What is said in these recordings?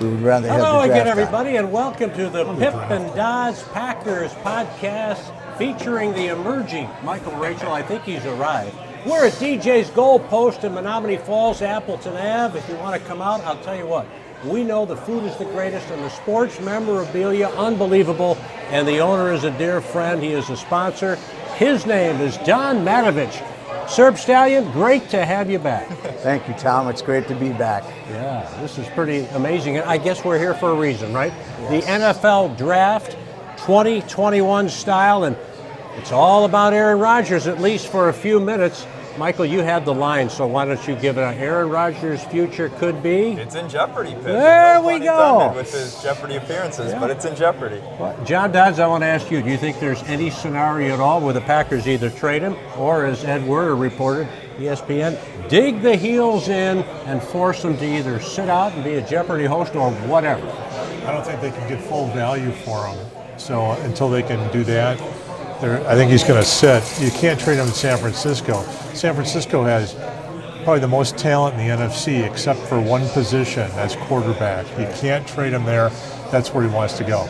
We would rather have the Hello draft again, on. everybody, and welcome to the Pip and Dodge Packers podcast featuring the emerging Michael Rachel. I think he's arrived. We're at DJs Goalpost in Menominee Falls, Appleton Ave. If you want to come out, I'll tell you what. We know the food is the greatest and the sports memorabilia unbelievable, and the owner is a dear friend. He is a sponsor. His name is John Matovich. Serb Stallion, great to have you back. Thank you, Tom. It's great to be back. Yeah, this is pretty amazing. And I guess we're here for a reason, right? Yes. The NFL Draft 2021 style, and it's all about Aaron Rodgers, at least for a few minutes. Michael, you had the line, so why don't you give it a Aaron Rodgers' future could be? It's in jeopardy, Pip. There we go. With his jeopardy appearances, but it's in jeopardy. Well, John Dodds, I want to ask you, do you think there's any scenario at all where the Packers either trade him or, as Ed Werder reported, ESPN, dig the heels in and force him to either sit out and be a Jeopardy host or whatever? I don't think they can get full value for him. So until they can do that, I think he's going to sit. You can't trade him in San Francisco. San Francisco has probably the most talent in the NFC except for one position, that's quarterback. You can't trade him there. That's where he wants to go.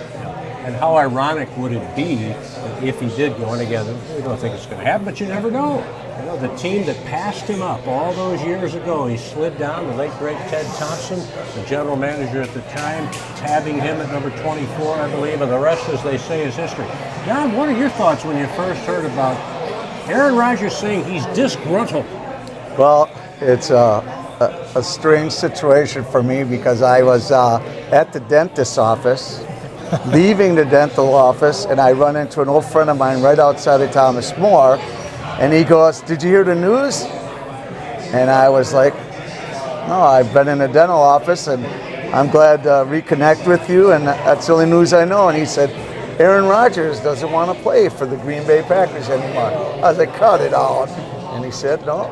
And how ironic would it be that if he did go in again? We don't think it's going to happen, but you never know. You know, the team that passed him up all those years ago, he slid down. The late, great Ted Thompson, the general manager at the time, tabbing him at number 24, I believe, and the rest, as they say, is history. John, what are your thoughts when you first heard about Aaron Rodgers saying he's disgruntled? Well, it's a strange situation for me because I was at the dentist's office, leaving the dental office, and I run into an old friend of mine right outside of Thomas More, and he goes, "Did you hear the news?" And I was like, "No, I've been in the dental office, and I'm glad to reconnect with you, and that's the only news I know." And he said, "Aaron Rodgers doesn't want to play for the Green Bay Packers anymore." I was like, "Cut it out." And he said, "No,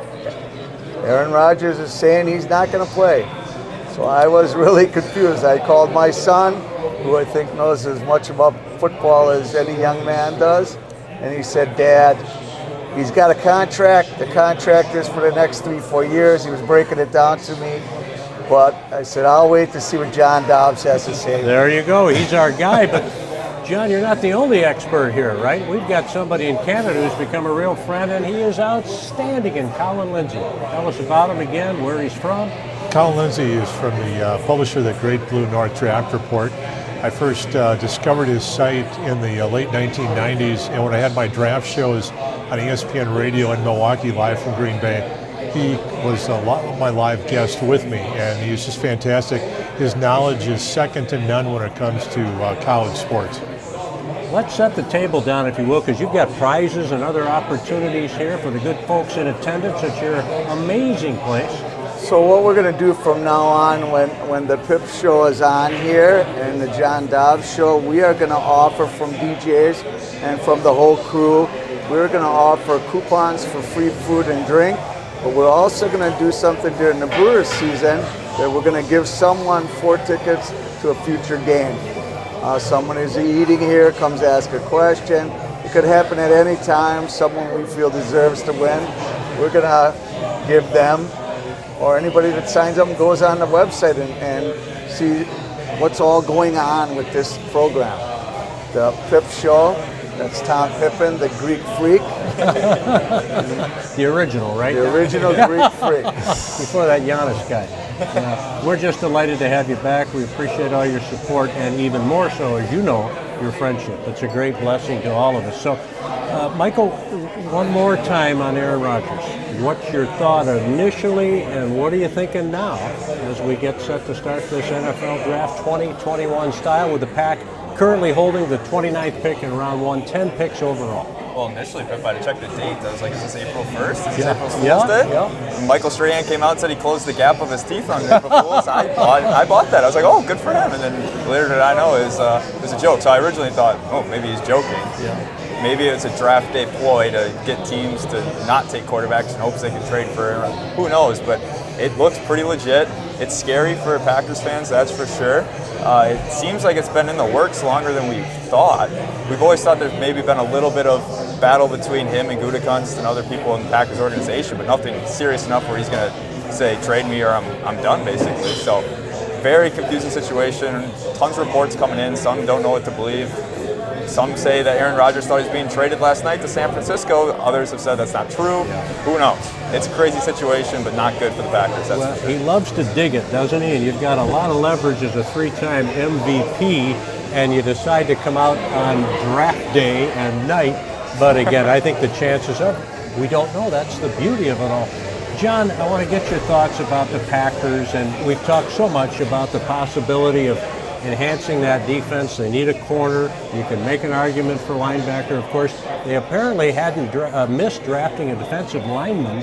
Aaron Rodgers is saying he's not going to play." So I was really confused. I called my son, who I think knows as much about football as any young man does, and he said, "Dad, he's got a contract. The contract is for the next 3-4 years." He was breaking it down to me. But I said, "I'll wait to see what John Dobbs has to say." There you go. He's our guy. But, John, you're not the only expert here, right? We've got somebody in Canada who's become a real friend, and he is outstanding in Colin Lindsay. Tell us about him again, where he's from. Colin Lindsay is from the publisher of the Great Blue North Draft Report. I first discovered his site in the late 1990s, and when I had my draft shows on ESPN Radio in Milwaukee, live from Green Bay, he was my live guest with me, and he's just fantastic. His knowledge is second to none when it comes to college sports. Let's set the table down, if you will, because you've got prizes and other opportunities here for the good folks in attendance at your amazing place. So what we're going to do from now on, when the Pip show is on here and the John Dobbs show, we are going to offer from DJs and from the whole crew, we're going to offer coupons for free food and drink, but we're also going to do something during the Brewers season that we're going to give someone 4 tickets to a future game. Someone who's eating here comes to ask a question. It could happen at any time. Someone we feel deserves to win. We're going to give them, or anybody that signs up and goes on the website and see what's all going on with this program. The Pip Show, that's Tom Pippin, the Greek freak. The original, right? The original Greek freak. Before that Giannis guy. We're just delighted to have you back. We appreciate all your support, and even more so, as you know, your friendship. It's a great blessing to all of us. So, Michael, one more time on Aaron Rodgers. What's your thought initially, and what are you thinking now as we get set to start this NFL Draft 2021 style with the Pack currently holding the 29th pick and round 1, 10 picks overall? Well, initially, Pip, I had to check the date. I was like, is this April 1st? Is this April Fool's Day? Day? Yeah. Michael Strahan came out and said he closed the gap of his teeth on April Fool's. I bought that. I was like, oh, good for him. And then later did I know it was a joke. So I originally thought, oh, maybe he's joking. Yeah. Maybe it's a draft day ploy to get teams to not take quarterbacks in hopes they can trade for him. Who knows? But it looks pretty legit. It's scary for Packers fans, that's for sure. It seems like it's been in the works longer than we thought. We've always thought there's maybe been a little bit of battle between him and Gutekunst and other people in the Packers organization, but nothing serious enough where he's going to say, trade me or I'm done, basically. So very confusing situation. Tons of reports coming in. Some don't know what to believe. Some say that Aaron Rodgers thought he was being traded last night to San Francisco. Others have said that's not true. Who knows? It's a crazy situation, but not good for the Packers. That's Well, for sure. he loves to dig it, doesn't he? And you've got a lot of leverage as a 3-time MVP, and you decide to come out on draft day and night. But again, I think the chances are, we don't know. That's the beauty of it all. John, I want to get your thoughts about the Packers, and we've talked so much about the possibility of enhancing that defense. They need a corner. You can make an argument for linebacker. Of course, they apparently hadn't missed drafting a defensive lineman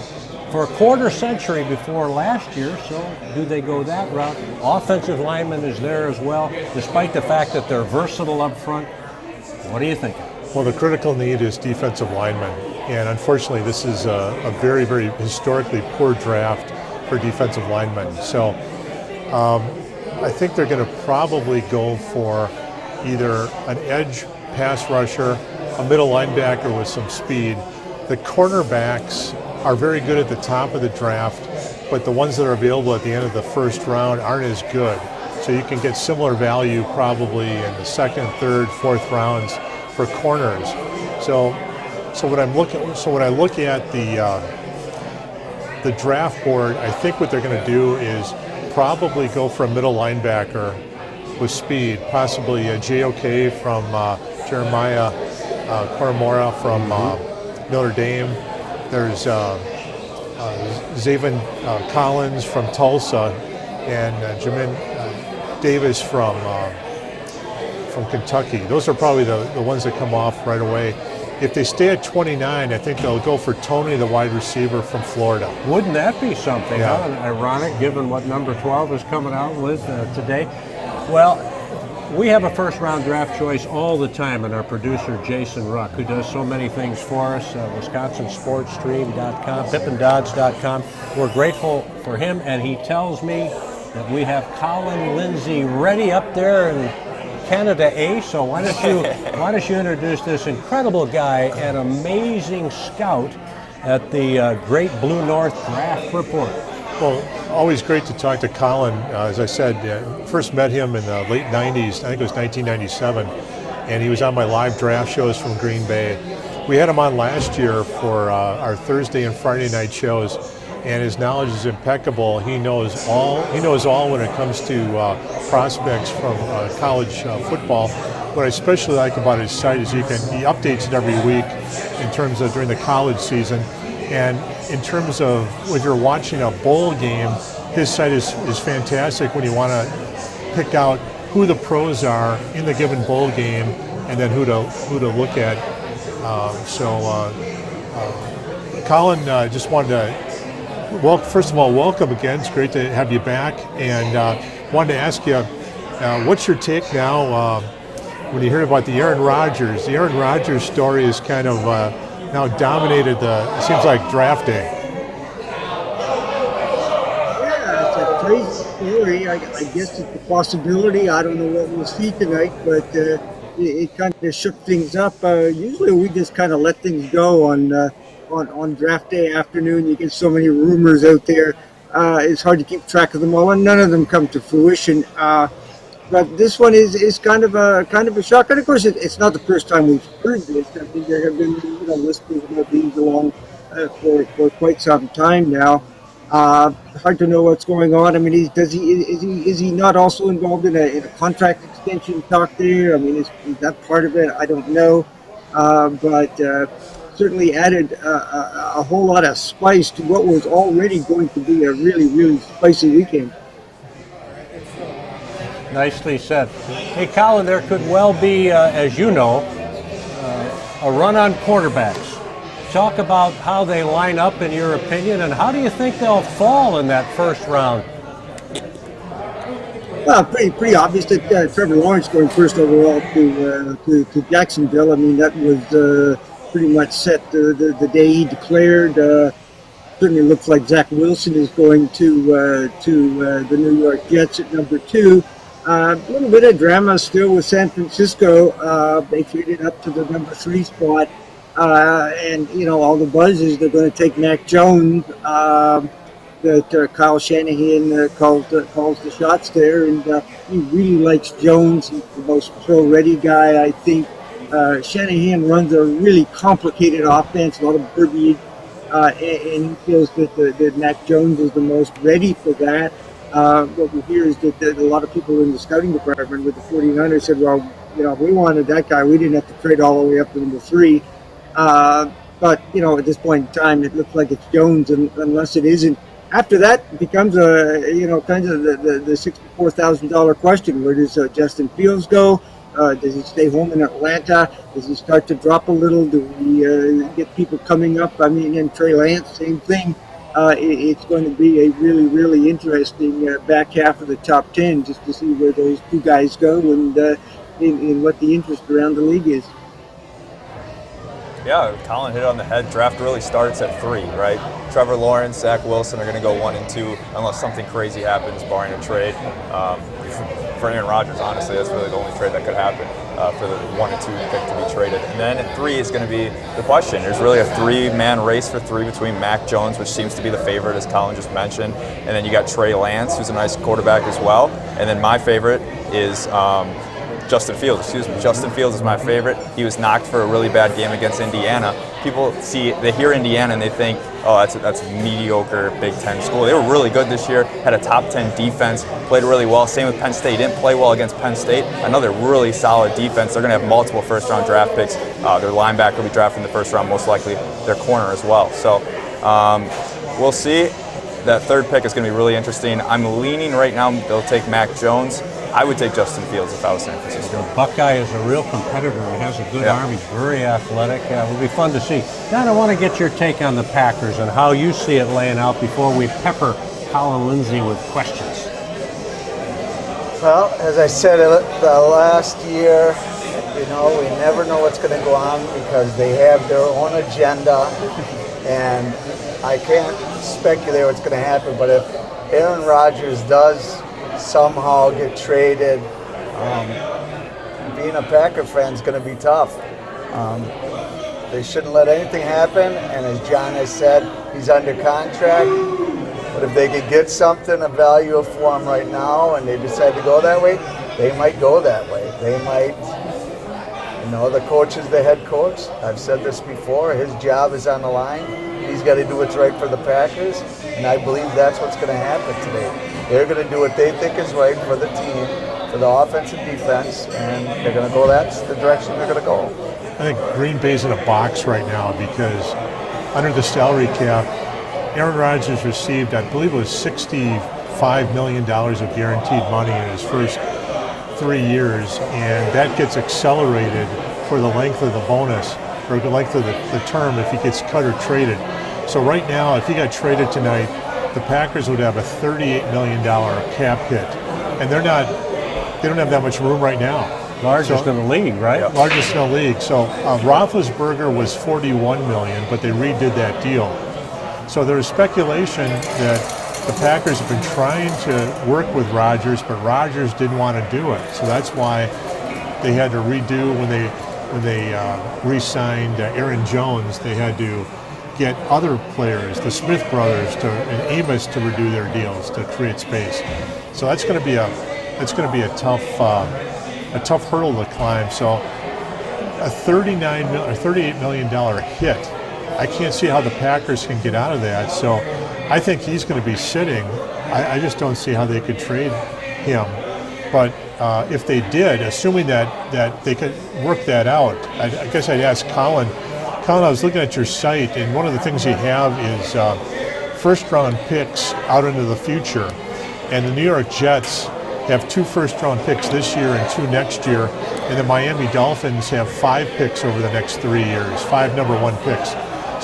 for a quarter century before last year, so do they go that route? Offensive lineman is there as well, despite the fact that they're versatile up front. What do you think? Well, the critical need is defensive linemen, and unfortunately this is a very, very historically poor draft for defensive linemen. So I think they're going to probably go for either an edge pass rusher, a middle linebacker with some speed. The cornerbacks are very good at the top of the draft, but the ones that are available at the end of the first round aren't as good. So you can get similar value probably in the second, third, fourth rounds for corners. So when I look at the draft board, I think what they're going to do is probably go for a middle linebacker with speed, possibly a JOK from Jeremiah Coromora from Notre Dame. There's Zaven Collins from Tulsa, and Jamin Davis from Kentucky. Those are probably the ones that come off right away. If they stay at 29, I think they'll go for Tony, the wide receiver from Florida. Wouldn't that be something? Yeah. Huh? Ironic, given what number 12 is coming out with today. Well, we have a first-round draft choice all the time, and our producer, Jason Ruck, who does so many things for us, WisconsinSportsStream.com, PippinDodds.com. We're grateful for him, and he tells me that we have Colin Lindsay ready up there in Canada A. So why don't you introduce this incredible guy and amazing scout at the Great Blue North Draft Report. Well, always great to talk to Colin. As I said, first met him in the late 90s, I think it was 1997, and he was on my live draft shows from Green Bay. We had him on last year for our Thursday and Friday night shows, and his knowledge is impeccable. He knows all when it comes to prospects from college football. What I especially like about his site is he updates it every week in terms of during the college season. And in terms of if you're watching a bowl game, his site is fantastic when you want to pick out who the pros are in the given bowl game and then who to look at. Colin, just wanted to first of all, welcome again. It's great to have you back. And wanted to ask you, what's your take now when you hear about the Aaron Rodgers? The Aaron Rodgers story is kind of now dominated it seems like draft day. Yeah, it's a crazy story. I guess it's a possibility. I don't know what we'll see tonight, but it kind of shook things up. Usually we just kind of let things go on draft day afternoon. You get so many rumors out there. It's hard to keep track of them all, and none of them come to fruition. But this one is kind of a shock. And of course, it's not the first time we've heard this. I think there have been whispers about these along for quite some time now. Hard to know what's going on. I mean, is he not also involved in a contract extension talk there? I mean, is that part of it? I don't know. But certainly added a whole lot of spice to what was already going to be a really, really spicy weekend. Nicely said. Hey, Colin, there could well be, as you know, a run on quarterbacks. Talk about how they line up in your opinion, and how do you think they'll fall in that first round? Well, pretty obvious that Trevor Lawrence going first overall to Jacksonville. I mean, that was pretty much set the day he declared. Certainly looks like Zach Wilson is going to the New York Jets at number 2. A little bit of drama still with San Francisco. They traded up to the number 3 spot. And, all the buzz is they're going to take Mac Jones. that Kyle Shanahan calls the shots there, and he really likes Jones. He's the most pro-ready guy, I think. Shanahan runs a really complicated offense, a lot of verbiage, and he feels that Mac Jones is the most ready for that. What we hear is that a lot of people in the scouting department with the 49ers said, well, if we wanted that guy, we didn't have to trade all the way up to number 3. But, at this point in time, it looks like it's Jones, unless it isn't. After that, it becomes kind of the $64,000 question. Where does Justin Fields go? Does he stay home in Atlanta? Does he start to drop a little? Do we get people coming up? I mean, and Trey Lance, same thing. It's going to be a really, really interesting back half of the top 10 just to see where those two guys go and in what the interest around the league is. Yeah, Colin hit it on the head. Draft really starts at 3, right? Trevor Lawrence, Zach Wilson are going to go 1 and 2 unless something crazy happens, barring a trade. For Aaron Rodgers, honestly, that's really the only trade that could happen for the 1 and 2 pick to be traded. And then at 3 is going to be the question. There's really a 3-man race for 3 between Mac Jones, which seems to be the favorite, as Colin just mentioned, and then you got Trey Lance, who's a nice quarterback as well. And then my favorite is Justin Fields. Justin Fields is my favorite. He was knocked for a really bad game against Indiana. People they hear Indiana and they think, oh, that's a mediocre Big Ten school. They were really good this year, had a top 10 defense, played really well. Same with Penn State. Didn't play well against Penn State. Another really solid defense. They're going to have multiple first-round draft picks. Their linebacker will be drafted in the first round, most likely their corner as well. So we'll see. That 3rd pick is going to be really interesting. I'm leaning right now, they'll take Mac Jones. I would take Justin Fields if I was San Francisco. Buckeye is a real competitor and has a good arm. He's very athletic. It'll be fun to see. Don, I want to get your take on the Packers and how you see it laying out before we pepper Colin Lindsay with questions. Well, as I said, the last year, we never know what's going to go on because they have their own agenda, and I can't speculate what's going to happen. But if Aaron Rodgers does somehow get traded, being a Packer fan is going to be tough. They shouldn't let anything happen, and as John has said, he's under contract. But if they could get something of value for him right now and they decide to go that way, they might go that way. They might, the coach is the head coach. I've said this before, his job is on the line. He's got to do what's right for the Packers, and I believe that's what's going to happen today. They're going to do what they think is right for the team, for the offense and defense, and they're going to go, that's the direction they're going to go. I think Green Bay's in a box right now because under the salary cap, Aaron Rodgers received, I believe it was $65 million of guaranteed money in his first 3 years, and that gets accelerated for the length of the bonus, or the length of the term if he gets cut or traded. So right now, if he got traded tonight, the Packers would have a $38 million cap hit, and they don't have that much room right now. Largest in the league, right? Yep. Largest in the league. So Roethlisberger was $41 million, but they redid that deal. So there's speculation that the Packers have been trying to work with Rodgers, but Rodgers didn't want to do it. So that's why they had to redo when they re-signed Aaron Jones. They had to get other players, the Smith brothers and Amos, to redo their deals to create space. So that's going to be a tough hurdle to climb. So a $38 million hit. I can't see how the Packers can get out of that. So I think he's going to be sitting. I just don't see how they could trade him. But if they did, assuming that they could work that out, I guess I'd ask Colin. Colin, I was looking at your site, and one of the things you have is first-round picks out into the future. And the New York Jets have 2 first-round picks this year and 2 next year. And the Miami Dolphins have 5 picks over the next 3 years, 5 number 1 picks.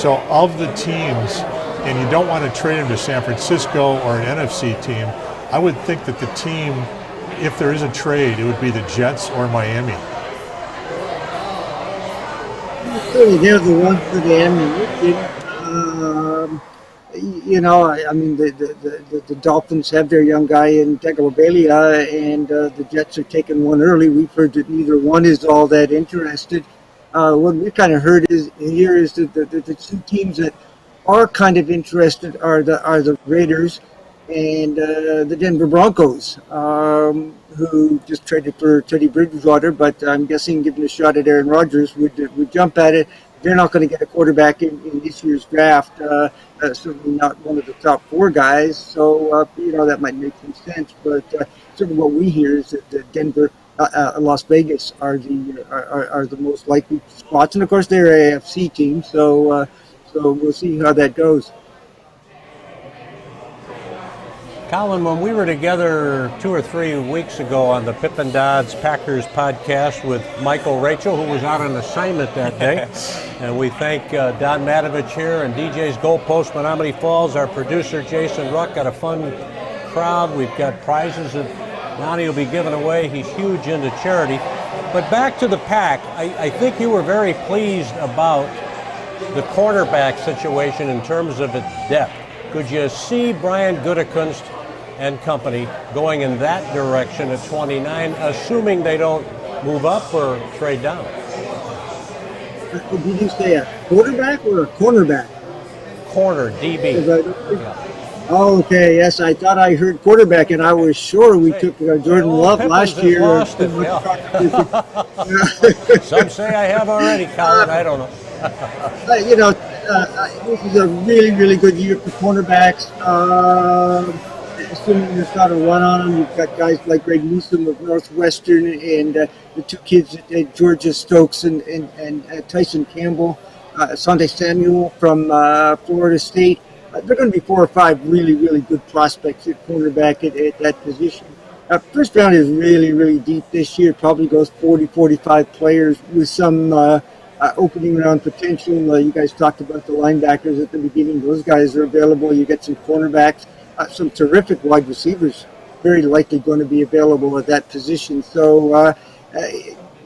So of the teams, and you don't want to trade them to San Francisco or an NFC team, I would think that the team, if there is a trade, it would be the Jets or Miami. They're the one for the ammunition. I mean, the Dolphins have their young guy in Tagovailoa, and the Jets are taking one early. We've heard that neither one is all that interested. What we kind of heard is that the 2 teams that are kind of interested are the Raiders and the Denver Broncos, who just traded for Teddy Bridgewater. But I'm guessing, given a shot at Aaron Rodgers, would jump at it. They're not going to get a quarterback in this year's draft. Certainly not one of the top 4 guys. So that might make some sense. But certainly what we hear is that Denver, Las Vegas are the most likely spots, and of course they're an AFC team. So we'll see how that goes. Colin, when we were together 2 or 3 weeks ago on the Pippin Dodds Packers podcast with Michael Rachel, who was out on assignment that day, and we thank Don Matovich here and DJs Goalpost, Menominee Falls, our producer Jason Ruck. Got a fun crowd. We've got prizes that Lonnie will be giving away. He's huge into charity. But back to the Pack, I think you were very pleased about the cornerback situation in terms of its depth. Could you see Brian Gutekunst and company going in that direction at 29, assuming they don't move up or trade down? Did you say a quarterback or a cornerback? Corner, DB. Yeah. Oh, okay. Yes, I thought I heard quarterback, and I was sure we took Jordan Love last year. Lost it, yeah. Some say I have already, Colin. I don't know. This is a really, really good year for cornerbacks. Assuming there's not a run on them, you've got guys like Greg Newsome of Northwestern and the 2 kids at Georgia, Stokes and Tyson Campbell, Asante Samuel from Florida State. They're going to be 4 or 5 really, really good prospects at cornerback at that position. First round is really, really deep this year. Probably goes 40, 45 players with some opening round potential. You guys talked about the linebackers at the beginning. Those guys are available. You get some cornerbacks, some terrific wide receivers, very likely going to be available at that position. So,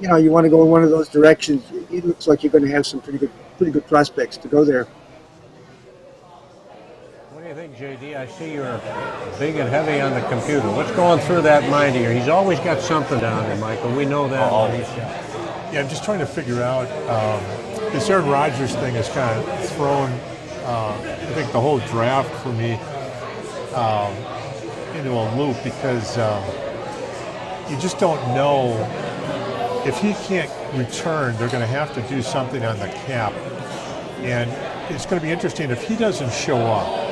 you want to go in one of those directions. It looks like you're going to have some pretty good prospects to go there. What do you think, JD? I see you're big and heavy on the computer. What's going through that mind of yours? He's always got something down there, Michael. We know that. Yeah, I'm just trying to figure out, this Aaron Rodgers thing has kind of thrown, I think, the whole draft for me into a loop, because you just don't know if he can't return. They're going to have to do something on the cap, and it's going to be interesting if he doesn't show up.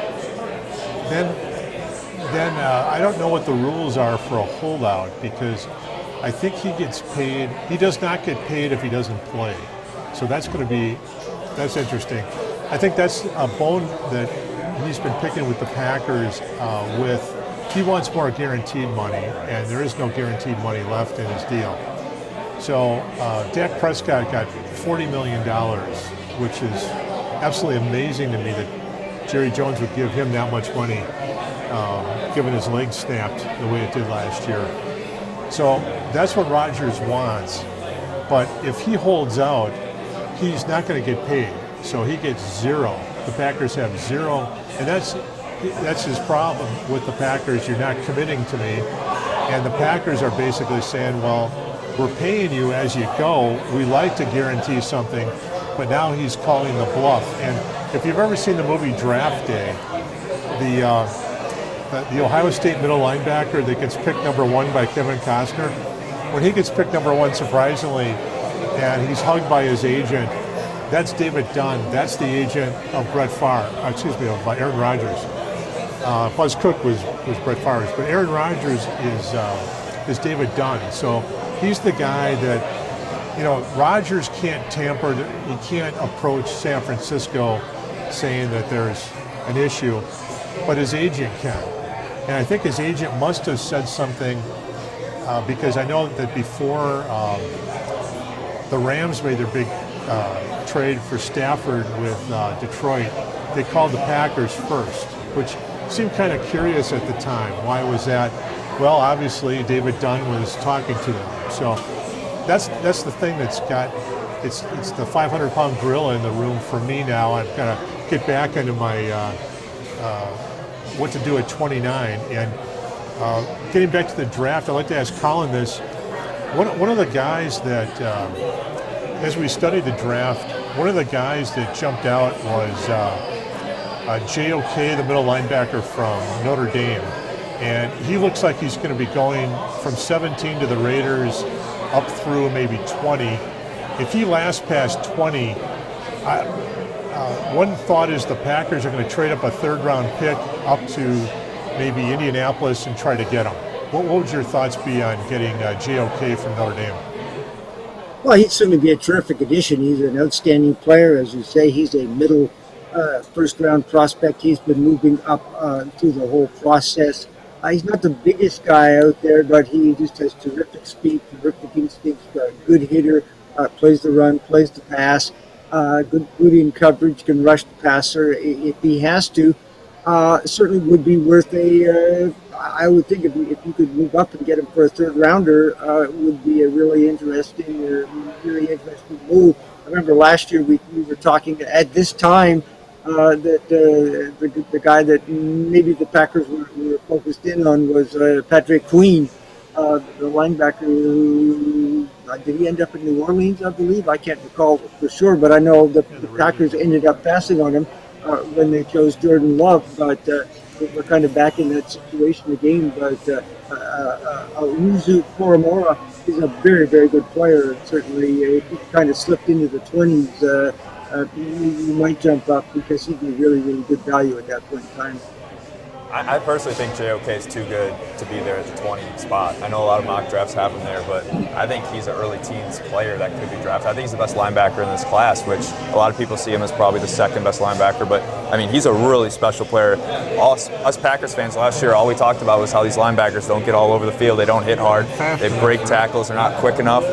Then I don't know what the rules are for a holdout, because I think he gets paid. He does not get paid if he doesn't play. So that's interesting. I think that's a bone that he's been picking with the Packers he wants more guaranteed money, and there is no guaranteed money left in his deal. So Dak Prescott got $40 million, which is absolutely amazing to me that Jerry Jones would give him that much money, given his leg snapped the way it did last year. So that's what Rodgers wants. But if he holds out, he's not going to get paid. So he gets 0. The Packers have 0. And that's his problem with the Packers. You're not committing to me. And the Packers are basically saying, well, we're paying you as you go. We like to guarantee something. But now he's calling the bluff. And if you've ever seen the movie Draft Day, the Ohio State middle linebacker that gets picked number 1 by Kevin Costner, when he gets picked number 1, surprisingly, and he's hugged by his agent, that's David Dunn. That's the agent of of Aaron Rodgers. Buzz Cook was Brett Favre's, but Aaron Rodgers is David Dunn. So he's the guy that, Rodgers can't tamper. He can't approach San Francisco saying that there's an issue, but his agent can. And I think his agent must have said something, because I know that before the Rams made their big trade for Stafford with Detroit, they called the Packers first, which seemed kind of curious at the time. Why was that? Well, obviously David Dunn was talking to them. So that's the thing that's got, it's the 500-pound gorilla in the room for me now. I've got to get back into my what to do at 29. And getting back to the draft, I'd like to ask Colin this. One of the guys that, as we studied the draft, one of the guys that jumped out was JOK, the middle linebacker from Notre Dame, and he looks like he's going to be going from 17 to the Raiders up through maybe 20. If he lasts past 20, one thought is the Packers are going to trade up a third-round pick up to maybe Indianapolis and try to get him. What would your thoughts be on getting JOK from Notre Dame? Well, he'd certainly be a terrific addition. He's an outstanding player. As you say, he's a middle first-round prospect. He's been moving up through the whole process. He's not the biggest guy out there, but he just has terrific speed, terrific instincts, good hitter, plays the run, plays the pass, good in coverage, can rush the passer if he has to. Certainly would be worth I would think if you could move up and get him for a third rounder, it would be a really interesting move. I remember last year we were talking at this time that the guy that maybe the Packers were focused in on was Patrick Queen, the linebacker who did he end up in New Orleans, I believe? I can't recall for sure, but I know the Packers ended up passing on him when they chose Jordan Love, but we're kind of back in that situation again. But Uzu Koromora is a very, very good player. Certainly, if he kind of slipped into the 20s, you might jump up because he'd be really, really good value at that point in time. I personally think JOK is too good to be there at the 20 spot. I know a lot of mock drafts have him there, but I think he's an early teens player that could be drafted. I think he's the best linebacker in this class, which a lot of people see him as probably the second best linebacker. But, I mean, he's a really special player. Us Packers fans last year, all we talked about was how these linebackers don't get all over the field. They don't hit hard. They break tackles. They're not quick enough.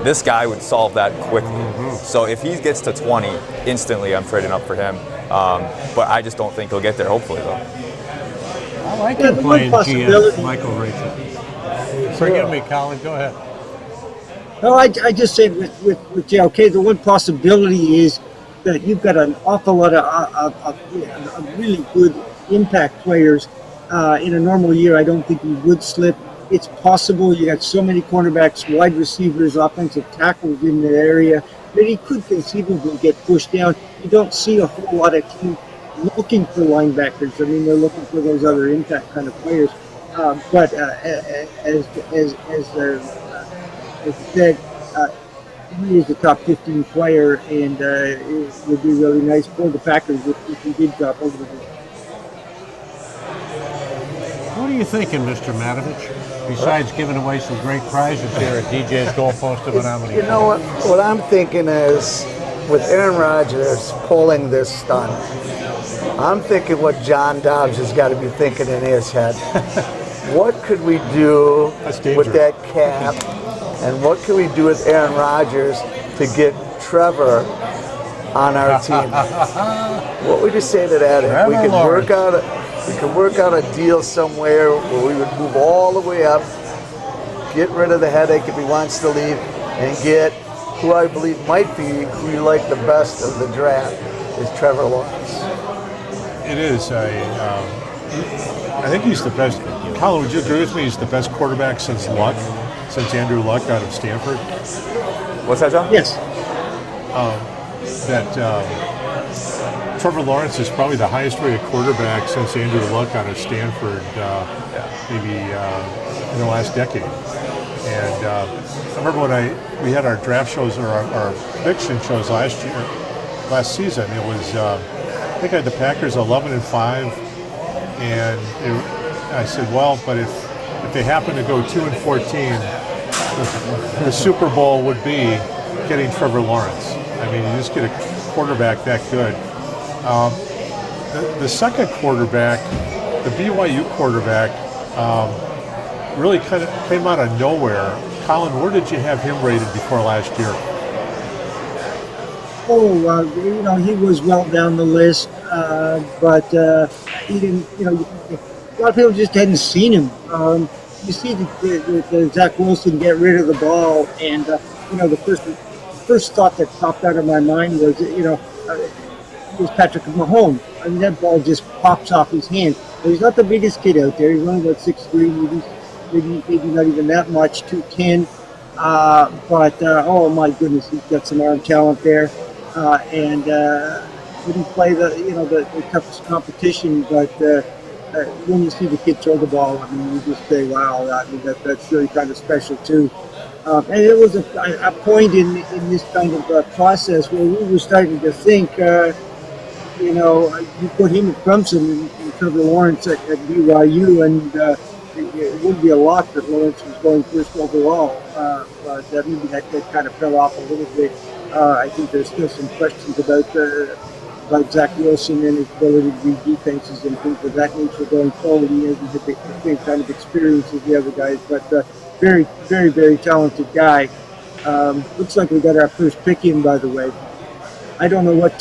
This guy would solve that quickly. So if he gets to 20, instantly I'm trading up for him. But I just don't think he'll get there, hopefully, though. I like him playing GM, Michael Rachel. Forgive me, Colin. Go ahead. No, I just say with JOK, the one possibility is that you've got an awful lot of really good impact players. In a normal year, I don't think he would slip. It's possible. You got so many cornerbacks, wide receivers, offensive tackles in the area that he could conceivably get pushed down. You don't see a whole lot of teams looking for linebackers. I mean, they're looking for those other impact kind of players. But as said, he is a top 15 player, and it would be really nice for the Packers if he did drop over the board. What are you thinking, Mr. Matovich? Besides giving away some great prizes here at DJs Goalpost of Anomaly. You know what? What I'm thinking is, with Aaron Rodgers pulling this stunt, I'm thinking what John Dobbs has got to be thinking in his head. What could we do with that cap, and what could we do with Aaron Rodgers to get Trevor on our team? What would you say to that? We could work out a deal somewhere where we would move all the way up, get rid of the headache if he wants to leave, and get who I believe might be who you like the best of the draft is Trevor Lawrence. It is. I think he's the best. Colin, would you agree with me? He's the best quarterback since Andrew Luck out of Stanford. What's that, John? Yes. Trevor Lawrence is probably the highest rated quarterback since Andrew Luck out of Stanford, maybe in the last decade. And I remember when we had our draft shows or our prediction shows last season. It was I think I had the Packers 11-5, and I said, well, but if they happen to go 2-14, the Super Bowl would be getting Trevor Lawrence. I mean, you just get a quarterback that good. The second quarterback, the BYU quarterback, really kind of came out of nowhere. Colin, where did you have him rated before last year? He was well down the list, but he didn't. A lot of people just hadn't seen him. You see the Zach Wilson get rid of the ball, and the first thought that popped out of my mind was, it was Patrick Mahomes. I mean, that ball just pops off his hand. But he's not the biggest kid out there. He's only about 6'3", maybe not even that much, 210. But oh my goodness, he's got some arm talent there. And wouldn't play the toughest competition, but when you see the kid throw the ball, I mean, you just say, wow, that's really kind of special too. And it was a point in this kind of process where we were starting to think, you put him at Clemson and Trevor Lawrence at BYU, and it would be a lot that Lawrence was going first overall. But maybe that kind of fell off a little bit. I think there's still some questions about Zach Wilson and his ability to read defenses and things of that nature going forward. He hasn't had the same kind of experience as the other guys, but very, very, very talented guy. Looks like we got our first pick in, by the way. I don't know what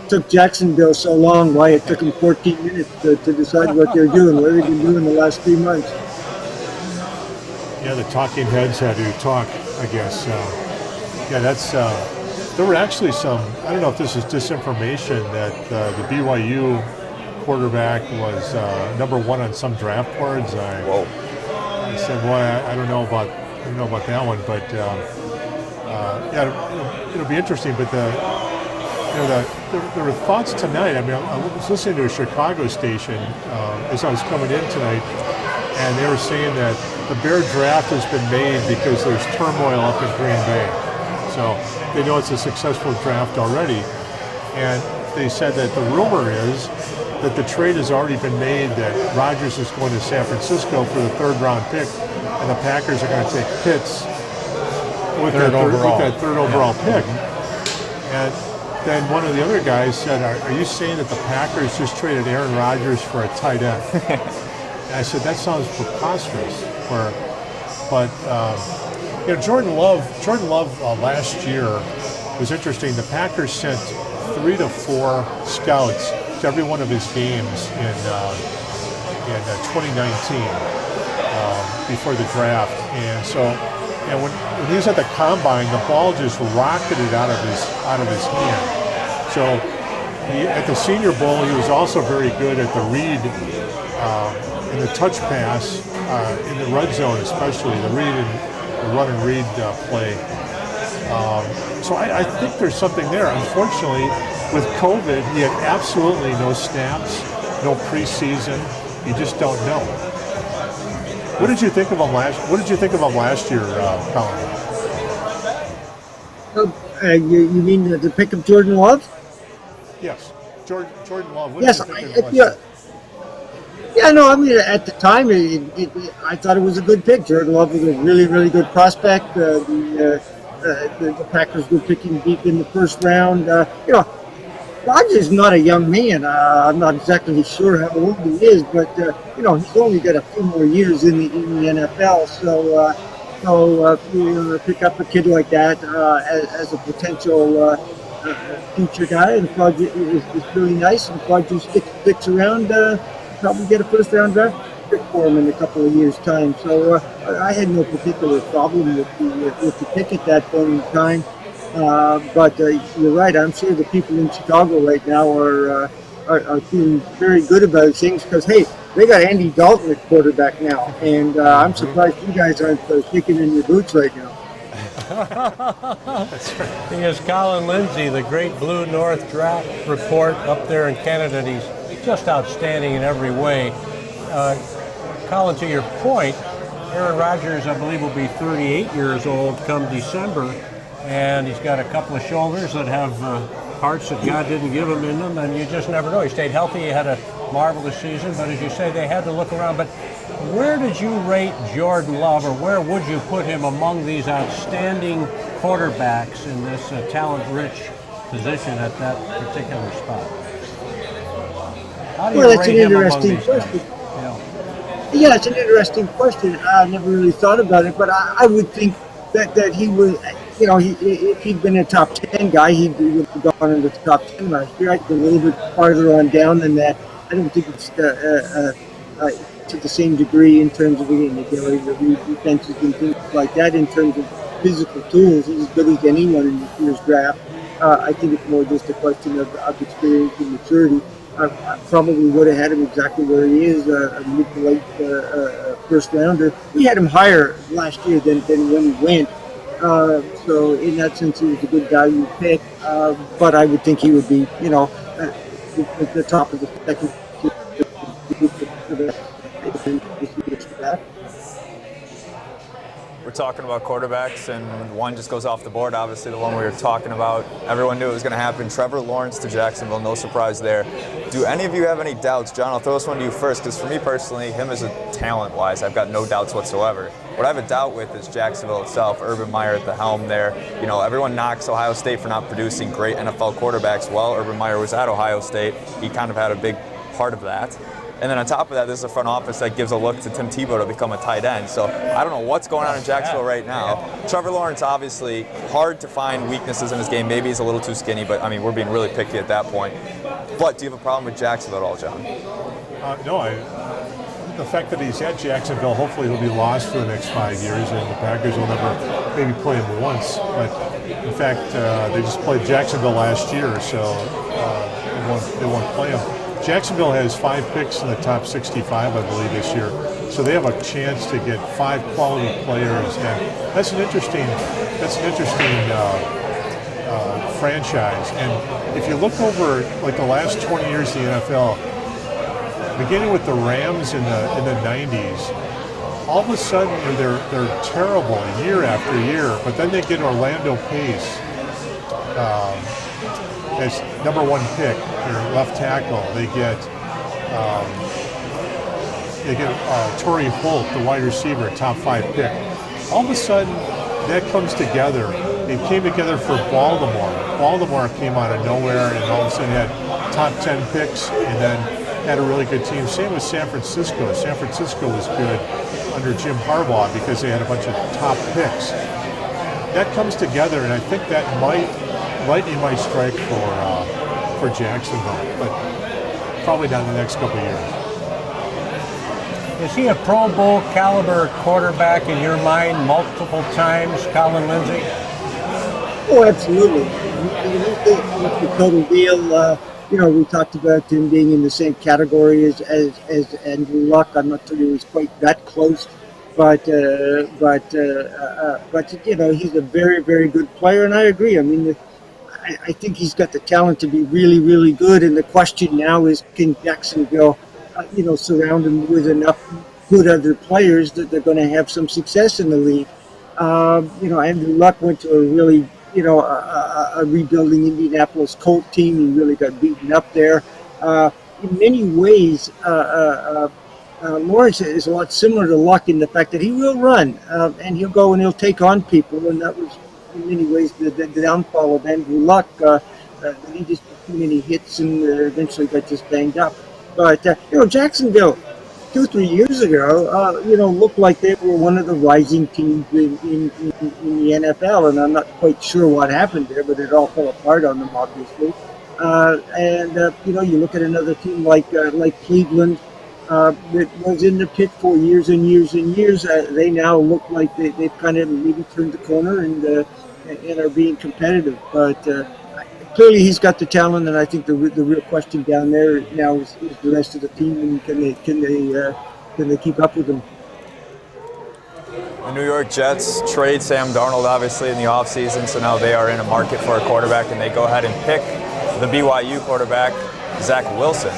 took Jacksonville so long, why it took them 14 minutes to decide what they're doing, what they've been doing the last 3 months. Yeah, the talking heads had to talk, I guess. There were actually some, I don't know if this is disinformation, that the BYU quarterback was number 1 on some draft boards. I said, boy, I don't know about that one, but it'll be interesting. But there were thoughts tonight. I mean, I was listening to a Chicago station as I was coming in tonight, and they were saying that the Bear draft has been made because there's turmoil up in Green Bay. So they know it's a successful draft already. And they said that the rumor is that the trade has already been made, that Rodgers is going to San Francisco for the 3rd round pick, and the Packers are going to take Pitts with that third overall pick. And then one of the other guys said, are you saying that the Packers just traded Aaron Rodgers for a tight end? And I said, that sounds preposterous. But Jordan Love last year was interesting. The Packers sent 3 to 4 scouts to every one of his games in 2019 before the draft, and when he was at the combine, the ball just rocketed out of his hand. So at the Senior Bowl, he was also very good at the read, in the touch pass, in the red zone especially, the run and read play. So I think there's something there. Unfortunately, with COVID, he had absolutely no snaps, no preseason. You just don't know. What did you think of him last year, Colin? You mean the pick of Jordan Love? Yes, Jordan Love. Yes, I mean, at the time, I thought it was a good pick. Jordan Love was a really, really good prospect. The Packers were picking deep in the first round. Rodgers is not a young man. I'm not exactly sure how old he is, but he's only got a few more years in the NFL. So pick up a kid like that as a potential future guy, and Rodgers is really nice. And Rodgers sticks around. Probably get a first-round draft pick for him in a couple of years' time. So I had no particular problem with the pick at that point in time. But you're right. I'm sure the people in Chicago right now are feeling very good about things because, hey, they got Andy Dalton at quarterback now, and I'm surprised you guys aren't kicking in your boots right now. That's right. He is Colin Lindsay, the great Blue North draft report up there in Canada, and he's just outstanding in every way. Colin, to your point, Aaron Rodgers, I believe, will be 38 years old come December, and he's got a couple of shoulders that have parts that God didn't give him in them, and you just never know. He stayed healthy. He had a marvelous season, but as you say, they had to look around. But where did you rate Jordan Love, or where would you put him among these outstanding quarterbacks in this talent-rich position at that particular spot? How do you rate him among these guys? Yeah, it's an interesting question. I never really thought about it, but I would think that he would, if he'd been a top 10 guy, he would have gone into the top 10 last year. I think a little bit farther on down than that. I don't think it's to the same degree in terms of the ability to read defenses and things like that. In terms of physical tools, he's as good as anyone in this year's draft. I think it's more just a question of experience and maturity. I probably would have had him exactly where he is, a mid to late first rounder. We had him higher last year than when he went. So in that sense, he was a good value pick. But I would think he would be, the top of the second. We're talking about quarterbacks, and one just goes off the board. Obviously, the one we were talking about, everyone knew it was going to happen. Trevor Lawrence to Jacksonville, no surprise there. Do any of you have any doubts? John, I'll throw this one to you first, because for me personally, him as a talent-wise, I've got no doubts whatsoever. What I have a doubt with is Jacksonville itself, Urban Meyer at the helm there. Everyone knocks Ohio State for not producing great NFL quarterbacks. Well, Urban Meyer was at Ohio State. He kind of had a big part of that. And then on top of that, this is a front office that gives a look to Tim Tebow to become a tight end. So I don't know what's going on in Jacksonville right now. Trevor Lawrence, obviously, hard to find weaknesses in his game. Maybe he's a little too skinny, but, we're being really picky at that point. But do you have a problem with Jacksonville at all, John? No, the fact that he's at Jacksonville, hopefully he'll be lost for the next 5 years, and the Packers will never maybe play him once. But in fact, they just played Jacksonville last year, so they won't play him. Jacksonville has 5 picks in the top 65, I believe, this year. So they have a chance to get 5 quality players, and that's an interesting franchise. And if you look over like the last 20 years in the NFL, beginning with the Rams in the 90s, all of a sudden they're terrible year after year, but then they get Orlando Pace as #1 pick, their left tackle. They get Torrey Holt, the wide receiver, top 5 pick. All of a sudden, that comes together. It came together for Baltimore. Baltimore came out of nowhere, and all of a sudden had top 10 picks, and then had a really good team. Same with San Francisco. San Francisco was good under Jim Harbaugh because they had a bunch of top picks. That comes together, and I think that lightning might strike for Jacksonville, but probably not in the next couple of years. Is he a Pro Bowl caliber quarterback in your mind multiple times, Colin Lindsay? Oh, absolutely. It's the total deal. We talked about him being in the same category as Andrew Luck. I'm not sure he was quite that close, but he's a very, very good player, and I agree. I think he's got the talent to be really, really good, and the question now is, can Jacksonville, surround him with enough good other players that they're going to have some success in the league? Andrew Luck went to a really, a rebuilding Indianapolis Colt team. He really got beaten up there. In many ways, Lawrence is a lot similar to Luck in the fact that he will run, and he'll go and he'll take on people, and that was in many ways the downfall of Andrew Luck. He just took too many hits and eventually got just banged up. But Jacksonville 2-3 years ago, looked like they were one of the rising teams in the NFL, and I'm not quite sure what happened there, but it all fell apart on them, obviously. You look at another team like Cleveland, that was in the pit for years and years and years. They now look like they've kind of maybe turned the corner and are being competitive. But clearly he's got the talent, and I think the real question down there now is the rest of the team, and can they keep up with them? The New York Jets trade Sam Darnold, obviously, in the offseason, so now they are in a market for a quarterback, and they go ahead and pick the BYU quarterback, Zach Wilson.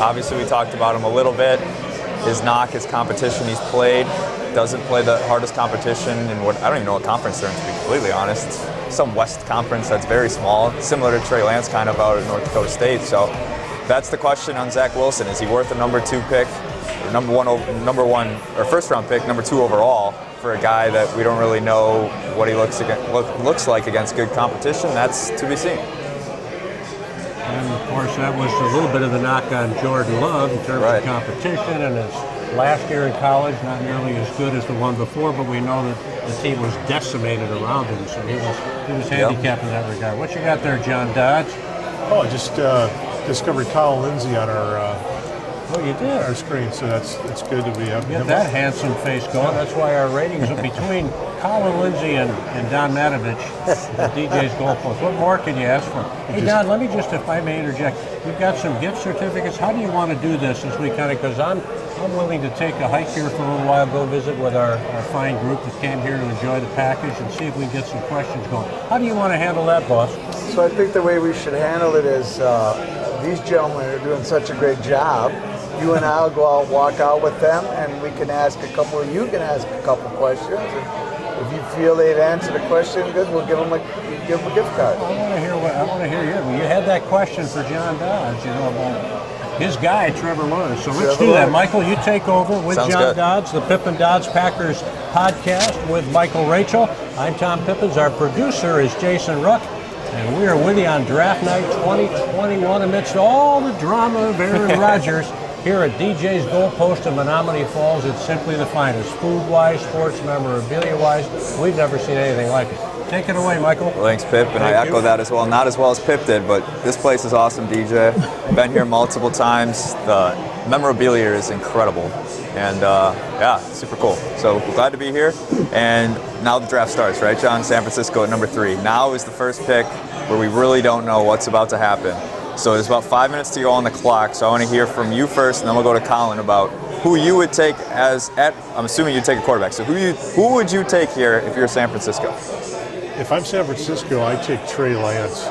Obviously, we talked about him a little bit. His knock, his competition he's played, doesn't play the hardest competition in I don't even know what conference they're in, to be completely honest. It's some West conference that's very small, similar to Trey Lance kind of out at North Dakota State. So that's the question on Zach Wilson. Is he worth a #2 pick, or number one, or first round pick, #2 overall, for a guy that we don't really know what he looks like against good competition? That's to be seen. And of course, that was a little bit of the knock on Jordan Love in terms of competition, and his last year in college, not nearly as good as the one before, but we know that the team was decimated around him, so he was handicapped in that regard. What you got there, John Dodge? Oh, I just discovered Kyle Lindsay on our you did. Our screen, so that's good that we have Get that handsome face going. That's why our ratings are between Colin Lindsay and Don Matovich, the DJs Goalpost. What more can you ask for? Hey, Don, let me just, if I may interject, we've got some gift certificates. How do you want to do this as we kind of, because I'm I'm willing to take a hike here for a little while, go visit with our fine group that came here to enjoy the package and see if we can get some questions going. How do you want to handle that, boss? So I think the way we should handle it is these gentlemen are doing such a great job. You and I'll go out, walk out with them, and we can ask a couple. You can ask a couple questions. And if you feel they've answered a question, good. We'll give them a gift card. I want to hear you. You had that question for John Dodds, about his guy Trevor Lawrence. So let's do that. Michael, you take over with Sounds John good. Dodds, the Pippin Dodds Packers podcast with Michael Rachel. I'm Tom Pippins. Our producer is Jason Ruck. And we are with you on Draft Night 2021 amidst all the drama of Aaron Rodgers. Here at DJs Goalpost in Menominee Falls, it's simply the finest. Food-wise, sports memorabilia-wise, we've never seen anything like it. Take it away, Michael. Well, thanks, Pip, and I echo that as well. Not as well as Pip did, but this place is awesome, DJ. Been here multiple times. The memorabilia is incredible, and yeah, super cool. So we're glad to be here, and now the draft starts, right, John? San Francisco at number 3. Now is the first pick where we really don't know what's about to happen. So there's about 5 minutes to go on the clock, so I want to hear from you first, and then we'll go to Colin about who you would take I'm assuming you'd take a quarterback, so who would you take here if you're San Francisco? If I'm San Francisco, I take Trey Lance.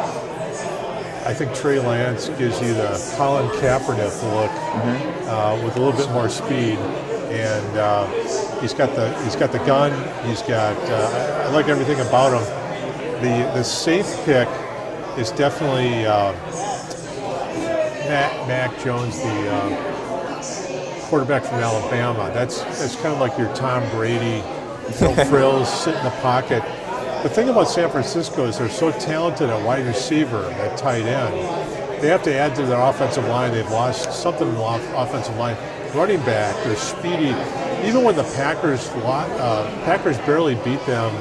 I think Trey Lance gives you the Colin Kaepernick look with a little bit more speed, and he's got the gun. He's got I like everything about him. The safe pick is definitely Mac Jones, the quarterback from Alabama. That's kind of like your Tom Brady, no frills, sit in the pocket. The thing about San Francisco is they're so talented at wide receiver, at tight end. They have to add to their offensive line. They've lost something in the offensive line. Running back, they're speedy. Even when the Packers barely beat them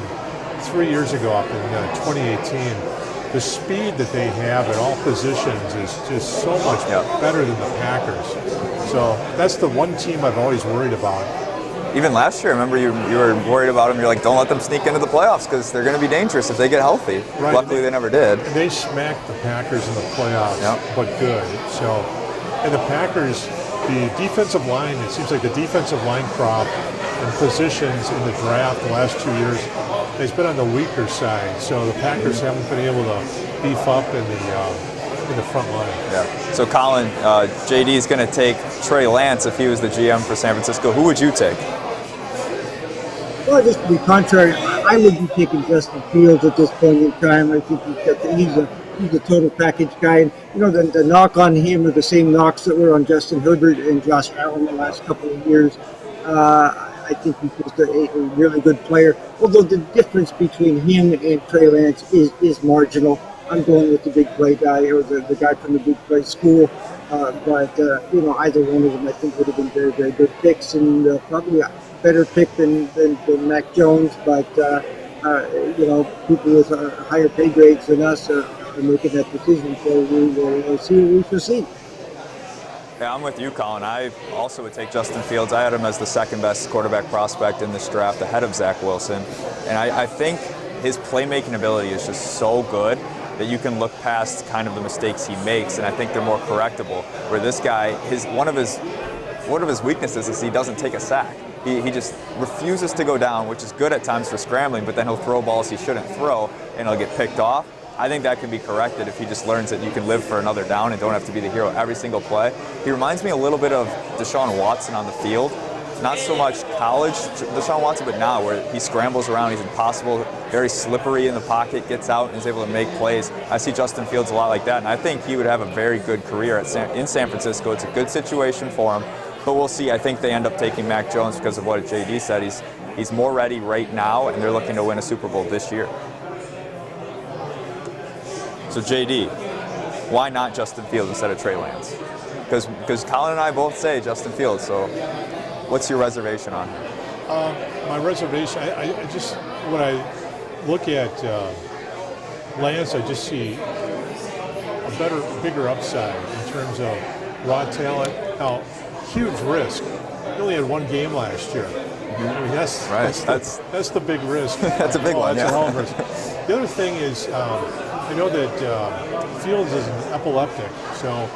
3 years ago up in 2018, the speed that they have at all positions is just so much better than the Packers. So that's the one team I've always worried about. Even last year, I remember you were worried about them. You're like, don't let them sneak into the playoffs because they're going to be dangerous if they get healthy. Right. Luckily, they never did. And they smacked the Packers in the playoffs, but good. So, and the Packers, the defensive line, it seems like the defensive line crop and positions in the draft the last 2 years has been on the weaker side. So the Packers haven't been able to beef up in the front line. Yeah. So Colin, JD is going to take Trey Lance if he was the GM for San Francisco. Who would you take? Well, just to be contrary, I would be taking Justin Fields at this point in time. I think he's a total package guy. And, the knock on him are the same knocks that were on Justin Herbert and Josh Allen the last couple of years. I think he's just a really good player. Although the difference between him and Trey Lance is marginal. I'm going with the big play guy or the guy from the big play school. But either one of them I think would have been very, very good picks and probably a better pick than Mac Jones. But, people with higher pay grades than us are making that decision. So we will see what we shall see. Yeah, I'm with you, Colin. I also would take Justin Fields. I had him as the second best quarterback prospect in this draft ahead of Zach Wilson. And I think his playmaking ability is just so good that you can look past kind of the mistakes he makes, and I think they're more correctable. Where this guy, one of his weaknesses is he doesn't take a sack. He just refuses to go down, which is good at times for scrambling, but then he'll throw balls he shouldn't throw, and he'll get picked off. I think that can be corrected if he just learns that you can live for another down and don't have to be the hero every single play. He reminds me a little bit of Deshaun Watson on the field. Not so much college Deshaun Watson, but now where he scrambles around, he's impossible, very slippery in the pocket, gets out and is able to make plays. I see Justin Fields a lot like that, and I think he would have a very good career in San Francisco. It's a good situation for him, but we'll see. I think they end up taking Mac Jones because of what JD said. He's more ready right now, and they're looking to win a Super Bowl this year. So JD, why not Justin Fields instead of Trey Lance? Because Colin and I both say Justin Fields, so what's your reservation on him? My reservation, I just, when I look at Lance, I just see a bigger upside in terms of raw talent. Now, huge risk. He only had one game last year. I mean, that's the big risk. That's a big one. That's a hell of a risk. The other thing is, I know that Fields is an epileptic, so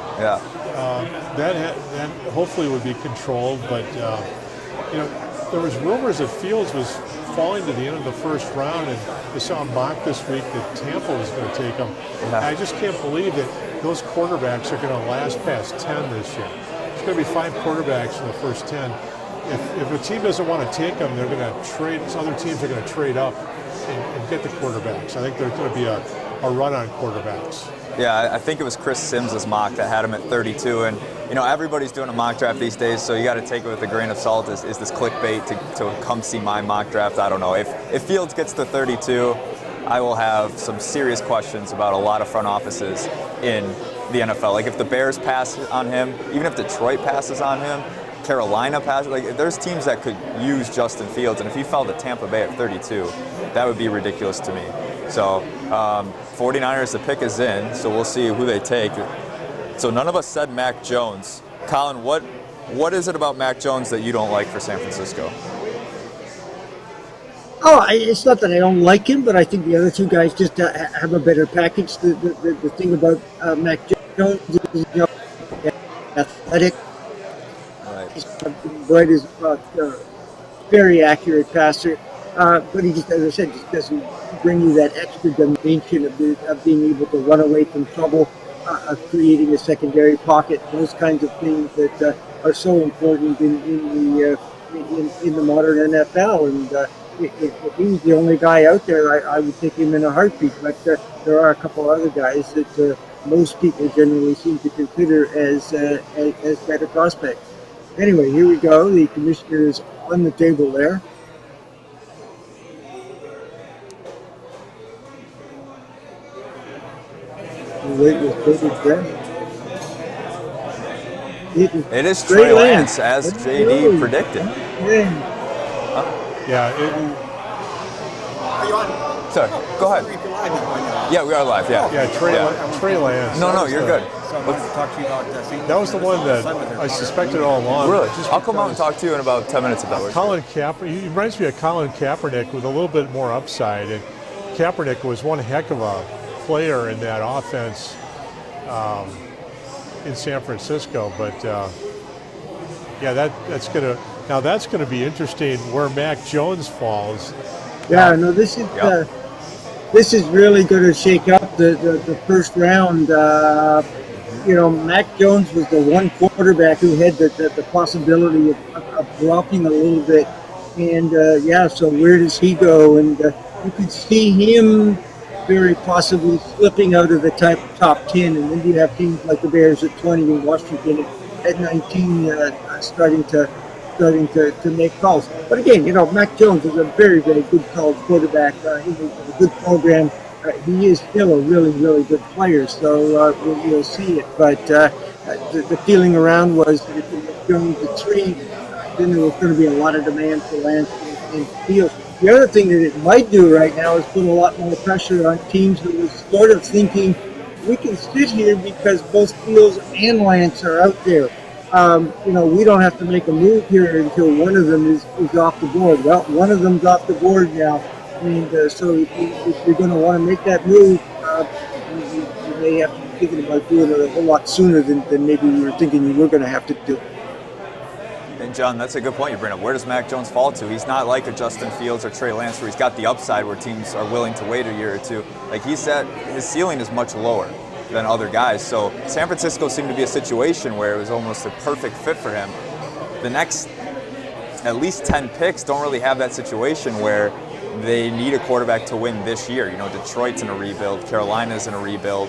that hopefully would be controlled, but there was rumors that Fields was falling to the end of the first round, and they saw a mock this week that Tampa was going to take him. Yeah. I just can't believe that those quarterbacks are going to last past 10 this year. There's going to be 5 quarterbacks in the first 10. If a team doesn't want to take them, they're going to trade. Other teams are going to trade up and get the quarterbacks. I think there's going to be a run on quarterbacks. Yeah, I think it was Chris Sims' mock that had him at 32, and everybody's doing a mock draft these days, so you got to take it with a grain of salt. Is this clickbait to come see my mock draft? I don't know. If Fields gets to 32, I will have some serious questions about a lot of front offices in the NFL. Like if the Bears pass on him, even if Detroit passes on him, Carolina passes, like there's teams that could use Justin Fields, and if he fell to Tampa Bay at 32, that would be ridiculous to me. So 49ers, the pick is in, so we'll see who they take. So none of us said Mac Jones. Colin, what is it about Mac Jones that you don't like for San Francisco? It's not that I don't like him, but I think the other two guys just have a better package. The thing about Mac Jones is, athletic. Right. He's bright as very accurate passer. But he just, as I said, just doesn't bring you that extra dimension of being able to run away from trouble, of creating a secondary pocket, those kinds of things that are so important in the modern NFL. And if he was the only guy out there, I would take him in a heartbeat. But there are a couple other guys that most people generally seem to consider as better prospects. Anyway, here we go. The commissioner is on the table there. It is Trey Lance, as JD predicted. Yeah. Are you on? Sorry, go ahead. Yeah, we are live. Yeah. Yeah, Trey Lance. No, you're good. So I wanted to talk to you about that was the one that I suspected all along. Really? I'll come out and talk to you in about 10 minutes if that works. Colin Kaepernick, he reminds me of Colin Kaepernick with a little bit more upside. And Kaepernick was one heck of a player in that offense in San Francisco. But that's gonna be interesting where Mac Jones falls. Yeah, no, this is really going to shake up the first round. Mac Jones was the one quarterback who had the possibility of dropping a little bit. And, so where does he go? And you could see him very possibly slipping out of the top 10. And then you have teams like the Bears at 20 and Washington at 19 starting to make calls. But again, Mac Jones is a very, very good college quarterback. He's a good program. He is still a really, really good player, so we'll see it. But the feeling around was that if it was going to 3, then there was going to be a lot of demand for Lance and Fields. The other thing that it might do right now is put a lot more pressure on teams who were sort of thinking, we can sit here because both Fields and Lance are out there. We don't have to make a move here until one of them is off the board. Well, one of them's off the board now. And so if you're going to want to make that move, you may have to be thinking about doing it a whole lot sooner than maybe you were thinking you were going to have to do. And John, that's a good point you bring up. Where does Mac Jones fall to? He's not like a Justin Fields or Trey Lance where he's got the upside where teams are willing to wait a year or two. Like he said, his ceiling is much lower than other guys. So San Francisco seemed to be a situation where it was almost a perfect fit for him. The next at least 10 picks don't really have that situation where they need a quarterback to win this year. Detroit's in a rebuild, Carolina's in a rebuild.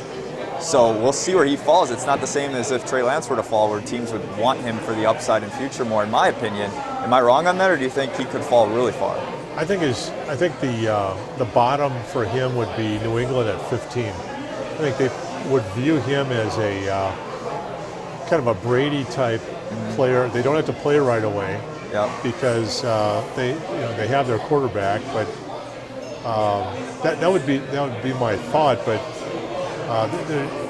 So we'll see where he falls. It's not the same as if Trey Lance were to fall, where teams would want him for the upside in future more, in my opinion. Am I wrong on that, or do you think he could fall really far? I think the bottom for him would be New England at 15. I think they would view him as a kind of a Brady type player. They don't have to play right away. Yep. Because they have their quarterback, but that would be my thought. But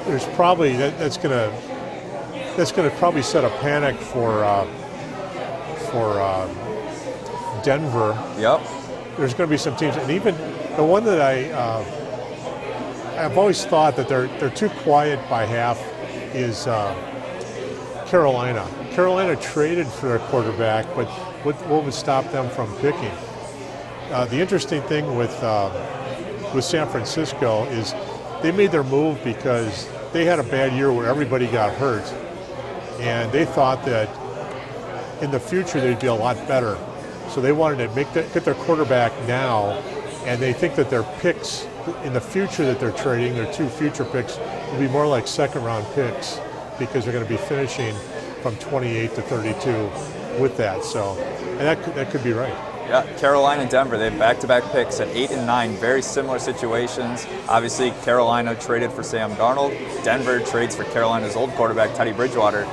there's probably that's gonna probably set a panic for Denver. Yep. There's going to be some teams, and even the one that I've always thought that they're too quiet by half is Carolina. Carolina traded for their quarterback, but what would stop them from picking? The interesting thing with San Francisco is they made their move because they had a bad year where everybody got hurt, and they thought that in the future they'd be a lot better. So they wanted to get their quarterback now, and they think that their picks in the future that they're trading, their 2 future picks, will be more like second-round picks because they're going to be finishing from 28 to 32 with that. So, and that could be right. Yeah, Carolina and Denver, they have back-to-back picks at 8 and 9, very similar situations. Obviously, Carolina traded for Sam Darnold. Denver trades for Carolina's old quarterback, Teddy Bridgewater.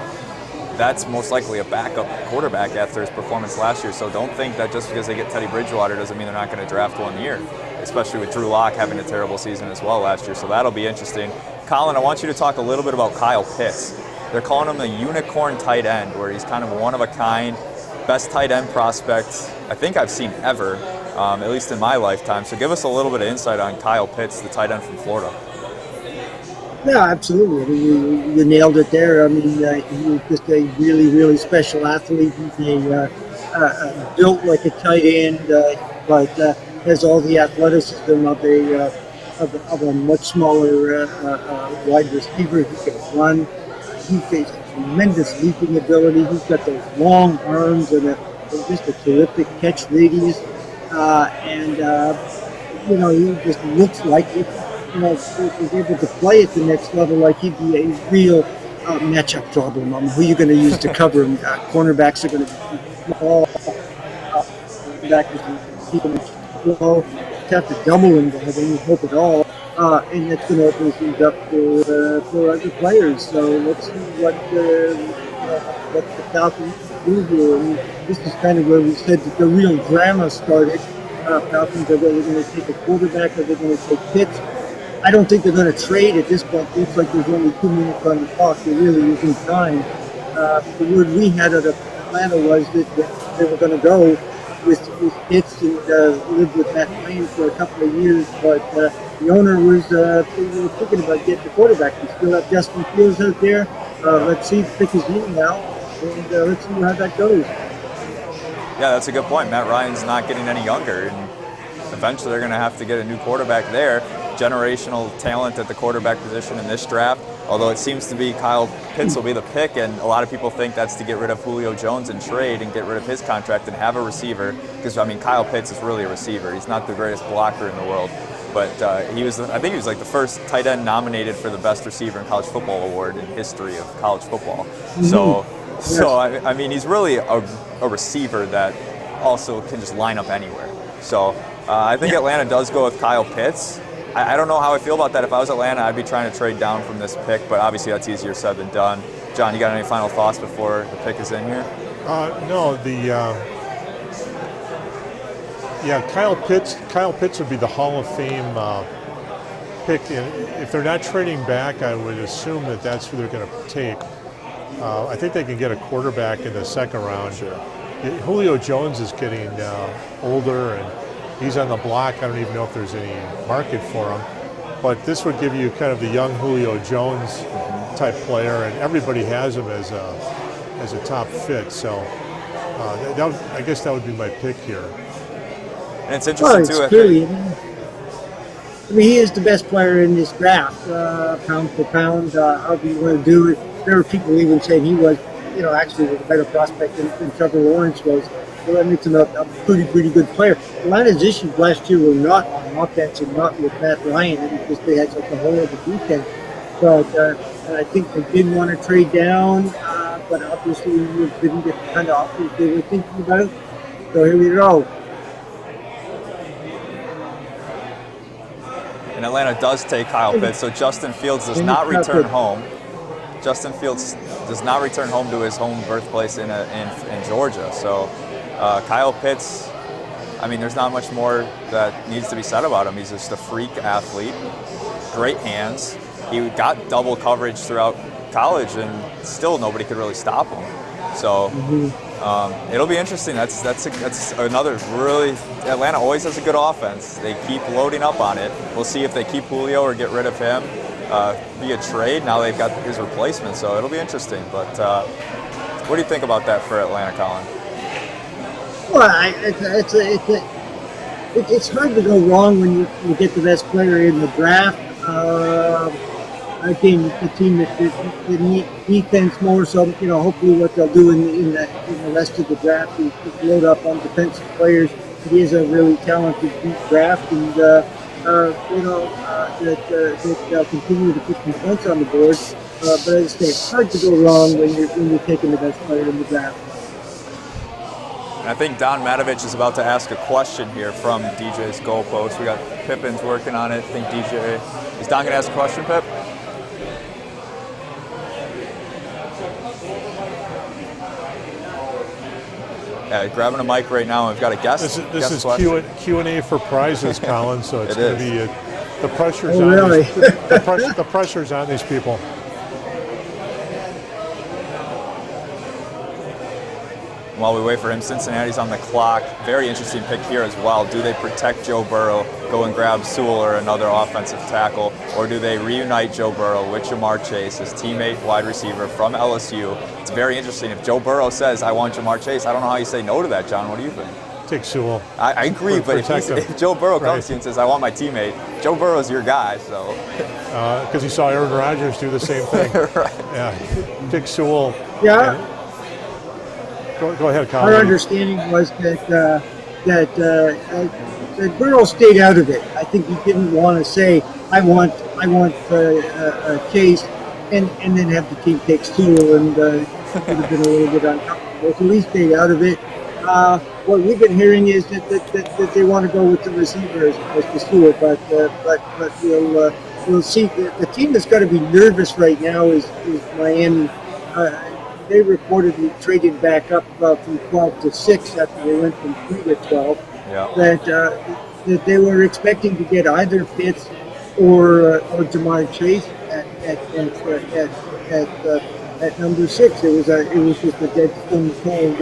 That's most likely a backup quarterback after his performance last year. So don't think that just because they get Teddy Bridgewater doesn't mean they're not going to draft one year, especially with Drew Lock having a terrible season as well last year. So that'll be interesting. Colin, I want you to talk a little bit about Kyle Pitts. They're calling him the unicorn tight end, where he's kind of one of a kind, best tight end prospect I think I've seen ever, at least in my lifetime. So give us a little bit of insight on Kyle Pitts, the tight end from Florida. Yeah, absolutely. I mean, you nailed it there. I mean, he's just a really, really special athlete. He's built like a tight end, but has all the athleticism of a much smaller wide receiver. He can run. He has tremendous leaping ability. He's got those long arms and just a terrific catch radius. He just looks like it. If he's able to play at the next level, like he'd be a real matchup problem. Who are you going to use to cover him? Cornerbacks are going to be small. Back is keep him slow. Have to double him to have any hope at all. And that's going to open things up for other players. So let's see what the Falcons do here. I mean, this is kind of where we said that the real drama started. Falcons are going to take a quarterback, or they're going to take Pitts. I don't think they're going to trade at this point. It looks like there's only 2 minutes on the clock. There really isn't time. The word we had out of Atlanta was that they were going to go with Pitts and live with Matt Ryan for a couple of years, but the owner was thinking about getting the quarterback. We still have Justin Fields out there. Let's see if pick his name now, and let's see how that goes. Yeah, that's a good point. Matt Ryan's not getting any younger, and eventually they're going to have to get a new quarterback there. Generational talent at the quarterback position in this draft, although it seems to be Kyle Pitts will be the pick, and a lot of people think that's to get rid of Julio Jones and trade and get rid of his contract and have a receiver, because I mean Kyle Pitts is really a receiver. He's not the greatest blocker in the world, but I think he was like the first tight end nominated for the best receiver in college football award in history of college football. Mm-hmm. So I mean he's really a receiver that also can just line up anywhere. So I think Atlanta does go with Kyle Pitts. I don't know how I feel about that. If I was Atlanta, I'd be trying to trade down from this pick, but obviously that's easier said than done. John, you got any final thoughts before the pick is in here? No, Kyle Pitts would be the Hall of Fame pick. If they're not trading back, I would assume that that's who they're going to take. I think they can get a quarterback in the second round. Sure. Julio Jones is getting older, and he's on the block. I don't even know if there's any market for him. But this would give you kind of the young Julio Jones type player, and everybody has him as a top fit. So I guess that would be my pick here. And it's interesting too. Clearly, I mean, he is the best player in this draft, pound for pound. However you want to do it. There are people even saying he was, actually was a better prospect than Trevor Lawrence was. So that makes him a pretty good player. Atlanta's issues last year were not on offense and not with Matt Ryan. It was just they had such a whole other defense. But I think they did want to trade down, but obviously didn't get the kind of offers they were thinking about. So here we go. And Atlanta does take Kyle Pitts, so Justin Fields does not return home. Justin Fields does not return home to his home birthplace in Georgia. So Kyle Pitts, I mean, there's not much more that needs to be said about him. He's just a freak athlete, great hands. He got double coverage throughout college, and still nobody could really stop him. So it'll be interesting. That's another really. Atlanta always has a good offense. They keep loading up on it. We'll see if they keep Julio or get rid of him. via trade. Now they've got his replacement, so it'll be interesting. But what do you think about that for Atlanta, Colin? Well, it's hard to go wrong when you get the best player in the draft. Again, the team that need defense more, so hopefully what they'll do in the rest of the draft is load up on defensive players. It is a really talented deep draft, and that they'll continue to put some points on the board. But as I say, it's hard to go wrong when you're taking the best player in the draft. And I think Don Matovich is about to ask a question here from DJs Goalpost. We got Pippin's working on it. I think DJ is Don going to ask a question, Pip? Yeah, grabbing a mic right now. We've got a guest. This is Q&A for prizes, Colin. So it's going to be the pressure's on. Really? The pressure's on these people. While we wait for him, Cincinnati's on the clock. Very interesting pick here as well. Do they protect Joe Burrow, go and grab Sewell or another offensive tackle, or do they reunite Joe Burrow with Jamar Chase, his teammate wide receiver from LSU? It's very interesting. If Joe Burrow says, I want Jamar Chase, I don't know how you say no to that, John. What do you think? Take Sewell. I agree, but if Joe Burrow comes to you and says, I want my teammate, Joe Burrow's your guy, so. Because he saw Aaron Rodgers do the same thing. Right. Yeah. Take Sewell. Yeah. Go ahead, Colin. Our understanding was that Burrow stayed out of it. I think he didn't want to say, I want Chase, and then have the team take Sewell, and it would have been a little bit uncomfortable. So he stayed out of it. What we've been hearing is that they want to go with the receiver as opposed to Sewell, but we'll see. The team that's got to be nervous right now is Miami. They reportedly traded back up from 12 to 6 after they went from 3 to 12. Yeah. That they were expecting to get either Fitz or Jamar Chase at number 6. It was just a dead stone cold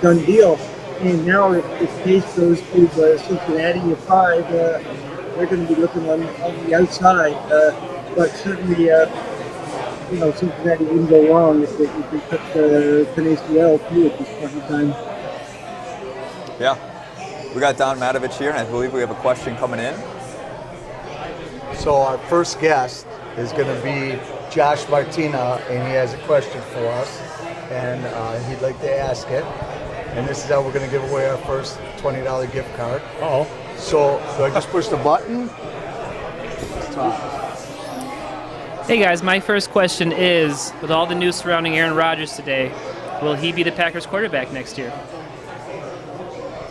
done deal. And now if Chase goes to Cincinnati at 5, they're going to be looking on the outside. But certainly. Cincinnati wouldn't go wrong if they took Penny Sewell too at this point in time. Yeah. We got Don Matovich here, and I believe we have a question coming in. So our first guest is going to be Josh Martina, and he has a question for us, and he'd like to ask it. And this is how we're going to give away our first $20 gift card. Uh-oh. So do I just push the button? Hey guys, my first question is, with all the news surrounding Aaron Rodgers today, will he be the Packers quarterback next year?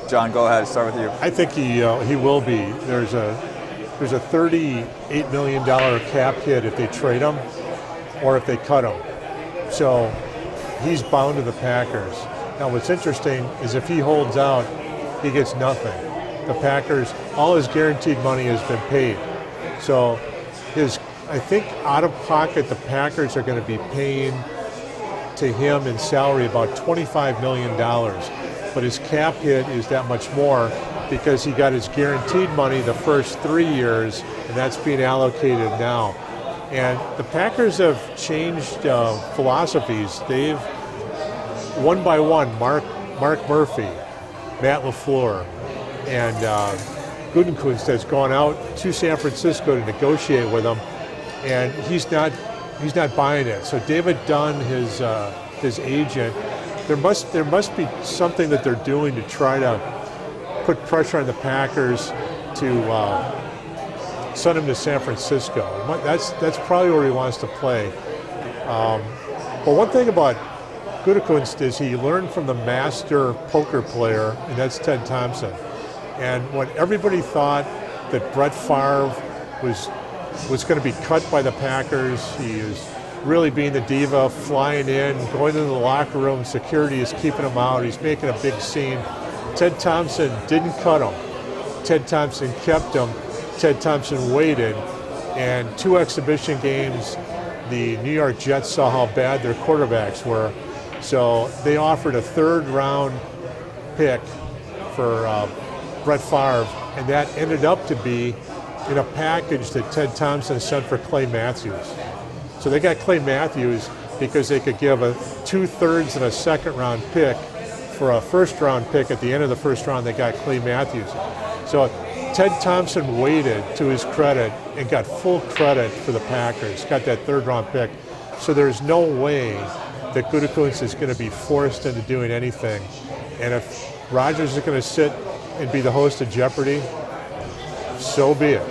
John, go ahead. Start with you. I think he will be. There's a $38 million cap hit if they trade him or if they cut him. So he's bound to the Packers. Now what's interesting is if he holds out, he gets nothing. The Packers, all his guaranteed money has been paid. So I think out of pocket, the Packers are going to be paying to him in salary about $25 million. But his cap hit is that much more because he got his guaranteed money the first 3 years, and that's being allocated now. And the Packers have changed philosophies. They've, one by one, Mark Murphy, Matt LaFleur, and Gutekunst has gone out to San Francisco to negotiate with them. And he's not buying it. So David Dunn, his agent, there must be something that they're doing to try to put pressure on the Packers to send him to San Francisco. That's probably where he wants to play. But one thing about Gutekunst is he learned from the master poker player, and that's Ted Thompson. And when everybody thought that Brett Favre was going to be cut by the Packers. He is really being the diva, flying in, going into the locker room. Security is keeping him out. He's making a big scene. Ted Thompson didn't cut him. Ted Thompson kept him. Ted Thompson waited. And 2 exhibition games, the New York Jets saw how bad their quarterbacks were. So they offered a 3rd-round pick for Brett Favre, and that ended up to be in a package that Ted Thompson sent for Clay Matthews. So they got Clay Matthews because they could give a 2/3 and a second-round pick for a first-round pick at the end of the first round. They got Clay Matthews. So Ted Thompson waited, to his credit, and got full credit for the Packers, got that third-round pick. So there's no way that Gutekunst is going to be forced into doing anything. And if Rodgers is going to sit and be the host of Jeopardy, so be it.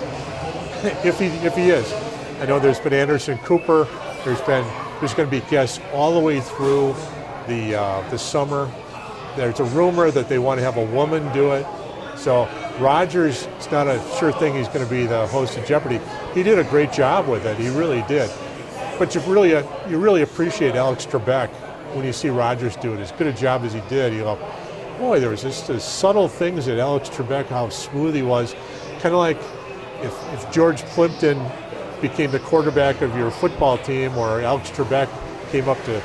if he is. I know there's been Anderson Cooper. There's going to be guests all the way through the summer. There's a rumor that they want to have a woman do it. So Rodgers, it's not a sure thing he's going to be the host of Jeopardy. He did a great job with it. He really did. But you really appreciate Alex Trebek when you see Rodgers do it. As good a job as he did, you go, boy, there was just the subtle things that Alex Trebek, how smooth he was. Kind of like if George Plimpton became the quarterback of your football team, or Alex Trebek came up to,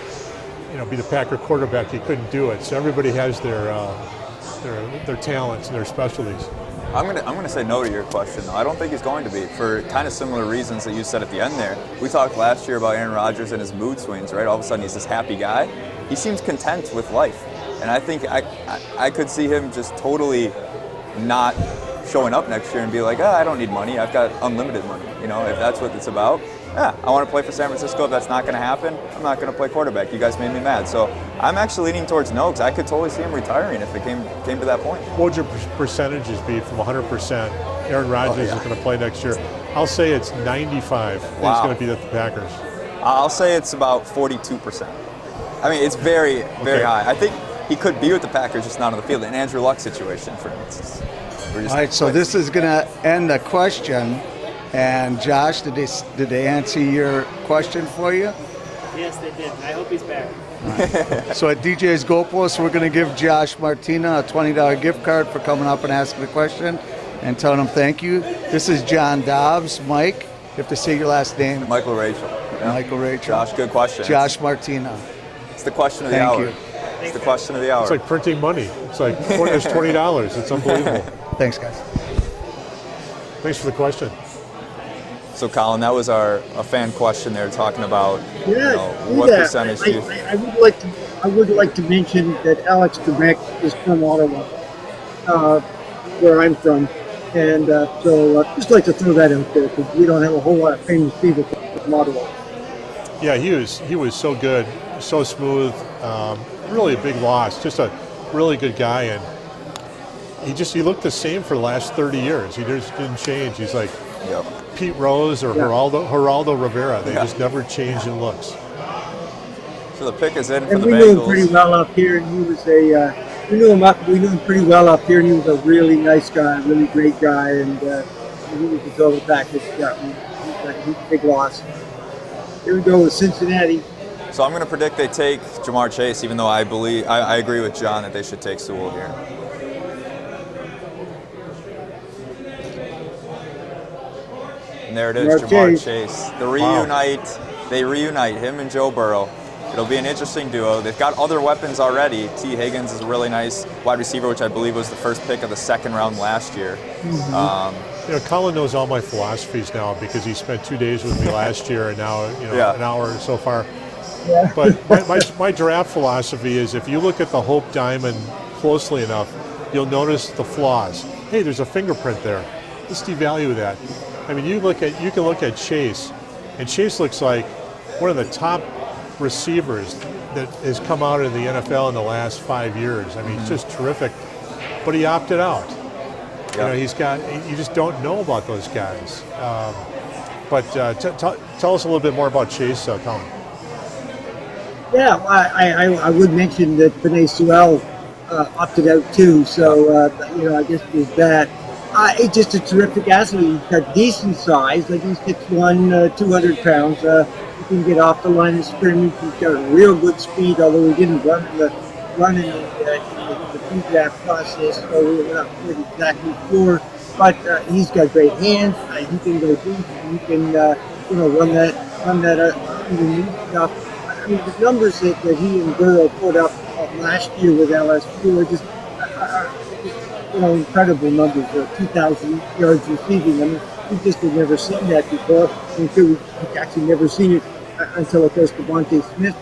be the Packer quarterback, he couldn't do it. So everybody has their talents and their specialties. I'm gonna say no to your question, though. I don't think he's going to be, for kind of similar reasons that you said at the end there. We talked last year about Aaron Rodgers and his mood swings, right? All of a sudden he's this happy guy. He seems content with life. And I think I could see him just totally not showing up next year and be like, I don't need money. I've got unlimited money. If that's what it's about. Yeah, I want to play for San Francisco. If that's not going to happen, I'm not going to play quarterback. You guys made me mad. So I'm actually leaning towards no, because I could totally see him retiring if it came to that point. What would your percentages be from 100%? Aaron Rodgers is going to play next year. I'll say it's 95. Wow. He's going to be at the Packers. I'll say it's about 42%. I mean, it's very, very high. I think he could be with the Packers, just not on the field. An Andrew Luck situation, for instance. All right, so this is going to end the question. And Josh, did they answer your question for you? Yes, they did. I hope he's back. Right. So at DJs Goalpost, we're going to give Josh Martina a $20 gift card for coming up and asking the question and telling him thank you. This is John Dobbs. Mike, you have to say your last name. Michael Rachel. Yeah. Michael Rachel. Josh, good question. Josh Martina. It's the question of the hour. Thank you. It's the question of the hour. It's like printing money. It's like there's $20. It's unbelievable. Thanks, guys. Thanks for the question. So, Colin, that was a fan question there, talking about what percentage do you... I would like to mention that Alex Trebek is from Ottawa, where I'm from, and so just like to throw that out there, because we don't have a whole lot of famous people from Ottawa. Yeah, he was so good, so smooth. Really a big loss. Just a really good guy, and he looked the same for the last 30 years. He just didn't change. He's like Pete Rose or Geraldo Rivera. They just never changed in looks. So the pick is in for and the we Bengals. knew him pretty well up here, and he was we knew him pretty well up here, and he was a really nice guy, a really great guy, and he was a total package. Yeah, he's a big loss. Here we go with Cincinnati. So I'm going to predict they take Jamar Chase, even though I agree with John that they should take Sewell here. And there it is, Jamar Chase. They reunite him and Joe Burrow. It'll be an interesting duo. They've got other weapons already. T. Higgins is a really nice wide receiver, which I believe was the first pick of the second round last year. Mm-hmm. Colin knows all my philosophies now because he spent 2 days with me last year, and now an hour so far. Yeah. But my draft philosophy is, if you look at the Hope Diamond closely enough, you'll notice the flaws. Hey, there's a fingerprint there. Let's devalue that. I mean, you can look at Chase, and Chase looks like one of the top receivers that has come out in the NFL in the last 5 years. I mean, he's just terrific. But he opted out. Yep. You just don't know about those guys. But tell us a little bit more about Chase, Colin. Yeah, I would mention that Penei Sewell opted out too. So I guess there's that. He's just a terrific athlete. He's got decent size, like he's 6'1", 200 pounds. He can get off the line of scrimmage. He's got a real good speed, although he didn't run in the pre-draft process, so we're not exactly sure. But he's got great hands. He can go deep. He can run that underneath stuff. I mean, the numbers that he and Burrow put up last year with LSU were just incredible numbers. 2,000 yards receiving. I mean, we just had never seen that before. And we've actually never seen it until, of course, Devontae Smith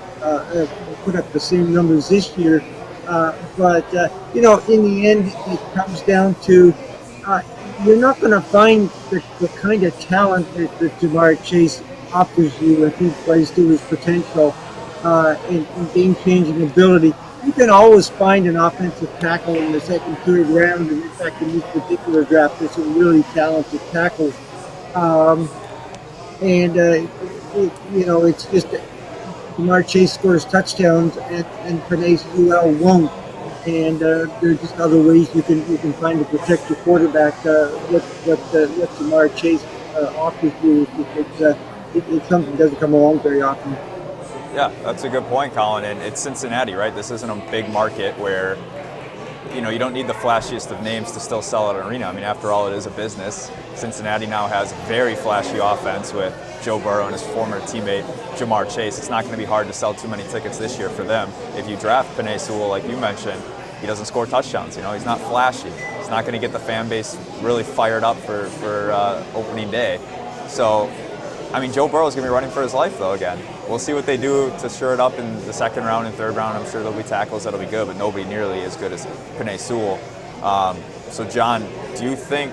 put up the same numbers this year. But in the end, it comes down to you're not going to find the kind of talent that Jamar Chase offers you if he plays to his potential and game-changing ability. You can always find an offensive tackle in the second, third round, and in fact, in this particular draft, there's some really talented tackles. It's just Jamar Chase scores touchdowns and Penei Sewell won't. And there are just other ways you can find to protect your quarterback. What Jamar Chase offers you, it's something that doesn't come along very often. Yeah, that's a good point, Colin. And it's Cincinnati, right? This isn't a big market where, you don't need the flashiest of names to still sell at an arena. I mean, after all, it is a business. Cincinnati now has a very flashy offense with Joe Burrow and his former teammate, Jamar Chase. It's not going to be hard to sell too many tickets this year for them. If you draft Penei Sewell, like you mentioned, he doesn't score touchdowns. He's not flashy. He's not going to get the fan base really fired up for opening day. So, I mean, Joe Burrow is going to be running for his life, though, again. We'll see what they do to shore it up in the second round and third round. I'm sure there'll be tackles that'll be good, but nobody nearly as good as Penei Sewell. So, John, do you think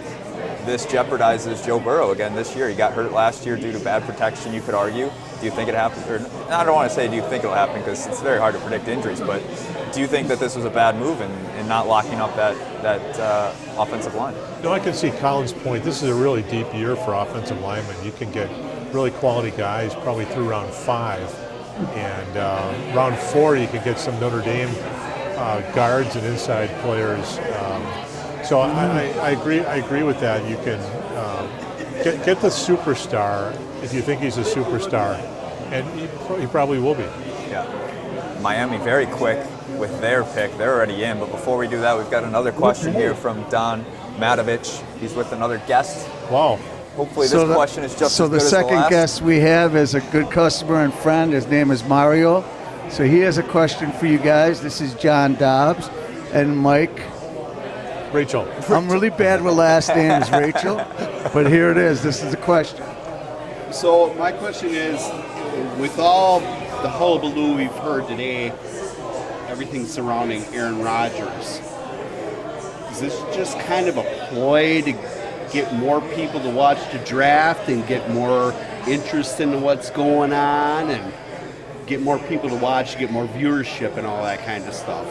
this jeopardizes Joe Burrow again this year? He got hurt last year due to bad protection, you could argue. Do you think it happened? Or, I don't want to say do you think it'll happen because it's very hard to predict injuries, but do you think that this was a bad move in not locking up that offensive line? No, I can see Colin's point. This is a really deep year for offensive linemen. You can get really quality guys probably through round 5. And round 4, you can get some Notre Dame guards and inside players. So I agree with that. You can get the superstar if you think he's a superstar, and he probably will be. Yeah. Miami very quick with their pick. They're already in. But before we do that, we've got another question here from Don Matovich. He's with another guest. Wow. Hopefully this question is just as good the as the second last. guest we have is a good customer and friend. His name is Mario. So he has a question for you guys. This is John Dobbs and Mike. Rachel. I'm really bad with last names, Rachel. But here it is. This is the question. So my question is, with all the hullabaloo we've heard today, everything surrounding Aaron Rodgers, is this just kind of a ploy to get more people to watch the draft and get more interest in what's going on and get more people to watch, get more viewership and all that kind of stuff?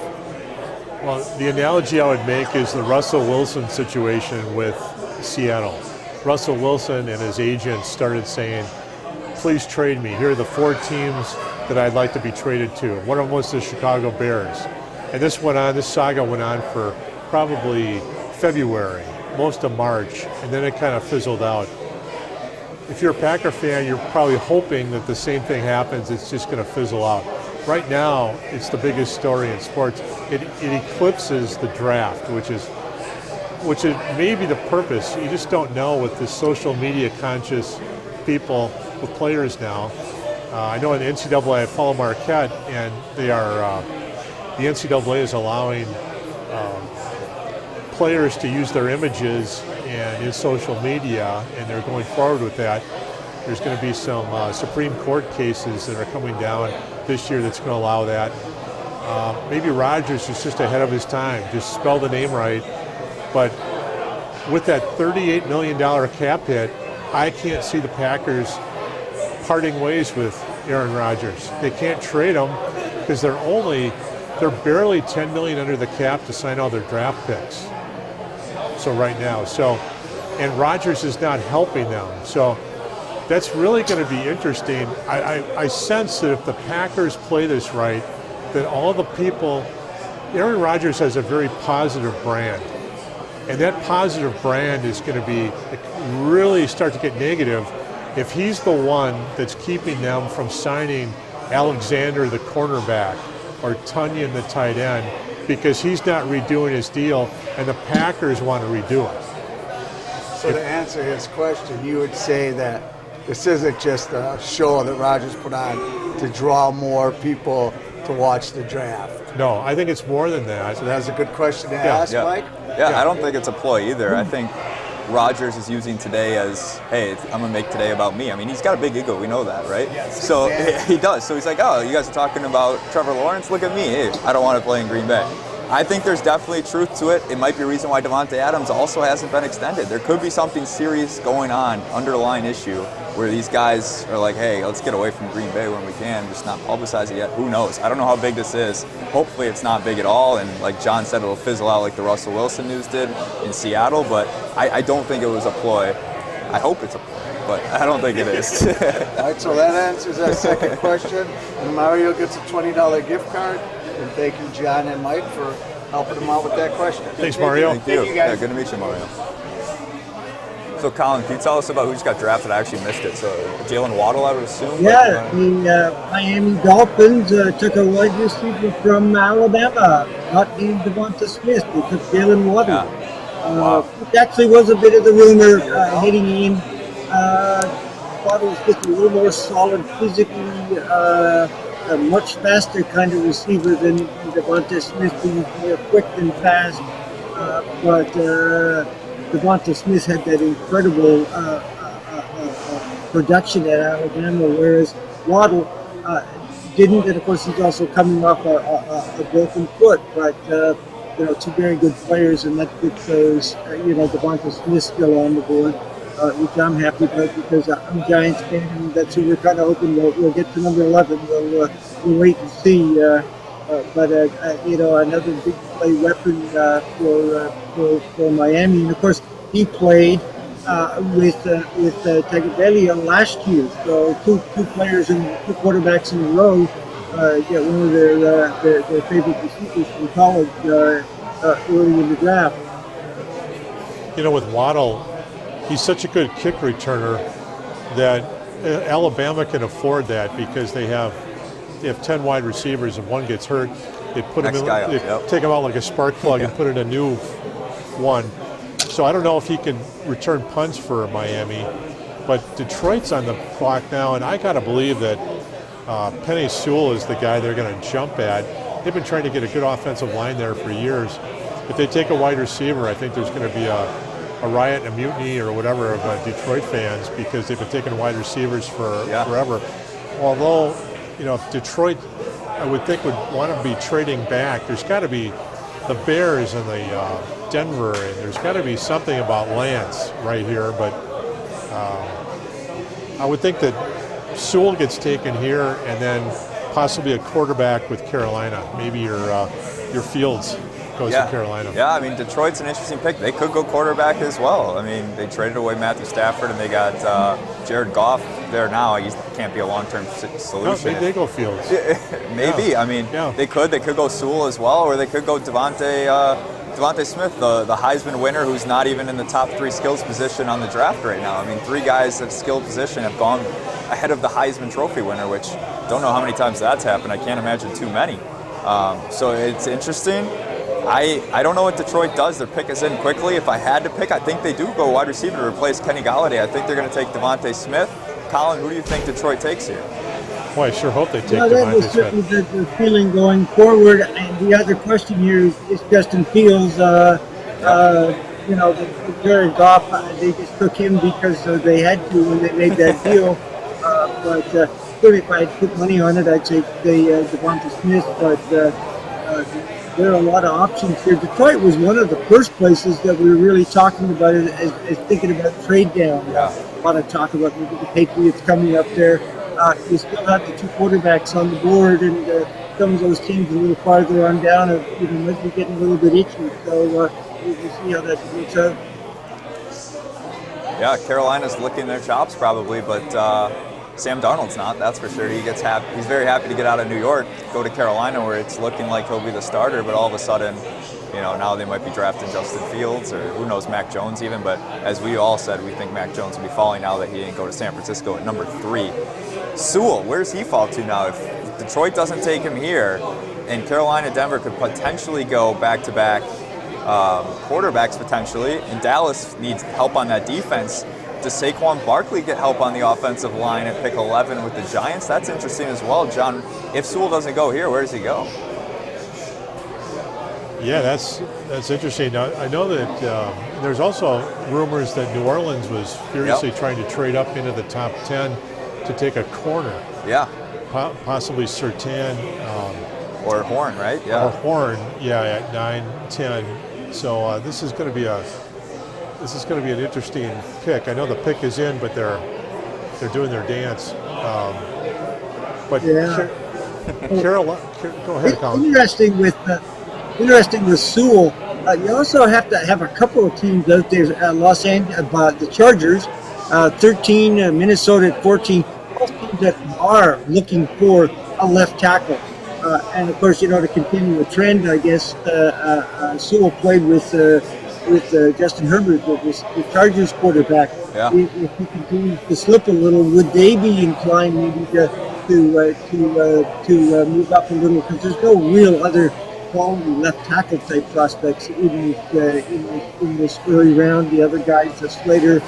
Well, the analogy I would make is the Russell Wilson situation with Seattle. Russell Wilson and his agent started saying, please trade me. Here are the 4 teams that I'd like to be traded to. One of them was the Chicago Bears. And this saga went on for probably February, most of March, and then it kind of fizzled out. If you're a Packer fan, you're probably hoping that the same thing happens. It's just going to fizzle out. Right now, it's the biggest story in sports. It eclipses the draft, which is maybe the purpose. You just don't know with the social media conscious people with players now. I know in the NCAA, I follow Marquette, and they are the NCAA is allowing players to use their images and in social media, and they're going forward with that. There's going to be some Supreme Court cases that are coming down this year that's going to allow that. Maybe Rodgers is just ahead of his time. Just spell the name right. But with that $38 million cap hit, I can't see the Packers parting ways with Aaron Rodgers. They can't trade him because they're barely $10 million under the cap to sign all their draft picks. So right now, and Rodgers is not helping them. So that's really going to be interesting. I sense that if the Packers play this right, that all the people, Aaron Rodgers has a very positive brand. And that positive brand is going to be really start to get negative if he's the one that's keeping them from signing Alexander, the cornerback, or Tunyon, the tight end, because he's not redoing his deal, and the Packers want to redo it. So to answer his question, you would say that this isn't just a show that Rodgers put on to draw more people to watch the draft. No, I think it's more than that. So that's a good question to ask, Mike? Yeah, I don't think it's a ploy either. I think Rodgers is using today as, hey, I'm going to make today about me. I mean, he's got a big ego. We know that, right? Yes. So he does. So he's like, oh, you guys are talking about Trevor Lawrence? Look at me. Hey, I don't want to play in Green Bay. I think there's definitely truth to it. It might be a reason why Davante Adams also hasn't been extended. There could be something serious going on, underlying issue, where these guys are like, hey, let's get away from Green Bay when we can, just not publicize it yet. Who knows? I don't know how big this is. Hopefully it's not big at all, and like John said, it'll fizzle out like the Russell Wilson news did in Seattle, but I don't think it was a ploy. I hope it's a ploy, but I don't think it is. All right, so that answers that second question. And Mario gets a $20 gift card. And thank you, John and Mike, for helping him out with that question. Thanks, Mario. Thank you. Thank you, guys. Yeah, good to meet you, Mario. So, Colin, can you tell us about who just got drafted? I actually missed it. So, Jalen Waddle, I would assume? Yeah, the Miami Dolphins took a wide receiver from Alabama, not named Devonta Smith. They took Jalen Waddle. Yeah. Which actually was a bit of the rumor heading in. Waddle was just a little more solid physically, a much faster kind of receiver than Devonta Smith, being more quick and fast. But Devonta Smith had that incredible production at Alabama, whereas Waddle didn't. And of course, he's also coming off a broken foot. But two very good players, and that shows Devonta Smith still on the board, which I'm happy about because I'm a Giants fan, and that's who we're kind of hoping we'll get to number 11. We'll wait and see. But another big play weapon for Miami, and of course he played with Tagovailoa last year. So two quarterbacks in a row get one of their favorite receivers from college early in the draft. With Waddle, he's such a good kick returner that Alabama can afford that because they have 10 wide receivers and one gets hurt. They put him in, take him out like a spark plug and put in a new one. So I don't know if he can return punts for Miami, but Detroit's on the clock now, and I got to believe that Penei Sewell is the guy they're going to jump at. They've been trying to get a good offensive line there for years. If they take a wide receiver, I think there's going to be a riot and a mutiny or whatever of Detroit fans because they've been taking wide receivers for forever. Although, if Detroit, I would think, would want to be trading back, there's got to be the Bears and the Denver, and there's got to be something about Lance right here. But I would think that Sewell gets taken here, and then possibly a quarterback with Carolina. Maybe your Fields goes to Carolina. Yeah, I mean, Detroit's an interesting pick. They could go quarterback as well. I mean, they traded away Matthew Stafford, and they got Jared Goff there now. He can't be a long-term solution. No, maybe they go Fields. Maybe. Yeah. I mean, Yeah. they could go Sewell as well, or they could go Devontae Smith, the Heisman winner, who's not even in the top 3 skills position on the draft right now. I mean, 3 guys at skill position have gone ahead of the Heisman Trophy winner, which don't know how many times that's happened. I can't imagine too many. So it's interesting. I don't know what Detroit does. Their pick is in quickly. If I had to pick, I think they do go wide receiver to replace Kenny Golladay. I think they're going to take Devontae Smith. Colin, who do you think Detroit takes here? Well, I sure hope they take That Devontae was certainly Smith. the feeling going forward. And the other question here is Justin Fields. The Jared Goff, they just took him because they had to when they made that deal. But if I had put money on it, I'd say Devonta Smith. But there are a lot of options here. Detroit was one of the first places that we were really talking about it as thinking about trade down. Yeah. A lot of talk about the Patriots coming up there. You still have the 2 quarterbacks on the board, and some of those teams a little farther on down might be getting a little bit itchy. So we'll see how that works out. Yeah, Carolina's licking their chops probably, but Sam Darnold's not, that's for sure. He's very happy to get out of New York, go to Carolina where it's looking like he'll be the starter, but all of a sudden, now they might be drafting Justin Fields or who knows, Mac Jones even. But as we all said, we think Mac Jones will be falling now that he didn't go to San Francisco at number 3. Sewell, where does he fall to now? If Detroit doesn't take him here, and Carolina, Denver could potentially go back-to-back quarterbacks potentially, and Dallas needs help on that defense. Does Saquon Barkley get help on the offensive line at pick 11 with the Giants? That's interesting as well. John, if Sewell doesn't go here, where does he go? Yeah, that's interesting. Now, I know that there's also rumors that New Orleans was furiously trying to trade up into the top 10 to take a corner. Yeah. Possibly Surtain. Or Horn, right? Yeah. Or Horn, at 9, 10. So this is going to be an interesting pick. I know the pick is in, but they're doing their dance. Carol, go ahead, Colin. Interesting with Sewell. You also have to have a couple of teams out there. Los Angeles, the Chargers, 13, Minnesota at 14. All teams that are looking for a left tackle. And of course, to continue the trend, I guess Sewell played with Justin Herbert, the Chargers quarterback. Yeah. If he continues to slip a little, would they be inclined maybe to move up a little? Because there's no real other quality left tackle type prospects in this early round. The other guys, Slater,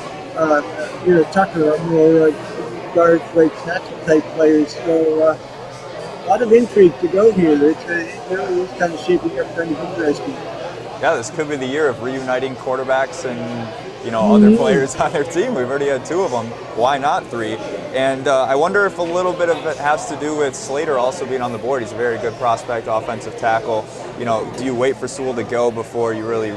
Tucker, are more guard, right tackle type players. So a lot of intrigue to go here. It really is kind of shaping up kind of interesting. Yeah, this could be the year of reuniting quarterbacks and other players on their team. We've already had 2 of them. Why not 3? And I wonder if a little bit of it has to do with Slater also being on the board. He's a very good prospect, offensive tackle. Do you wait for Sewell to go before you really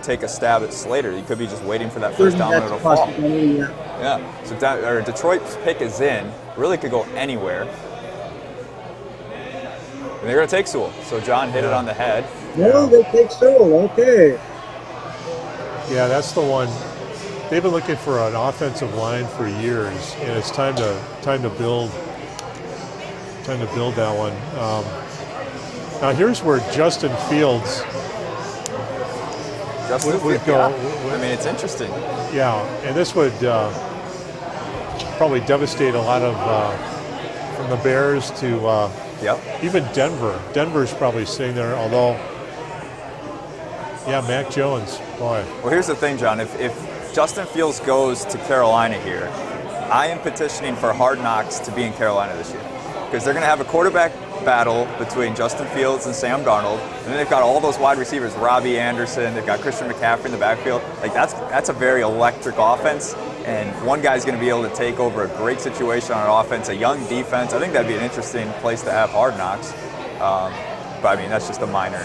take a stab at Slater? You could be just waiting for that first domino to fall. Yeah. So Detroit's pick is in. Really could go anywhere. And they're going to take Sewell. So John hit it on the head. No, they take Sewell. Okay. Yeah, that's the one. They've been looking for an offensive line for years, and it's time to build that one. Now here's where Justin Fields would go. Yeah. I mean, it's interesting. Yeah, and this would probably devastate a lot of from the Bears to even Denver. Denver's probably sitting there, although. Yeah, Mac Jones, boy. Well, here's the thing, John. If Justin Fields goes to Carolina here, I am petitioning for Hard Knocks to be in Carolina this year. Because they're going to have a quarterback battle between Justin Fields and Sam Darnold. And then they've got all those wide receivers, Robbie Anderson, they've got Christian McCaffrey in the backfield. Like, that's a very electric offense. And one guy's going to be able to take over a great situation on an offense, a young defense. I think that'd be an interesting place to have Hard Knocks. But, I mean, that's just a minor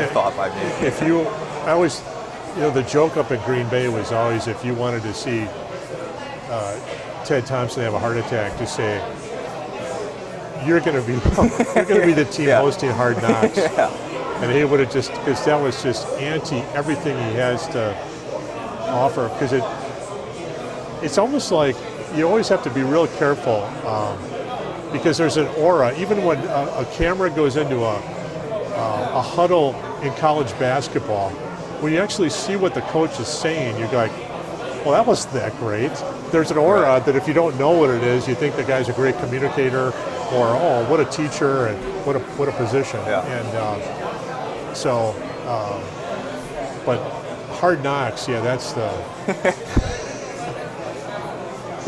thought by me. I always, the joke up at Green Bay was always if you wanted to see Ted Thompson have a heart attack, to say you're going to be the team hosting Hard Knocks, and he would have just, because that was just anti everything he has to offer. Because it's almost like you always have to be real careful because there's an aura. Even when a camera goes into a huddle in college basketball, when you actually see what the coach is saying, you're like, well, that wasn't that great. There's an aura that if you don't know what it is, you think the guy's a great communicator, or, oh, what a teacher, and what a position. Yeah. And but Hard Knocks, that's the...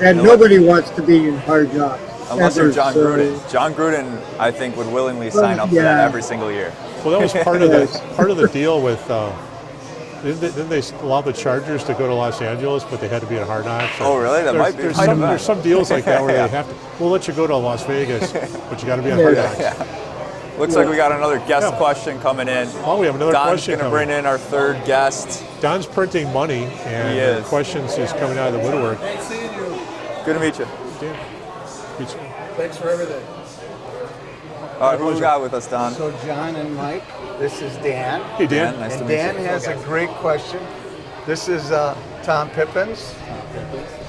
And nobody wants to be in Hard Knocks. Unless you're John Gruden. John Gruden, I think, would willingly sign up for that every single year. Well, that was part of the deal with. Didn't they allow the Chargers to go to Los Angeles, but they had to be at Hard Knocks? Oh, really? There's some deals like that where they have to. We'll let you go to Las Vegas, but you got to be at Hard Knocks. Yeah. Looks like we got another guest question coming in. Oh, we have another question. Don's going to bring in our 3rd guest. Don's printing money, and the questions is coming out of the woodwork. Nice seeing you. Good to meet you. Dan. Thanks for everything. All right, who we got with us, Don? So John and Mike, this is Dan. Hey, Dan. Nice to And meet Dan you. has a great question. This is Tom Pippins.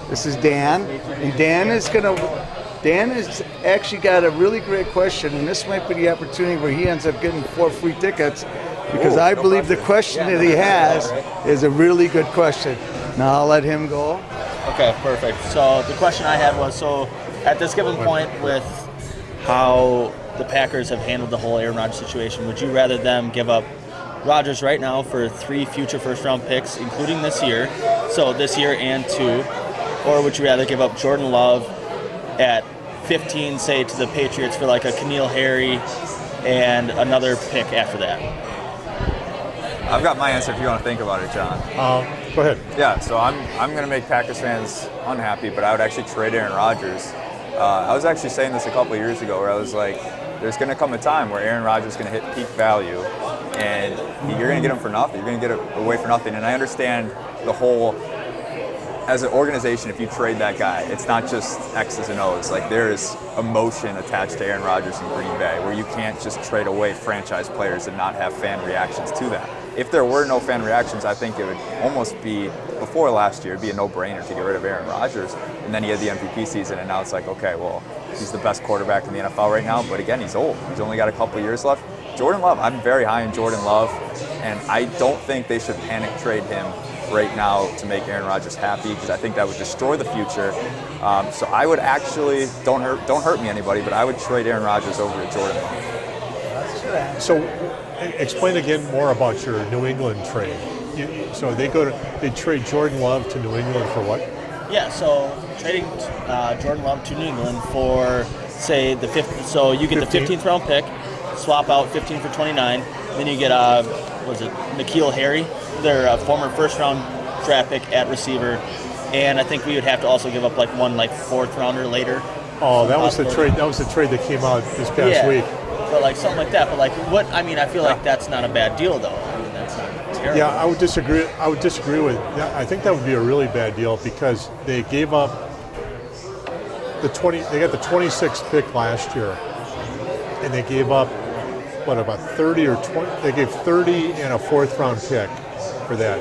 This is Dan. And Dan has actually got a really great question, and this might be the opportunity where he ends up getting 4 free tickets, because I believe the question that he has is a really good question. Now I'll let him go. Okay, perfect. So the question I had was, so at this given point with how the Packers have handled the whole Aaron Rodgers situation, would you rather them give up Rodgers right now for 3 future first-round picks, including this year, so this year and 2, or would you rather give up Jordan Love at 15, say, to the Patriots for like a Keneal Harry and another pick after that? I've got my answer if you want to think about it, John. Go ahead. Yeah, so I'm going to make Packers fans unhappy, but I would actually trade Aaron Rodgers. I was actually saying this a couple of years ago where I was like, there's going to come a time where Aaron Rodgers is going to hit peak value, and you're going to get him for nothing. You're going to get it away for nothing. And I understand the whole, as an organization, if you trade that guy, it's not just X's and O's. Like, there is emotion attached to Aaron Rodgers in Green Bay where you can't just trade away franchise players and not have fan reactions to that. If there were no fan reactions, I think it would almost be, before last year, it'd be a no-brainer to get rid of Aaron Rodgers. And then he had the MVP season, and now it's like, okay, well, he's the best quarterback in the NFL right now, but again, he's old. He's only got a couple years left. Jordan Love, I'm very high in Jordan Love, and I don't think they should panic trade him right now to make Aaron Rodgers happy, because I think that would destroy the future. So I would actually, don't hurt me anybody, but I would trade Aaron Rodgers over to Jordan Love. So explain again more about your New England trade. So they trade Jordan Love to New England for what? Yeah, so trading Jordan Love to New England for, say, the fifth. So you get 15? The 15th round pick, swap out 15 for 29. Then you get N'Keal Harry, their former first round draft pick at receiver, and I think we would have to also give up one fourth rounder later. Oh, that was the trade. That was the trade that came out this past week. But something like that. But what? I mean, I feel like that's not a bad deal, though. I mean, that's not terrible. Yeah, I would disagree. I think that would be a really bad deal because they gave up the 20. They got the 26th pick last year, and they gave up about 30 or 20. They gave 30 and a fourth round pick for that.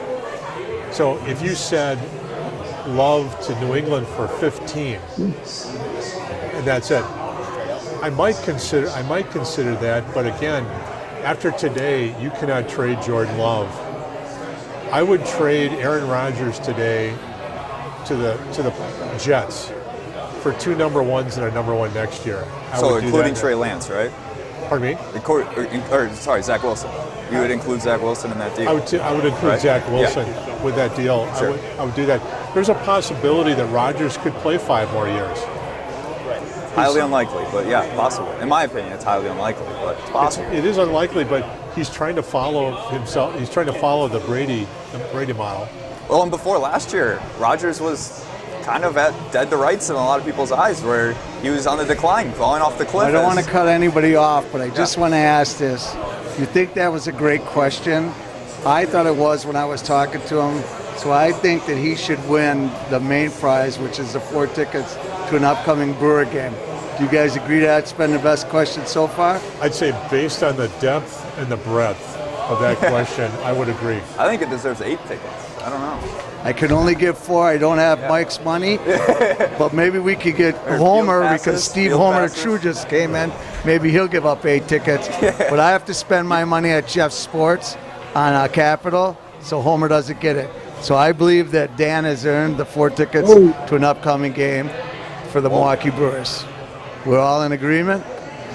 So if you said Love to New England for 15, and that's it, I might consider that. But again, after today, you cannot trade Jordan Love. I would trade Aaron Rodgers today to the Jets for 2 number ones and a number 1 next year. So including Trey Lance, right? Pardon me? Sorry, Zach Wilson. You would include Zach Wilson in that deal? I would include Zach Wilson with that deal. Sure. I would do that. There's a possibility that Rodgers could play 5 more years. Highly unlikely, but yeah, possible. In my opinion, it's highly unlikely, but it's possible. It is unlikely, but he's trying to follow himself. He's trying to follow the Brady model. Well, and before last year, Rodgers was kind of at dead to rights in a lot of people's eyes, where he was on the decline, falling off the cliff. I don't want to cut anybody off, but I just want to ask this. You think that was a great question? I thought it was when I was talking to him. So I think that he should win the main prize, which is the 4 tickets to an upcoming Brewer game. Do you guys agree that's been the best question so far? I'd say based on the depth and the breadth of that question, I would agree. I think it deserves 8 tickets. I don't know. I can only give 4. I don't have Mike's money, but maybe we could get Homer because Steve Homer True just came in. Maybe he'll give up 8 tickets. But I have to spend my money at Jeff's Sports on Capital, so Homer doesn't get it. So I believe that Dan has earned the 4 tickets to an upcoming game for the Milwaukee Brewers. We're all in agreement?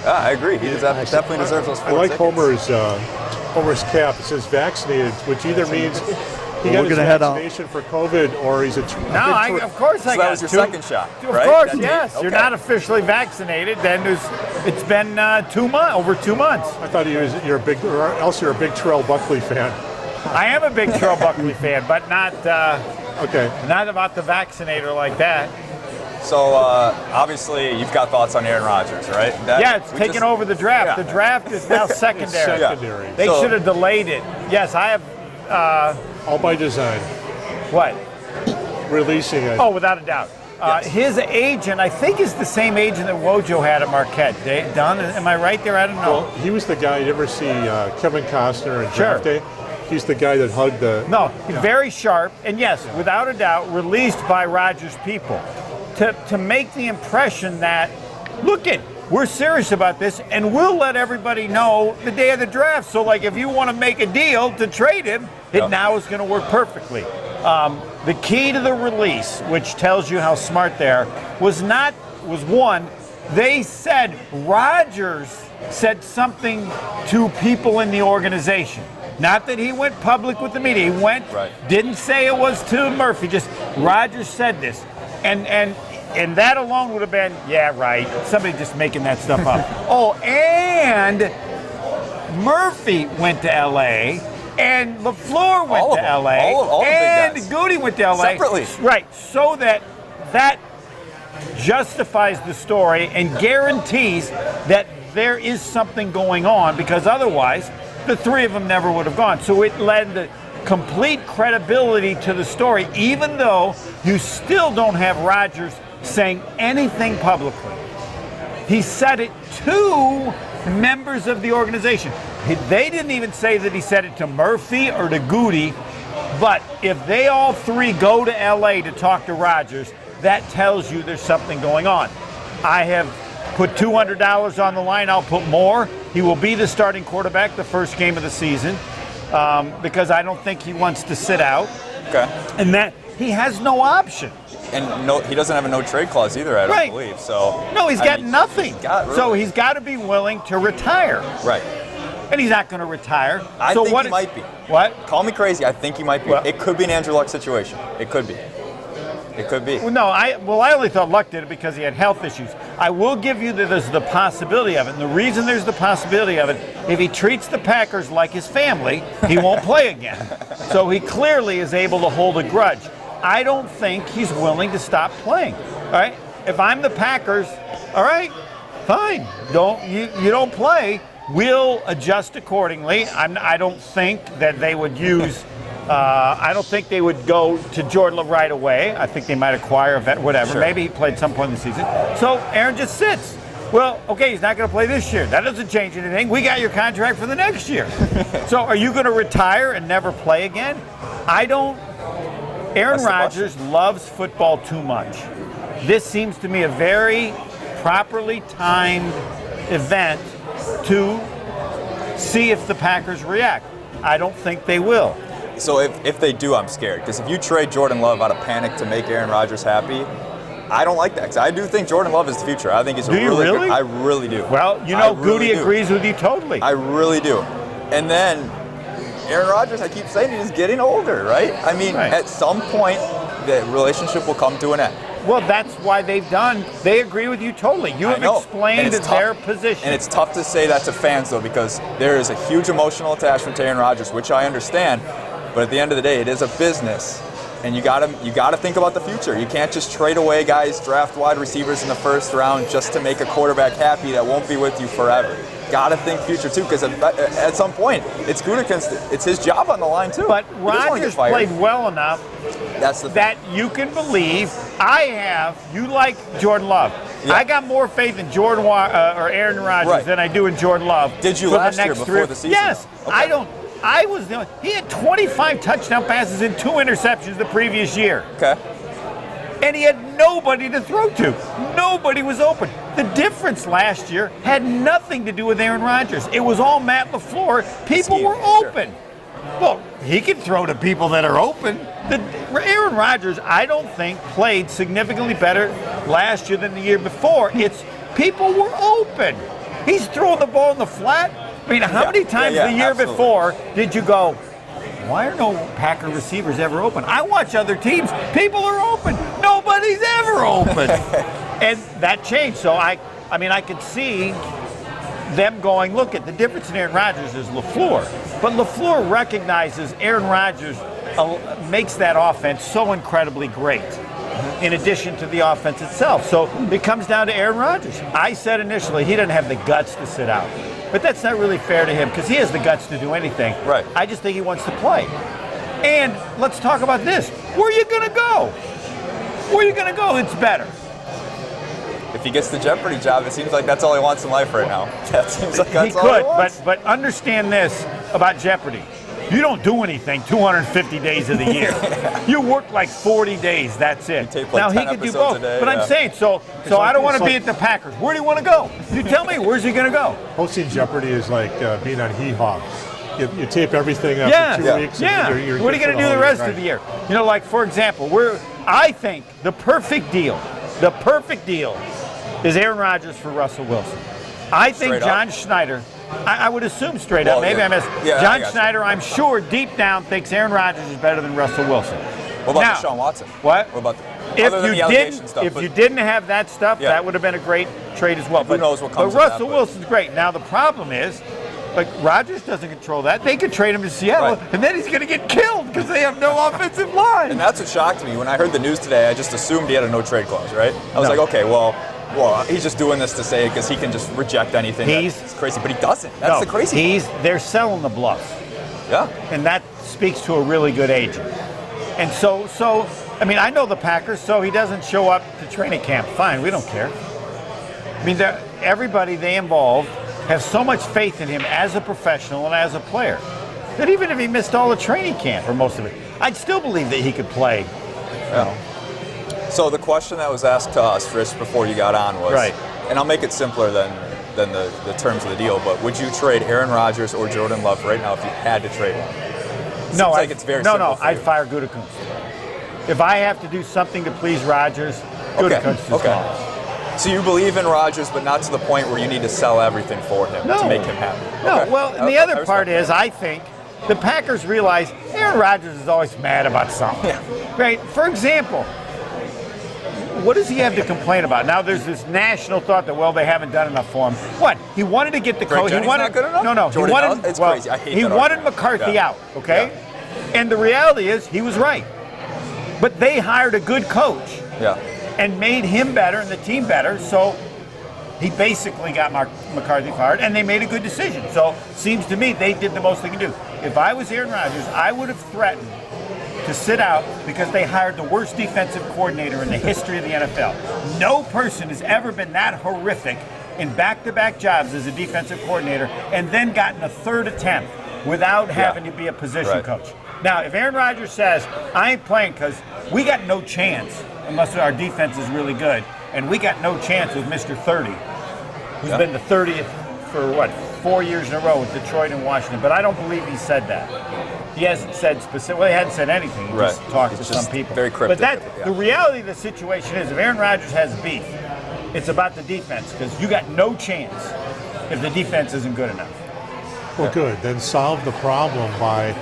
Yeah, I agree. He definitely deserves those 4 I like tickets. Homer's cap. It says vaccinated, which either means he got his vaccination for COVID or he's a of course I got that was your second shot, right? Of course, yes. Okay. You're not officially vaccinated, then it's been 2 months, over 2 months. I thought you're a big Terrell Buckley fan. I am a big Terrell Buckley fan, but not about the vaccinator like that. So obviously you've got thoughts on Aaron Rodgers, right? It's taking over the draft. Yeah. The draft is now secondary. Secondary. They should have delayed it. Yes, I have. All by design. What? Releasing it. Oh, without a doubt. His agent, I think, is the same agent that Wojo had at Marquette. Dunn, am I right there? I don't know. Well, he was the guy. You ever see Kevin Costner in Draft Day? He's the guy that hugged the... No, very sharp. And yes, without a doubt, released by Rodgers' people to make the impression that, look it, we're serious about this, and we'll let everybody know the day of the draft. So, if you want to make a deal to trade him, it now is going to work perfectly. The key to the release, which tells you how smart they are, was one, they said Rodgers said something to people in the organization. Not that he went public with the media. He didn't say it was to Murphy. Just Rodgers said this, and that alone would have been, yeah, right. Somebody just making that stuff up. Oh, and Murphy went to L.A. and LaFleur went All of to them. LA, All the big and guys. Goody went to LA. Separately. Right, so that justifies the story and guarantees that there is something going on, because otherwise the three of them never would have gone. So it led the complete credibility to the story, even though you still don't have Rodgers saying anything publicly. He said it to members of the organization. They didn't even say that he said it to Murphy or to Goody, but if they all three go to LA to talk to Rodgers, that tells you there's something going on. I have put $200 on the line. I'll put more. He will be the starting quarterback the first game of the season, because I don't think he wants to sit out. Okay. And that he has no option. And no, he doesn't have a no trade clause either, I don't believe. So no, he's got nothing. So Really. he's got to be willing to retire. Right. And he's not going to retire. I so think what he might be. What? Call me crazy. I think he might be. Well- It could be an Andrew Luck situation. It could be. It could be. Well, no, I only thought Luck did it because he had health issues. I will give you that there's the possibility of it. And the reason there's the possibility of it, if he treats the Packers like his family, he won't play again. So he clearly is able to hold a grudge. I don't think he's willing to stop playing. All right? If I'm the Packers, all right, fine. You don't play. We'll adjust accordingly. I don't think that they would use. I don't think they would go to Jordan Love right away. I think they might acquire a vet, whatever. Sure. Maybe he played some point in the season. So Aaron just sits. Well, okay, he's not going to play this year. That doesn't change anything. We got your contract for the next year. So are you going to retire and never play again? I don't. Aaron Rodgers loves football too much. This seems to me a very properly timed event to see if the Packers react. I don't think they will. So if they do, I'm scared. Because if you trade Jordan Love out of panic to make Aaron Rodgers happy, I don't like that. Because I do think Jordan Love is the future. I think he's a Do you really really? good. I really do. Well, you know, Goody agrees with you totally. I really do. And then Aaron Rodgers, I keep saying he's getting older, right? I mean, at some point, the relationship will come to an end. Well, that's why they agree with you totally. You have explained their position. And it's tough to say that to fans, though, because there is a huge emotional attachment to Aaron Rodgers, which I understand. But at the end of the day, it is a business, and you gotta think about the future. You can't just trade away guys, draft wide receivers in the first round just to make a quarterback happy that won't be with you forever. Gotta think future too, because at some point, it's Gutekunst. It's his job on the line too. But Rodgers played well enough that you can believe. You like Jordan Love. Yeah. I got more faith in Jordan or Aaron Rodgers than I do in Jordan Love. Did you last year before the season? Yes, okay. I don't. He had 25 touchdown passes and 2 interceptions the previous year. Okay. And he had nobody to throw to. Nobody was open. The difference last year had nothing to do with Aaron Rodgers. It was all Matt LaFleur. People were open. Sure. Well, he can throw to people that are open. Aaron Rodgers, I don't think, played significantly better last year than the year before. It's people were open. He's throwing the ball in the flat. I mean, how many times the year before did you go, why are no Packer receivers ever open? I watch other teams. People are open. Nobody's ever open. And that changed. So, I could see them going, look, at the difference in Aaron Rodgers is LaFleur. But LaFleur recognizes Aaron Rodgers makes that offense so incredibly great, in addition to the offense itself. So it comes down to Aaron Rodgers. I said initially he doesn't have the guts to sit out. But that's not really fair to him because he has the guts to do anything. Right. I just think he wants to play. And let's talk about this. Where are you going to go? Where are you going to go that's better? If he gets the Jeopardy job, it seems like that's all he wants in life right now. That seems like that's he all he could, wants. but understand this about Jeopardy. You don't do anything 250 days of the year. You work like 40 days, that's it. Tape now like he 10 could do episodes both. a day, But I'm saying, so I don't want to be at the Packers. Where do you want to go? You tell me, where's he going to go? Hosting Jeopardy is like being on Hee Haw. You tape everything up for 2 weeks. Yeah. And you're what are you going to do the rest of the year? You know, like, for example, I think the perfect deal is Aaron Rodgers for Russell Wilson. I think John Schneider, I would assume straight up, maybe I missed. John Schneider, I'm sure deep down thinks Aaron Rodgers is better than Russell Wilson. What about Deshaun Watson? What? What about If you didn't have that stuff, that would have been a great trade as well. Who knows what comes But of Russell that, Wilson's great. Now the problem is, Like, Rodgers doesn't control that. They could trade him to Seattle, Right. and then he's going to get killed because they have no offensive line. And that's what shocked me. When I heard the news today, I just assumed he had a no-trade clause, right? I was No. like, okay, well, he's just doing this to say it because he can just reject anything. It's crazy, but he doesn't. That's the crazy part. They're selling the bluff. Yeah. And that speaks to a really good agent. And so I mean, I know the Packers, so he doesn't show up to training camp. Fine, we don't care. I mean, everybody they involve have so much faith in him as a professional and as a player that even if he missed all the training camp or most of it, I'd still believe that he could play. Yeah. So the question that was asked to us, Rich, before you got on was, Right. and I'll make it simpler than the terms of the deal, but would you trade Aaron Rodgers or Jordan Love right now if you had to trade one? No, it's very simple for I'd you. fire Gutekunst. If I have to do something to please Rodgers, Gutekunst is gone. So you believe in Rodgers, but not to the point where you need to sell everything for him to make him happy. No, Okay. well, and the other part is, I think the Packers realize Aaron Rodgers is always mad about something. Yeah. Right? For example, what does he have to complain about? Now there's this national thought that, well, they haven't done enough for him. What? He wanted to get the Greg coach. He Jennings wanted not good enough? No, Jordan he wanted. Ellis? It's well, crazy. I hate he that wanted argument. McCarthy Yeah. out. Okay. Yeah. And the reality is, he was right. But they hired a good coach. Yeah. And made him better and the team better. So he basically got McCarthy fired, and they made a good decision. So seems to me they did the most they can do. If I was Aaron Rodgers, I would have threatened to sit out because they hired the worst defensive coordinator in the history of the NFL. No person has ever been that horrific in back-to-back jobs as a defensive coordinator and then gotten a third attempt without having to be a position coach. Now, if Aaron Rodgers says, I ain't playing because we got no chance unless our defense is really good, and we got no chance with Mr. 30, who's been the 30th for, 4 years in a row with Detroit and Washington. But I don't believe he said that. He hasn't said specific. Well, he hadn't said anything. He just talked to some people. Very cryptic. But the reality of the situation is, if Aaron Rodgers has beef, it's about the defense, because you got no chance if the defense isn't good enough. Well, good. Then solve the problem by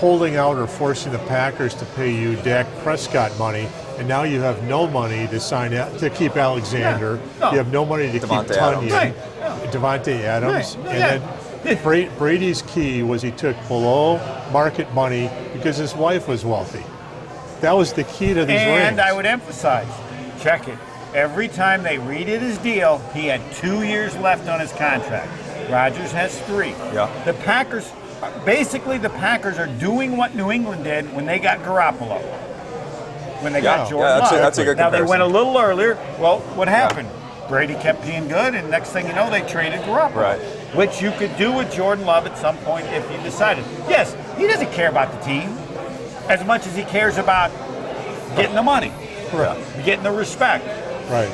holding out or forcing the Packers to pay you Dak Prescott money, and now you have no money to to keep Alexander. No. You have no money to Devontae keep Tunyon, Adams. Devontae Adams, Right. and then Brady's key was he took below market money because his wife was wealthy. That was the key to these rings. And I would emphasize, check it. Every time they redid his deal, he had 2 years left on his contract. Rodgers has 3. Yeah. The Packers are doing what New England did when they got Garoppolo. When they got Jordan Love. That's a good Now, comparison. they went a little earlier. Well, what happened? Brady kept being good, and next thing you know, they traded Garoppolo. Right. Which you could do with Jordan Love at some point if you decided. Yes, he doesn't care about the team as much as he cares about getting the money, getting the respect. Right.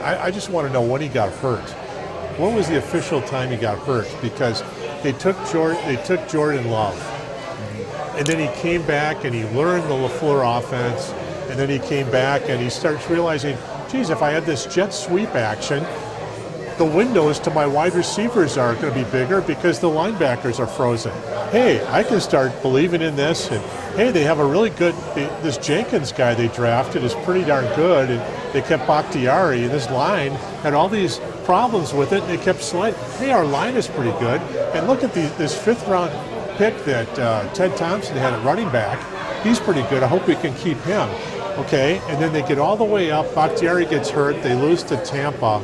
I just want to know when he got hurt. What was the official time he got hurt? Because they took Jordan Love, and then he came back and he learned the LaFleur offense, and then he came back and he starts realizing, geez, if I have this jet sweep action, the windows to my wide receivers are going to be bigger because the linebackers are frozen. Hey, I can start believing in this, and hey, they have a really good, this Jenkins guy they drafted is pretty darn good, and they kept Bakhtiari, and this line had all these problems with it, and they kept sliding. Hey, our line is pretty good, and look at this 5th round pick that Ted Thompson had at running back. He's pretty good. I hope we can keep him. Okay, and then they get all the way up. Bakhtiari gets hurt. They lose to Tampa.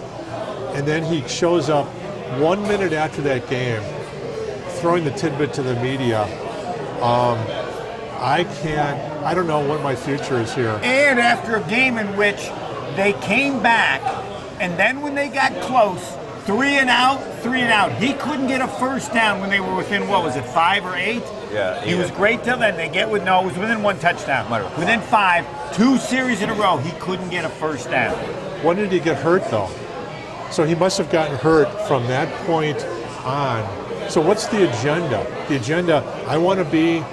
And then he shows up 1 minute after that game, throwing the tidbit to the media. I don't know what my future is here. And after a game in which they came back, and then when they got close, 3 and out. He couldn't get a first down when they were within, 5 or 8? Yeah. He was great till then. It was within 1 touchdown. Within 5, 2 series in a row, he couldn't get a first down. When did he get hurt, though? So he must have gotten hurt from that point on. So what's the agenda? The agenda, I want to be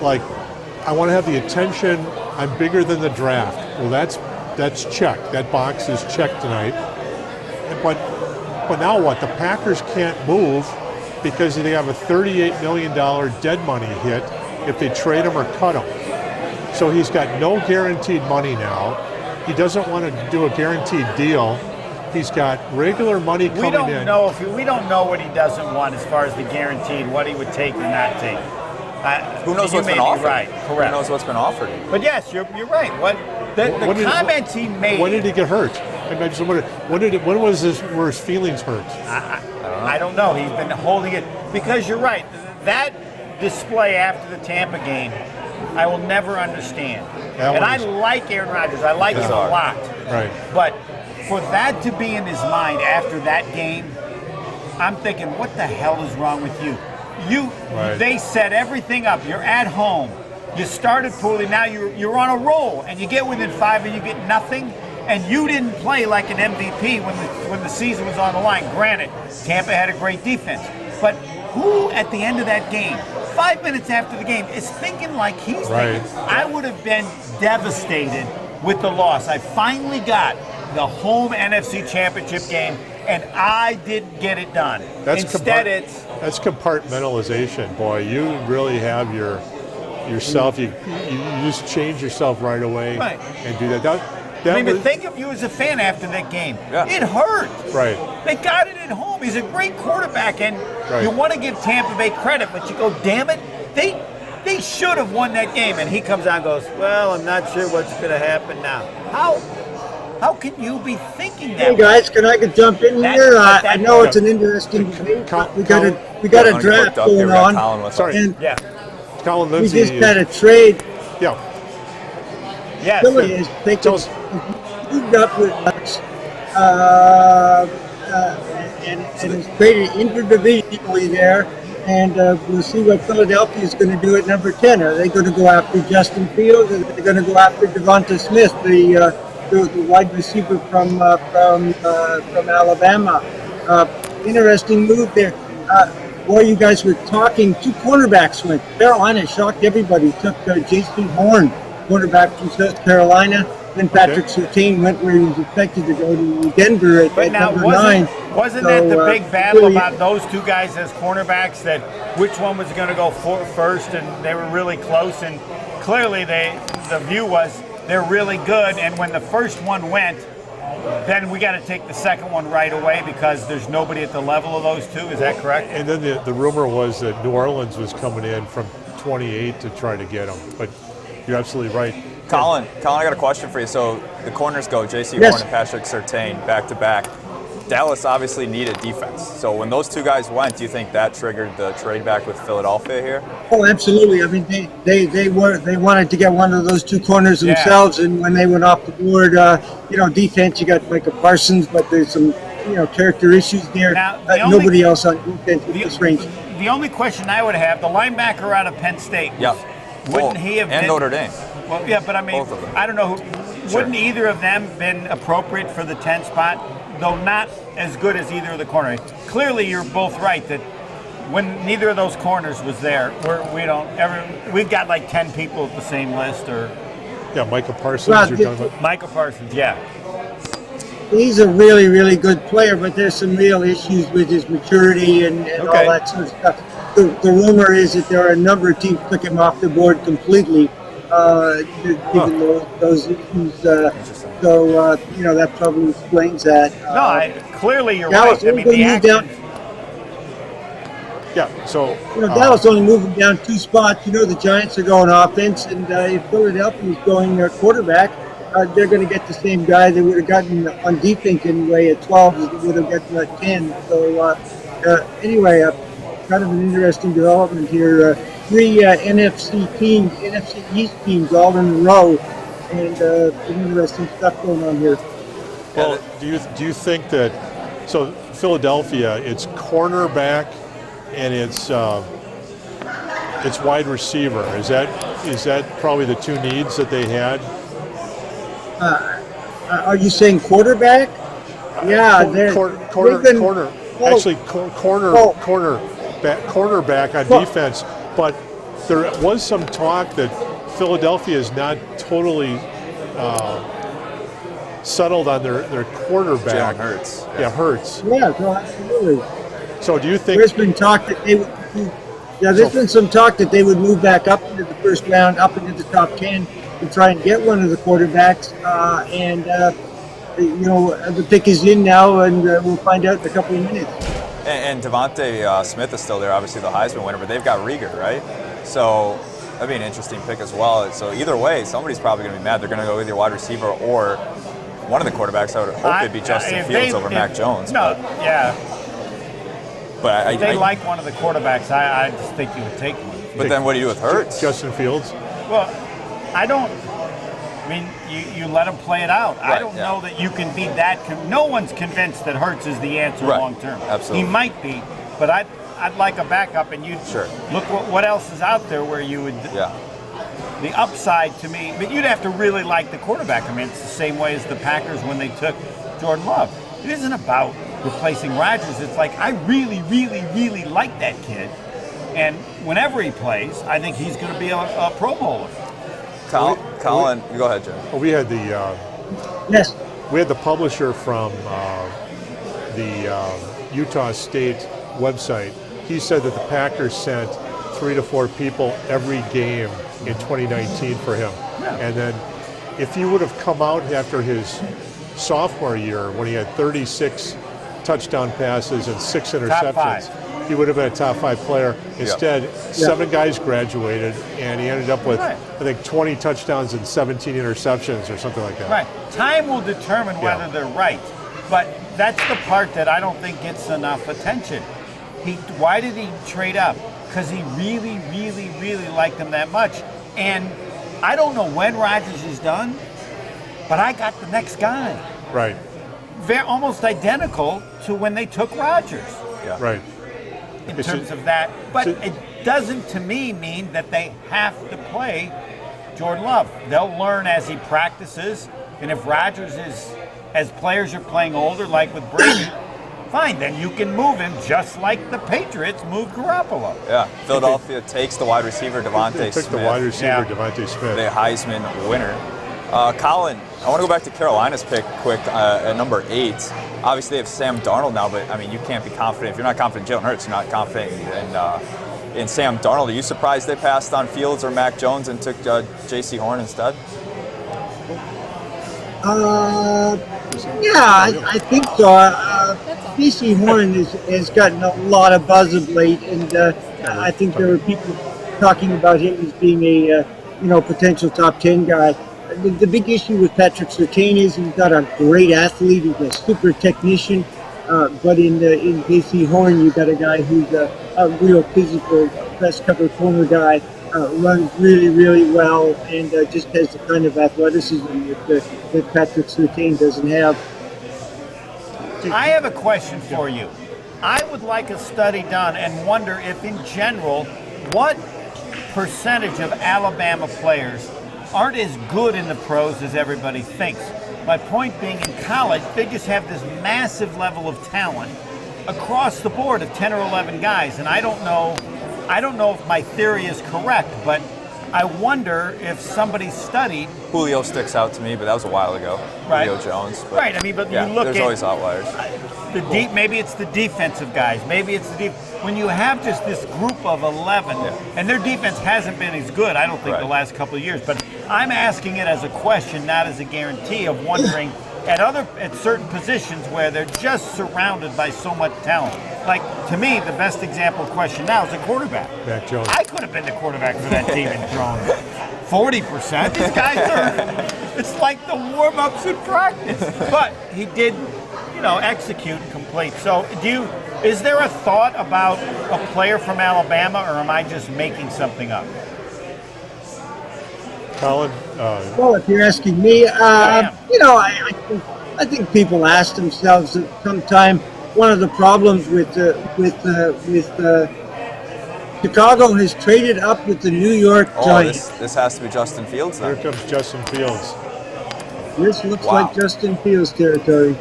I want to have the attention, I'm bigger than the draft. Well, that's checked. That box is checked tonight. But now what? The Packers can't move because they have a $38 million dead money hit if they trade him or cut him. So he's got no guaranteed money now. He doesn't want to do a guaranteed deal. He's got regular money coming in. We don't know what he doesn't want as far as the guaranteed, what he would take or not take. Who knows what's been offered? Right, correct. Who knows what's been offered? But yes, you're right. What the comments he made. When did he get hurt? I just wondered, when was his feelings hurt? I don't know. He's been holding it because you're right. That display after the Tampa game, I will never understand. I like Aaron Rodgers. I like him a lot. Right. But for that to be in his mind after that game, I'm thinking, what the hell is wrong with you? They set everything up. You're at home. You started poorly. Now you're on a roll, and you get within 5 and you get nothing. And you didn't play like an MVP when the season was on the line. Granted, Tampa had a great defense, but who at the end of that game, 5 minutes after the game, is thinking like he's thinking? I would have been devastated with the loss. I finally got the home NFC Championship game, and I didn't get it done. That's compartmentalization, boy. You really have yourself. You just change yourself right away and do that. Think of you as a fan after that game. Yeah. It hurt. Right. They got it at home. He's a great quarterback, and you want to give Tampa Bay credit, but you go, damn it, they should have won that game. And he comes out and goes, well, I'm not sure what's going to happen now. How can you be thinking that? Hey guys, can I jump in here? I know it's an interesting debate. We got a draft going on. Sorry. Colin We Lindsay. just had a trade. Yeah. Yes. Philly has moved up with us, and has traded interdivisionally there. And we'll see what Philadelphia is going to do at number 10. Are they going to go after Justin Fields? Or are they going to go after Devonta Smith, the wide receiver from Alabama? Interesting move there. While you guys were talking, 2 cornerbacks went. Carolina shocked everybody. Took J.C. Horn, cornerback from South Carolina. Then Patrick Surtain went where he was expected to go to Denver at number 9. Wasn't that the big battle about those 2 guys as cornerbacks, that which one was going to go first, and they were really close, and clearly the view was they're really good, and when the first one went, then we got to take the second one right away because there's nobody at the level of those 2. Is that correct? And then the rumor was that New Orleans was coming in from 28 to try to get him, but you're absolutely right. Colin, I got a question for you. So the corners go J.C. Horn and Patrick Surtain back to back. Dallas obviously needed defense. So when those 2 guys went, do you think that triggered the trade back with Philadelphia here? Oh, absolutely. I mean, they wanted to get one of those 2 corners themselves, and when they went off the board, defense, you got Micah Parsons, but there's some character issues there. Nobody else on defense with this range. The only question I would have, the linebacker out of Penn State, wouldn't he have been Notre Dame? Well, yeah, but I mean, I don't know. Wouldn't either of them been appropriate for the 10 spot, though not as good as either of the corners? Clearly, you're both right that when neither of those corners was there, we've got like 10 people at the same list, or Micah Parsons. You're talking about Micah Parsons, He's a really, really good player, but there's some real issues with his maturity and all that sort of stuff. The rumor is that there are a number of teams took him off the board completely. Given those issues, that probably explains that. Clearly you're Dallas right. I mean, the action. Dallas only moving down 2 spots. The Giants are going offense, and if Philadelphia is going quarterback, they're going to get the same guy they would have gotten on defense anyway at 12 as they would have gotten at 10. So anyway, kind of an interesting development here. 3 NFC East teams all in a row, and some interesting stuff going on here. Well, do you think that Philadelphia, it's cornerback and it's wide receiver? Is that probably the 2 needs that they had? Are you saying quarterback? Yeah, cornerback on defense. But there was some talk that Philadelphia is not totally settled on their quarterback. Jalen Hurts. Hurts. Yeah, absolutely. So do you think there's been talk that they would? There's been some talk that they would move back up into the first round, up into the top 10, to try and get one of the quarterbacks. the pick is in now, and we'll find out in a couple of minutes. And Devontae Smith is still there, obviously the Heisman winner, but they've got Rieger, right? So that'd be an interesting pick as well. So either way, somebody's probably going to be mad. They're going to go either wide receiver or one of the quarterbacks. I would hope it'd be Justin Fields over Mac Jones. No, yeah. But if they like one of the quarterbacks, I just think you would take one. But then what do you do with Hurts? Justin Fields? Well, you let him play it out. Right, I don't know that you can be that. No one's convinced that Hurts is the answer long term. Absolutely. He might be, but I'd like a backup, and you'd look what else is out there where you would. Yeah. The upside to me, but you'd have to really like the quarterback. I mean, it's the same way as the Packers when they took Jordan Love. It isn't about replacing Rodgers. It's like, I really, really, really like that kid. And whenever he plays, I think he's going to be a Pro Bowler. Colin, go ahead, Jim. Well, we had the yes. We had the publisher from the Utah State website. He said that the Packers sent 3 to 4 people every game in 2019 for him. Yeah. And then if he would have come out after his sophomore year when he had 36 touchdown passes and 6 interceptions, he would have been a top 5 player. Instead, 7 guys graduated, and he ended up with, I think, 20 touchdowns and 17 interceptions or something like that. Right. Time will determine whether they're right. But that's the part that I don't think gets enough attention. Why did he trade up? Because he really, really, really liked him that much. And I don't know when Rodgers is done, but I got the next guy. Right. Almost identical to when they took Rodgers. Yeah. Right. In terms of that. But it doesn't, to me, mean that they have to play Jordan Love. They'll learn as he practices. And if Rodgers is, as players are playing older, like with Brady, fine, then you can move him just like the Patriots moved Garoppolo. Yeah, Philadelphia takes the wide receiver Devontae Smith. Took the wide receiver Devontae Smith. The Heisman winner. Colin, I want to go back to Carolina's pick quick at number 8. Obviously, they have Sam Darnold now, but I mean, you can't be confident. If you're not confident in Jalen Hurts, you're not confident in Sam Darnold. Are you surprised they passed on Fields or Mac Jones and took J.C. Horn instead? I think so. J.C. Horn has gotten a lot of buzz of late, and I think there were people talking about him as being a potential top 10 guy. The big issue with Patrick Surtain is he's not a great athlete. He's a super technician, but in J.C. Horn, you've got a guy who's a real physical, best cover corner guy. Runs really, really well, and just has the kind of athleticism that Patrick Surtain doesn't have. I have a question for you. I would like a study done and wonder if, in general, what percentage of Alabama players aren't as good in the pros as everybody thinks. My point being, in college, they just have this massive level of talent across the board of 10 or 11 guys, and I don't know if my theory is correct, but I wonder if somebody studied. Julio sticks out to me, but that was a while ago. Right. Julio Jones. But right. I mean, but you look there's always outliers. Maybe it's the defensive guys. Maybe it's when you have just this group of 11, and their defense hasn't been as good, I don't think, the last couple of years. But I'm asking it as a question, not as a guarantee, of wondering at certain positions where they're just surrounded by so much talent. Like, to me, the best example question now is a quarterback. Mac Jones. I could have been the quarterback for that team and thrown 40%. These guys are, it's like the warm-ups in practice. But he did, execute and complete. So is there a thought about a player from Alabama, or am I just making something up? Colin? Well, if you're asking me, I think people ask themselves at some time. One of the problems with Chicago has traded up with the New York Giants. This has to be Justin Fields then. Here comes Justin Fields. This looks like Justin Fields territory.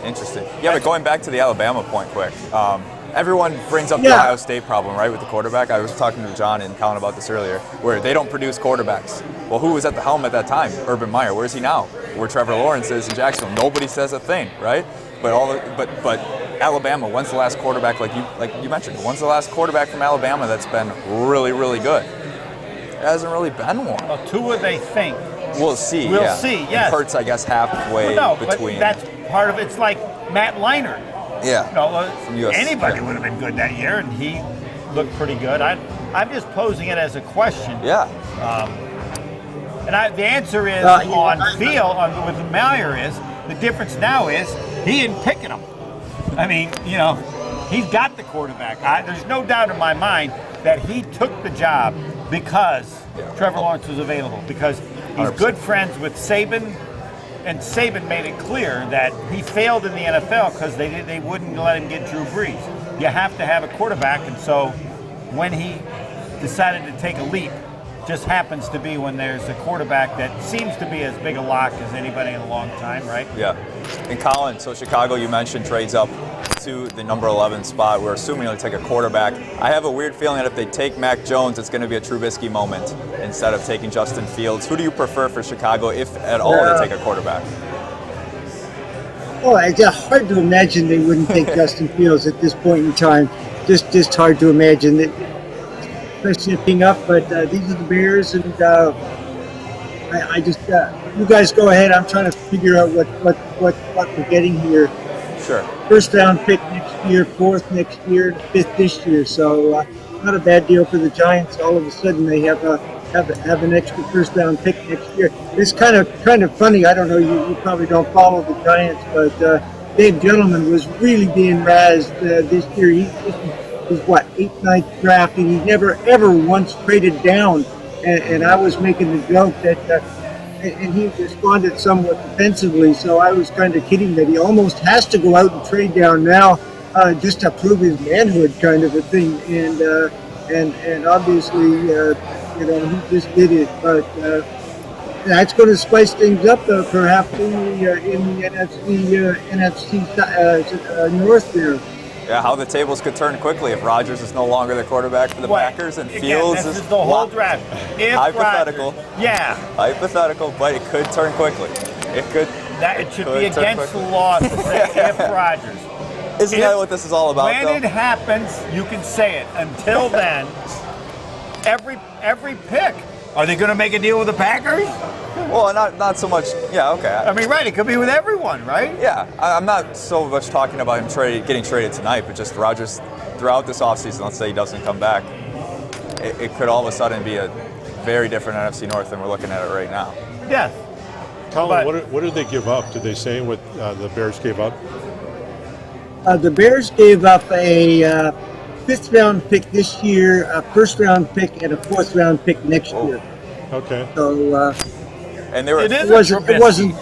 Interesting. Yeah, but going back to the Alabama point quick, everyone brings up the Ohio State problem, right, with the quarterback. I was talking to John and Colin about this earlier, where they don't produce quarterbacks. Well, who was at the helm at that time? Urban Meyer. Where's he now? Where Trevor Lawrence is in Jacksonville. Nobody says a thing, right? But Alabama, when's the last quarterback, like you mentioned, when's the last quarterback from Alabama that's been really, really good? It hasn't really been one. Well, Tua, they think. We'll see. We'll yeah. see, And yes. Hurts, I guess, halfway No, between. but that's part of it. It's like Matt Leinart. Yeah. You know, From US. anybody Yeah. would have been good that year, and he looked pretty good. I'm just posing it as a question. Yeah. The answer is with Meyer is the difference now is he isn't picking them. I mean, you know, he's got the quarterback. There's no doubt in my mind that he took the job because Trevor Lawrence was available, because he's 100%. good friends with Saban, and Saban made it clear that he failed in the NFL because they wouldn't let him get Drew Brees. You have to have a quarterback, and so when he decided to take a leap, just happens to be when there's a quarterback that seems to be as big a lock as anybody in a long time, right? Yeah. And Colin, so Chicago, you mentioned, trades up to the number 11 spot. We're assuming they'll take a quarterback. I have a weird feeling that if they take Mac Jones, it's going to be a Trubisky moment instead of taking Justin Fields. Who do you prefer for Chicago, if at all they take a quarterback? Oh, it's hard to imagine they wouldn't take Justin Fields at this point in time. Just hard to imagine that, especially picking up. But these are the Bears, and I just you guys go ahead. I'm trying to figure out what we're getting here. Sure. First round pick next year, fourth next year, fifth this year. So not a bad deal for the Giants. All of a sudden they have an extra first round pick next year. It's kind of funny. I don't know. You probably don't follow the Giants, but Dave Gentleman was really being razzed this year. He was what, 8th, 9th draft, and he never ever once traded down. And I was making the joke that. And he responded somewhat defensively, so I was kind of kidding that he almost has to go out and trade down now just to prove his manhood, kind of a thing. And obviously, he just did it. But that's going to spice things up, perhaps in the NFC North there. Yeah, how the tables could turn quickly if Rodgers is no longer the quarterback for the Packers and Fields this is the whole draft. If hypothetical. Rodgers, hypothetical, but it could turn quickly. It should be against the law to say if Rodgers. Isn't that what this is all about? When it happens, you can say it. Until then, every pick. Are they going to make a deal with the Packers? Well, not so much. Yeah, okay. I mean, right? It could be with everyone, right? Yeah, I'm not so much talking about him getting traded tonight, but just Rodgers throughout this offseason. Let's say he doesn't come back, it could all of a sudden be a very different NFC North than we're looking at it right now. Yeah. Colin, what did they give up? Did they say what the Bears gave up? The Bears gave up a 5th round pick this year, a 1st round pick, and a 4th round pick next year. Okay. So. And they were. It wasn't.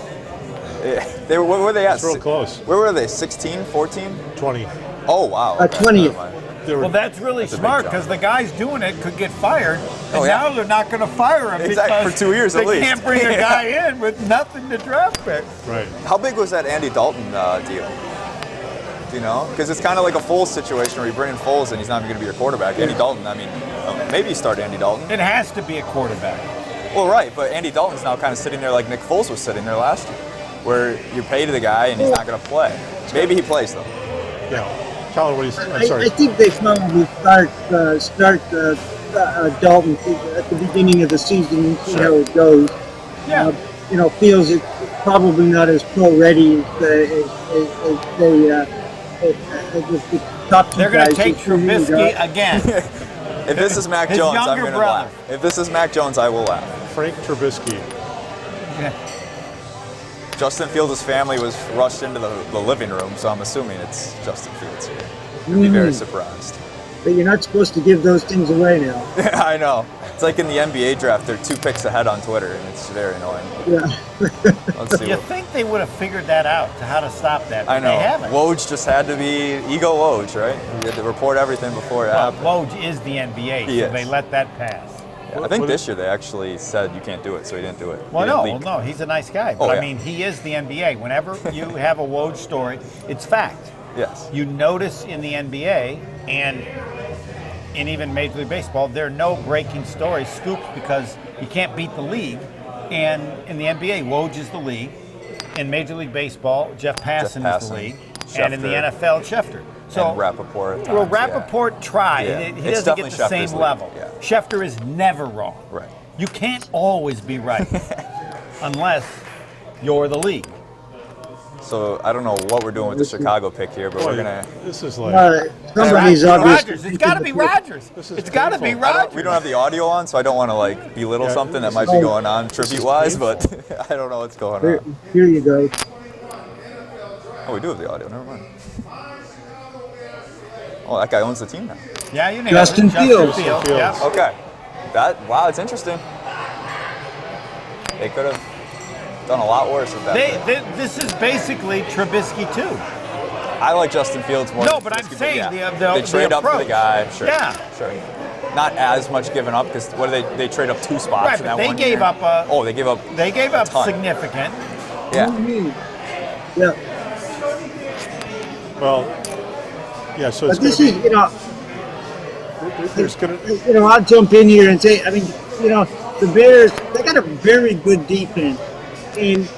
They were. Where were they at? It's real close. Where were they? 16, 14? 20. Oh wow. 20th. Well, that's really smart because the guys doing it could get fired, and now they're not going to fire him because for 2 years at least. They can't bring a guy in with nothing to draft pick. Right. How big was that Andy Dalton deal? Do you know? Because it's kind of like a Foles situation where you bring in Foles and he's not even going to be your quarterback. Andy Dalton, I mean, maybe you start Andy Dalton. It has to be a quarterback. Well, right, but Andy Dalton's now kind of sitting there like Nick Foles was sitting there last year, where you pay to the guy and he's not going to play. Maybe he plays though. Yeah. Colin, what I'm sorry. I think they probably start Dalton at the beginning of the season and see how it goes. Yeah. Feels it's probably not as pro ready as the top two They're going to guys take Trubisky again. If this is Mac His Jones, I'm younger going to brother. laugh. If this is Mac Jones, I will laugh. Frank Trubisky. Justin Fields' family was rushed into the living room, so I'm assuming it's Justin Fields here. I'd be very surprised. But you're not supposed to give those things away now. I know. It's like in the NBA draft, they're 2 picks ahead on Twitter, and it's very annoying. Yeah. Let's see. You think they would have figured that out, to how to stop that, but I know. they haven't. Woj just had to be Ego Woj, right? You had to report everything before it happened. Woj is the NBA, so they let that pass. Yeah, I think this year they actually said you can't do it, so he didn't do it. Well, no, he's a nice guy. But I mean, he is the NBA. Whenever you have a Woj story, it's fact. Yes. You notice in the NBA and in even Major League Baseball, there are no breaking stories, scoops, because you can't beat the league. And in the NBA, Woj is the league. In Major League Baseball, Jeff Passan is the league. Schefter. And in the NFL, Schefter. So, and Rappaport at times, well, Rappaport tried. Yeah. He It's doesn't get the definitely same Schefter's level. league, yeah. Schefter is never wrong. Right. You can't always be right. unless you're the league. So I don't know what we're doing with the Chicago pick here, but we're gonna. This is like. Somebody's obviously. Rodgers. It's got to be Rodgers. It's got to be Rodgers. We don't have the audio on, so I don't want to like belittle something that might be going on tribute-wise, but I don't know what's going on. Here you go. Oh, we do have the audio. Never mind. Oh, that guy owns the team now. Yeah, you nailed Justin it. Fields. Yeah. Okay. Wow, it's interesting. They could have done a lot worse with that. This is basically Trubisky too. I like Justin Fields more. No, than but I'm Trubisky, saying yeah. the they trade up for the approach. guy. Sure. Yeah. Sure. Not as much given up because what do they trade up 2 spots Right, in but that they one gave year. up. Oh, they gave up. They gave a up ton. significant. Yeah. Yeah. Well, yeah. So it's But this gonna is, you know, there's gonna. I'll jump in here and say, I mean, the Bears, they got a very good defense, and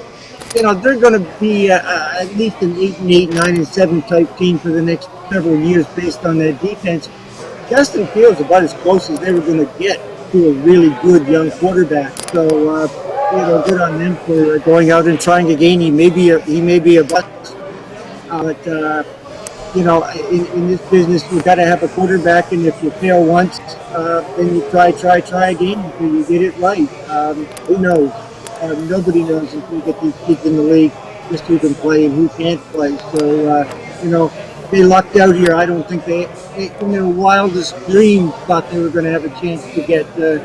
they're going to be at least an 8-8, 9-7 type team for the next several years based on their defense. Justin Fields is about as close as they were going to get to a really good young quarterback. So, good on them for going out and trying again. He may be a bust, but. In this business, you've got to have a quarterback, and if you fail once, then you try again until you get it right. Who knows? Nobody knows until you get these kids in the league just who can play and who can't play. So, they lucked out here. I don't think they in their wildest dreams thought they were going to have a chance to get to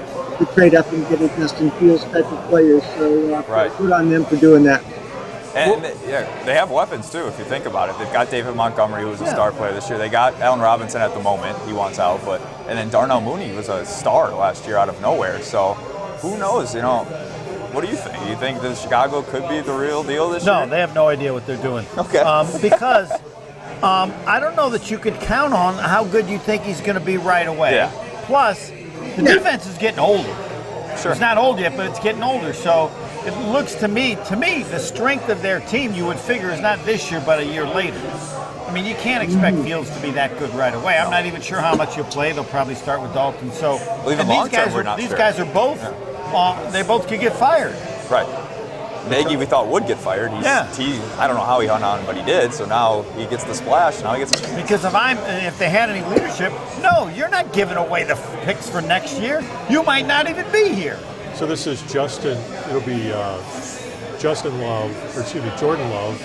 trade up and get a Justin Fields type of players. So, good on them for doing that. And they have weapons too, if you think about it. They've got David Montgomery, who was a star player this year. They got Allen Robinson at the moment. He wants out, and then Darnell Mooney was a star last year out of nowhere. So who knows? What do you think? You think that Chicago could be the real deal this year? No, they have no idea what they're doing. Okay. Because I don't know that you could count on how good you think he's going to be right away. Yeah. Plus, the defense is getting older. Sure. It's not old yet, but it's getting older. So it looks to me, the strength of their team, you would figure, is not this year, but a year later. I mean, you can't expect Fields to be that good right away. I'm not even sure how much he'll play. They'll probably start with Dalton. So, even these guys we're not these sure. guys are both. They both could get fired. Right. Nagy, we thought would get fired. I don't know how he hung on, but he did. So now he gets the splash. Now he gets. Because if they had any leadership, no, you're not giving away the picks for next year. You might not even be here. So this is Justin. It'll be Jordan Love.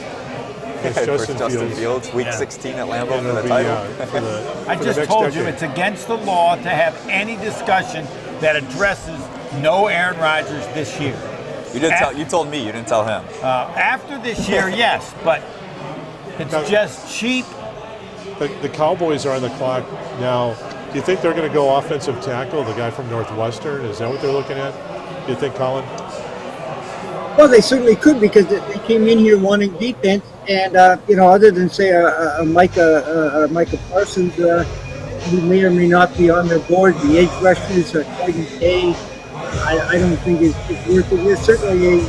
Justin Fields, Week 16 at Lambeau for the title. I just told you it's against the law to have any discussion that addresses no Aaron Rodgers this year. You told me. You didn't tell him. After this year, yes, but it's just cheap. The Cowboys are on the clock now. Do you think they're going to go offensive tackle, the guy from Northwestern? Is that what they're looking at? Do you think, Colin? Well, they certainly could because they came in here wanting defense, and other than say Micah Parsons, who may or may not be on their board, the edge rushers are quite okay. I don't think it's worth it. We're certainly a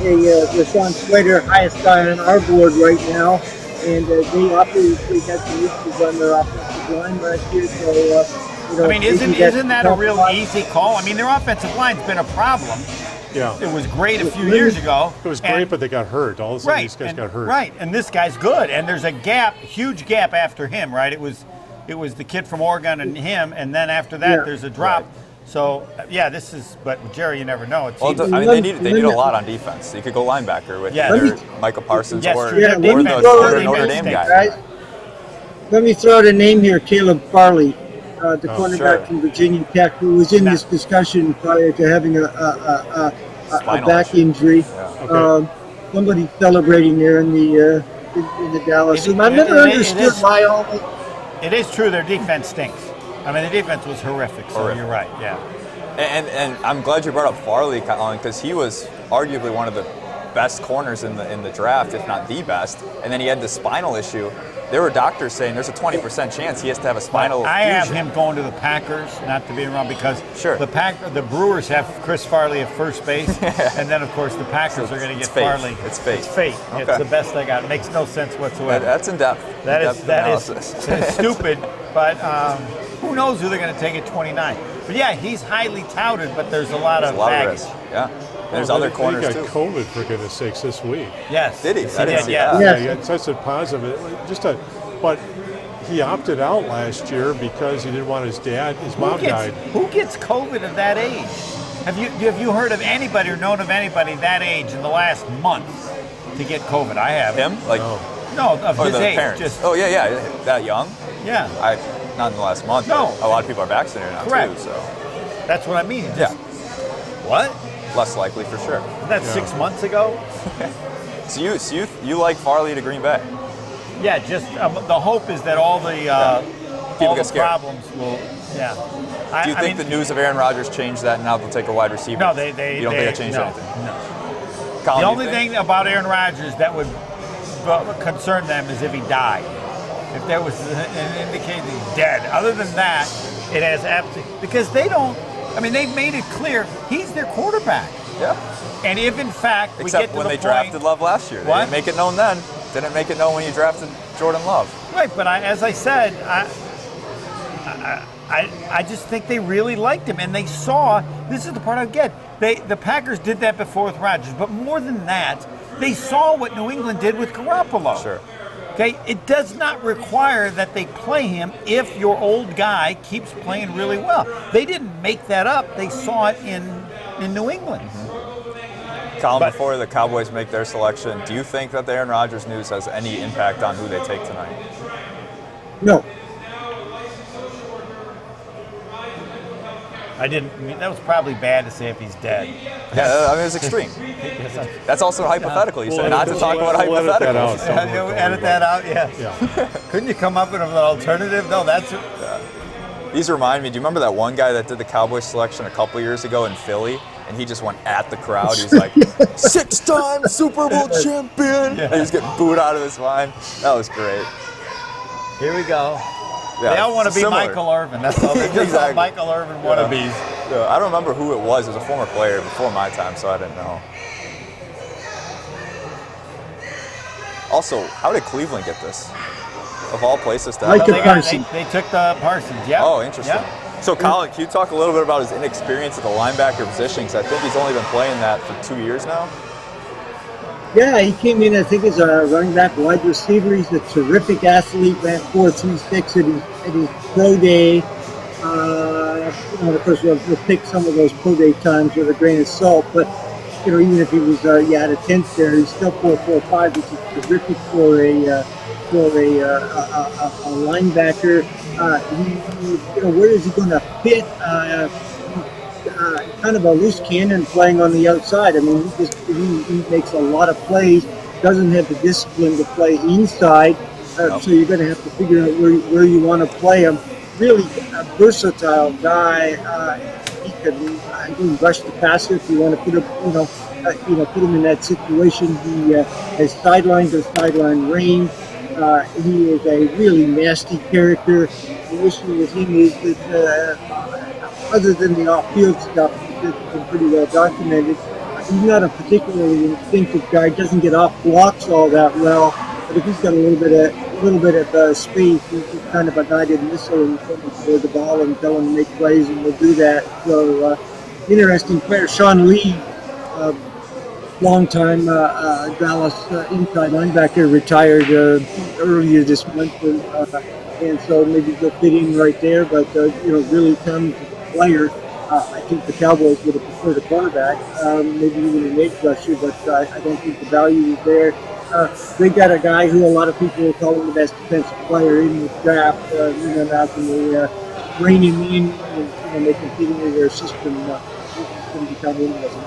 Rashawn Slater, highest guy on our board right now, and they obviously had some issues on their offensive line last year. So, I mean, isn't that a real easy call? I mean, their offensive line's been a problem. Yeah. It was great a few years ago. It was great, but they got hurt. All of a sudden, these guys got hurt. Right, and this guy's good, and there's a huge gap after him, right? It was the kid from Oregon and him, and then after that, there's a drop. Right. So, but Jerry, you never know. They need a lot on defense. You could go linebacker with either Micah Parsons or the Notre Dame guy. Right? Let me throw out a name here, Caleb Farley, the cornerback from Virginia Tech, who was in this discussion prior to having a back injury. Yeah. Okay. Somebody celebrating there in the Dallas. I've never understood why all. It is true their defense stinks. I mean, the defense was horrific. So you're right. Yeah. And I'm glad you brought up Farley, Colin, because he was arguably one of the best corners in the draft, if not the best. And then he had the spinal issue. There were doctors saying there's a 20% chance he has to have a spinal I fusion. have him going to the Packers, not to be wrong, because the Brewers have Chris Farley at first base, and then, of course, the Packers are going to get Farley. It's fate. It's fate. Okay. It's the best I got. It makes no sense whatsoever. That's in depth. That is stupid, but who knows who they're going to take at 29. But, yeah, he's highly touted, but there's a lot of baggage. Risk. Yeah. There's other He corners got too. COVID, for goodness sakes, this week. Yes. Did he? Yes, I didn't did, see yes. that. Yeah, he had tested positive. But he opted out last year because he didn't want his mom died. Who gets COVID at that age? Have you heard of anybody or known of anybody that age in the last month to get COVID? I haven't. Him? Like, No, of or his the age. parents? Just Oh yeah, that young? yeah. Not in the last month. No. But a lot of people are vaccinated now Correct. too, so That's what I mean. yeah, What? less likely for sure. That's 6 months ago. So you like Farley to Green Bay? Yeah. Just the hope is that all the People all get the scared. problems will. Yeah. Do you think the news of Aaron Rodgers changed that, and now they'll take a wide receiver? No, You don't think that changed anything? No. Colin, The you only think? thing about Aaron Rodgers that would concern them is if he died. If there was an indication he's dead. Other than that, it has absolutely, because they don't. I mean, they've made it clear he's their quarterback. Yeah. And if in fact we Except get to when the they point, drafted Love last year, they What? didn't make it known then. Didn't make it known when you drafted Jordan Love. right? But as I said, I just think they really liked him, and they saw. This is the part I get. The Packers did that before with Rodgers, but more than that, they saw what New England did with Garoppolo. Sure. Okay, it does not require that they play him if your old guy keeps playing really well. They didn't make that up. They saw it in New England. Colin, But- before the Cowboys make their selection, do you think that the Aaron Rodgers news has any impact on who they take tonight? No. I didn't. I mean, that was probably bad to say if he's dead. Yeah, I mean, it's extreme. That's also hypothetical. You said not to talk about We'll edit that out hypotheticals. somewhere. Edit that out. Yes. Yeah. Couldn't you come up with an alternative? No, that's. These remind me, do you remember that one guy that did the Cowboys selection a couple years ago in Philly? And he just went at the crowd. He's like, 6-time Super Bowl champion. And he's getting booed out of his mind. That was great. Here we go. Yeah, They all want to be similar. Michael Irvin. That's all. They're just Exactly. all Michael Irvin wannabes. Yeah, I don't remember who it was. It was a former player before my time, so I didn't know. Also, how did Cleveland get this? Of all places to Micah have They, Parsons. they took the Parsons. Yeah. Oh, interesting. Yeah. So, Colin, can you talk a little bit about his inexperience at the linebacker position? Because I think he's only been playing that for 2 years now. Yeah, he came in, I think, as a running back, wide receiver. He's a terrific athlete, ran 4.36 at his pro day. Of course, we'll pick some of those pro day times with a grain of salt, but even if he was at a 10th there, he's still 4.45, which is terrific for a linebacker. Where is he going to fit? Kind of a loose cannon playing on the outside. I mean, he makes a lot of plays. Doesn't have the discipline to play inside. So you're going to have to figure out where you want to play him. Really a versatile guy. He can rush the passer if you want to put him, put him in that situation. He has sideline to sideline range. He is a really nasty character. The issue with him is that other than the off-field stuff that's been pretty well documented, he's not a particularly instinctive guy. Doesn't get off blocks all that well. But if he's got a little bit of space, he's kind of a guided missile and for the ball and tell him to make plays, and we'll do that. So interesting player, Sean Lee, long-time Dallas inside linebacker, retired earlier this month, and so maybe he'll fit in right there. But really talented player. I think the Cowboys would have preferred a quarterback, maybe even an edge rusher, but I don't think the value is there. They got a guy who a lot of people will call him the best defensive player in the draft. Now can they rein him in and they can fit into their system. It's going to become interesting.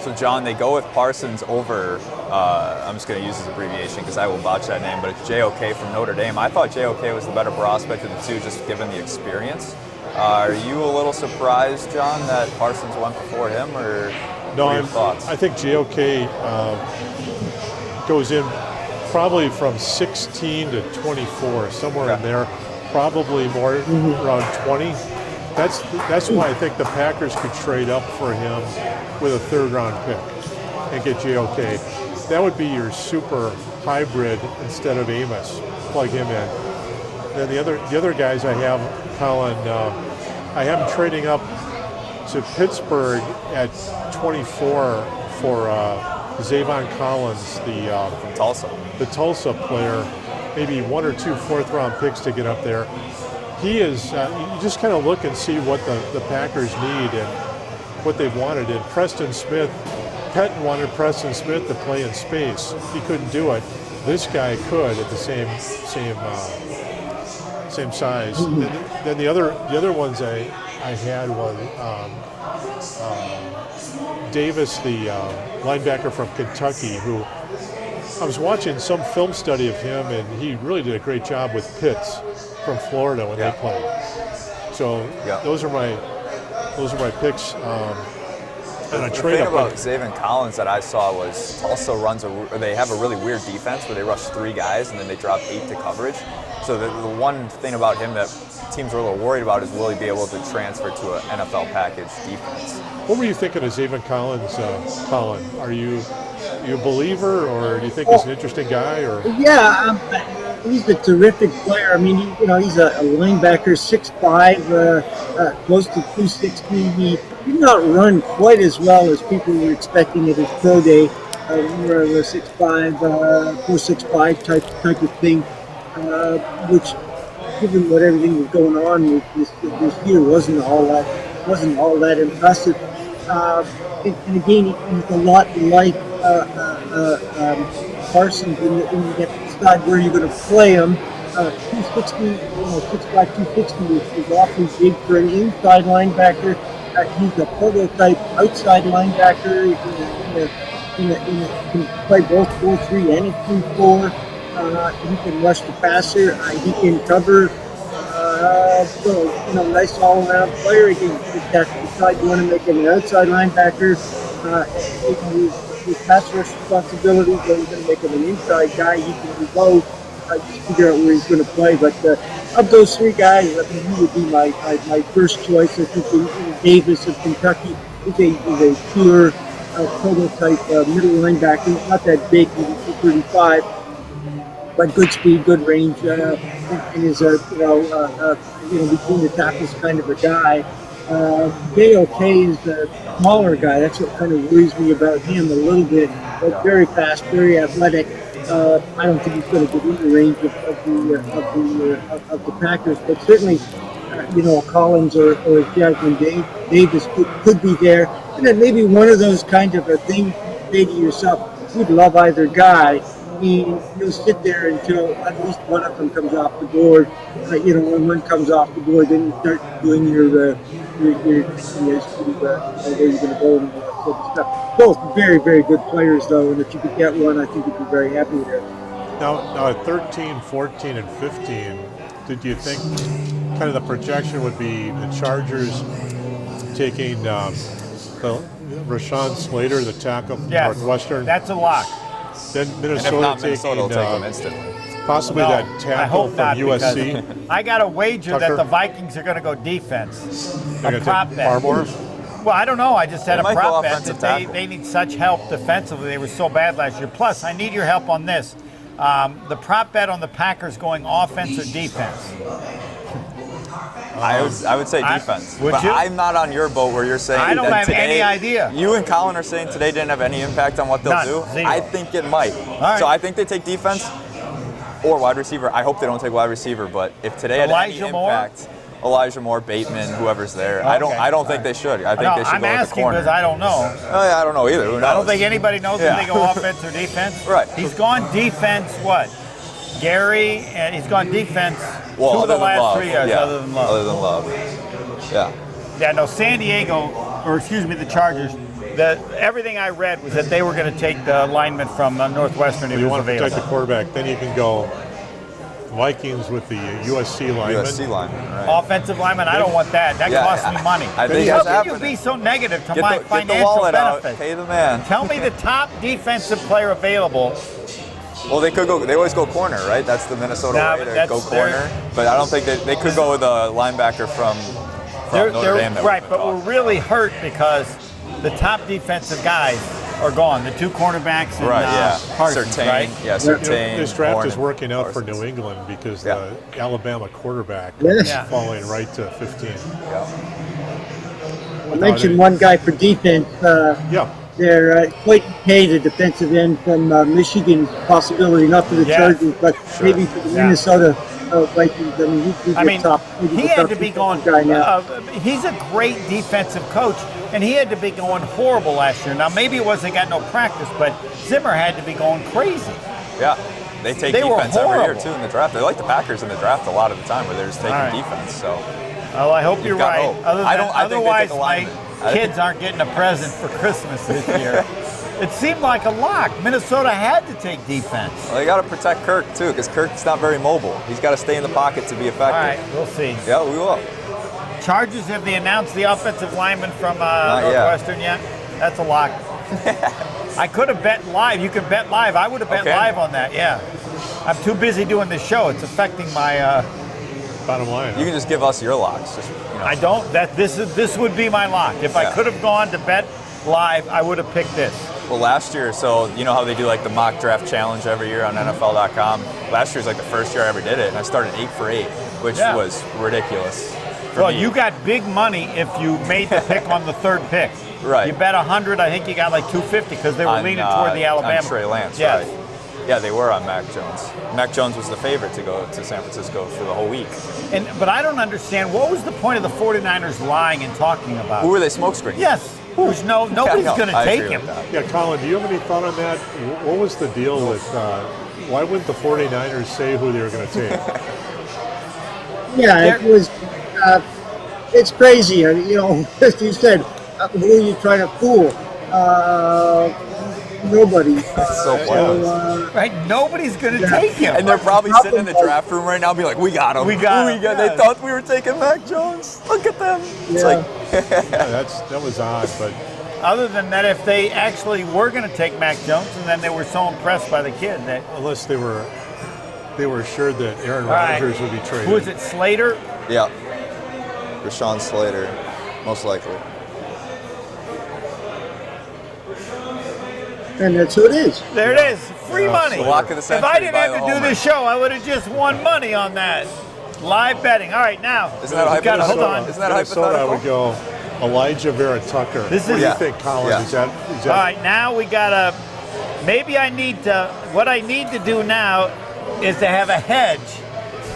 So, John, they go with Parsons over, I'm just going to use his abbreviation because I will botch that name, but it's JOK from Notre Dame. I thought JOK was the better prospect of the two, just given the experience. Are you a little surprised, John, that Parsons went before him, or what are your thoughts? I think JOK goes in probably from 16 to 24, somewhere in there, probably more around 20. That's why I think the Packers could trade up for him with a third-round pick and get JOK. That would be your super hybrid instead of Amos. Plug him in. Then the other guys I have, Colin, I have him trading up to Pittsburgh at 24 for Zavon Collins, From Tulsa. the Tulsa player, maybe 1 or 2 fourth-round picks to get up there. He is, you just kind of look and see what the Packers need and what they've wanted. And Preston Smith, Pettin wanted Preston Smith to play in space. He couldn't do it. This guy could at the same size. Then the other ones I had was Davis, the linebacker from Kentucky, who I was watching some film study of him, and he really did a great job with Pitts from Florida when they played. So those are my picks. And a The trade thing up about Zavon Collins that I saw was Tulsa they have a really weird defense where they rush 3 guys and then they drop 8 to coverage. So the one thing about him that teams are a little worried about is will he be able to transfer to an NFL package defense? What were you thinking of Zavon Collins, Colin? Are you a believer, or do you think he's an interesting guy? Or He's a terrific player. I mean, he's a linebacker, 6'5", close to 260. He did not run quite as well as people were expecting at his pro day. More of a 6'5", 4.65 type of thing, which, given what everything was going on with this year, wasn't all that impressive. And again, he's a lot like Parsons in you get to decide where you're going to play him. 260, 6'5", 260 is awfully big for an inside linebacker. He's a prototype outside linebacker. He can play both 4-3 and a 3-4. He can rush the passer. He can cover. Nice all-around player. Again, you have to decide you want to make him an outside linebacker. With pass rush responsibilities, or you're going to make him an inside guy. He can do both. Just figure out where he's going to play. But of those 3 guys, I mean, he would be my first choice. I think Davis of Kentucky is a pure prototype middle linebacker. He's not that big. He's 235. But good speed, good range, and is between the tackles kind of a guy. J.O.K. is the smaller guy. That's what kind of worries me about him a little bit. But very fast, very athletic. I don't think he's going to get in the range of the Packers, but certainly, Collins or Jasmine Davis could be there. And then maybe one of those kind of a thing. Say to yourself, you'd love either guy. You'll sit there until at least one of them comes off the board. When one comes off the board, then you start doing your where you're going to go and all that sort of stuff. Both very, very good players, though, and if you could get one, I think you'd be very happy with it. now at 13, 14, and 15, did you think kind of the projection would be the Chargers taking Rashawn Slater, the tackle from Northwestern? That's a lock. Then And Minnesota if not, taking Minnesota will take him instantly. possibly No, that I tackle hope from not, USC. I got a wager Tucker. that the Vikings are going to go defense. They're A gonna prop take bet. Barmore. Well, I don't know. I just had They a might go prop bet offensive that tackle. they need such help defensively. They were so bad last year. Plus, I need your help on this. The prop bet on the Packers going offense or defense. I would say defense. Would but you? I'm not on your boat where you're saying I don't that have today, any idea. You and Colin are saying today didn't have any impact on what they'll None. do. Zero. I think it might. right. So I think they take defense or wide receiver. I hope they don't take wide receiver, but if today had any Elijah Moore? impact, Elijah Moore, Bateman, whoever's there. I Okay. don't think they should. I think No, they should I'm go with the asking corner. because I don't know. I don't know either. Who knows? I don't think anybody knows Yeah. if they go offense or defense. Right. He's gone defense, what? Gary, and he's gone defense Well, two of other the than last Love. 3 years, Yeah. other than Love. Other than Love. Yeah. Yeah, no, San Diego, or excuse me, the Chargers, everything I read was that they were going to take the lineman from Northwestern if You he was want to protect available. the quarterback, then you can go Vikings with the USC lineman. USC lineman, right? Offensive lineman, I don't want that. That Yeah, costs me money. I think How that's can you happening. be so negative to Get my the financial wallet benefit? out. Pay the man. Tell me the top defensive player available. Well, they could go. They always go corner, right? That's the Minnesota Nah, way but to that's go corner. But I don't think they could go with a linebacker from Notre Dame. That right, we've been but we're talking. really hurt because the top defensive guys are gone. The 2 cornerbacks and Right, yeah. Parsons, Surtain, right? yeah, Surtain. This draft Horn, is working out for Parsons. New England because Yeah. the Alabama quarterback Yes. is Yeah. falling right to 15. Yeah. mentioned one guy for defense. Yeah. They're Clayton Kay, the defensive end from Michigan, possibility not for the Chargers, but maybe for the Minnesota Vikings. I mean, he had to be going. He's a great defensive coach, and he had to be going horrible last year. Now maybe it wasn't got no practice, but Zimmer had to be going crazy. Yeah, they take defense every year too in the draft. They like the Packers in the draft a lot of the time, where they're just taking defense. So, well, I hope you're right. Otherwise, my kids aren't getting a present for Christmas this year. It seemed like a lock. Minnesota had to take defense. Well, they got to protect Kirk too, because Kirk's not very mobile. He's got to stay in the pocket to be effective. All right, we'll see. Yeah, we will. Chargers, have they announced the offensive lineman from Northwestern yet? That's a lock. I could have bet live. You can bet live. I would have bet live on that. Yeah. I'm too busy doing this show. It's affecting my bottom line. You can just give us your locks. Just, I don't. This would be my lock. If I could have gone to bet live, I would have picked this. Well, last year, so you know how they do like the mock draft challenge every year on NFL.com? Last year's like the first year I ever did it, and I started 8 for 8, which was ridiculous. Well, you got big money if you made the pick on the third pick. Right. You bet 100, I think you got like 250 because they were leaning toward the Alabama. On Trey Lance, right. Yeah, they were on Mac Jones. Mac Jones was the favorite to go to San Francisco for the whole week. But I don't understand, what was the point of the 49ers lying and talking about? Who were they smokescreening? Yes. Nobody's going to take him. Yeah, Colin, do you have any thought on that? What was the deal with, why wouldn't the 49ers say who they were going to take? Yeah, it was, it's crazy. As you said, who are you trying to fool? Nobody. That's so pointless. Right? Nobody's going to take him. And they're probably sitting in the draft room right now being like, we got him. We got him. They thought we were taking Mac Jones. Look at them. It's like... that was odd. But other than that, if they actually were going to take Mac Jones, and then they were so impressed by the kid that... Unless they were assured that Aaron Rodgers would be traded. Who is it, Slater? Yeah. Rashawn Slater, most likely. And that's who it is. There it is. Free money. Lock of the century. If I didn't have to do this show, I would have just won money on that. Live betting. All right, now. Isn't that hypothetical? Hold on. Isn't that hypothetical? I would go Elijah Vera Tucker. This is, what do you think, Colin? Yeah. Is that all right, now we got to, maybe I need to, what I need to do now is to have a hedge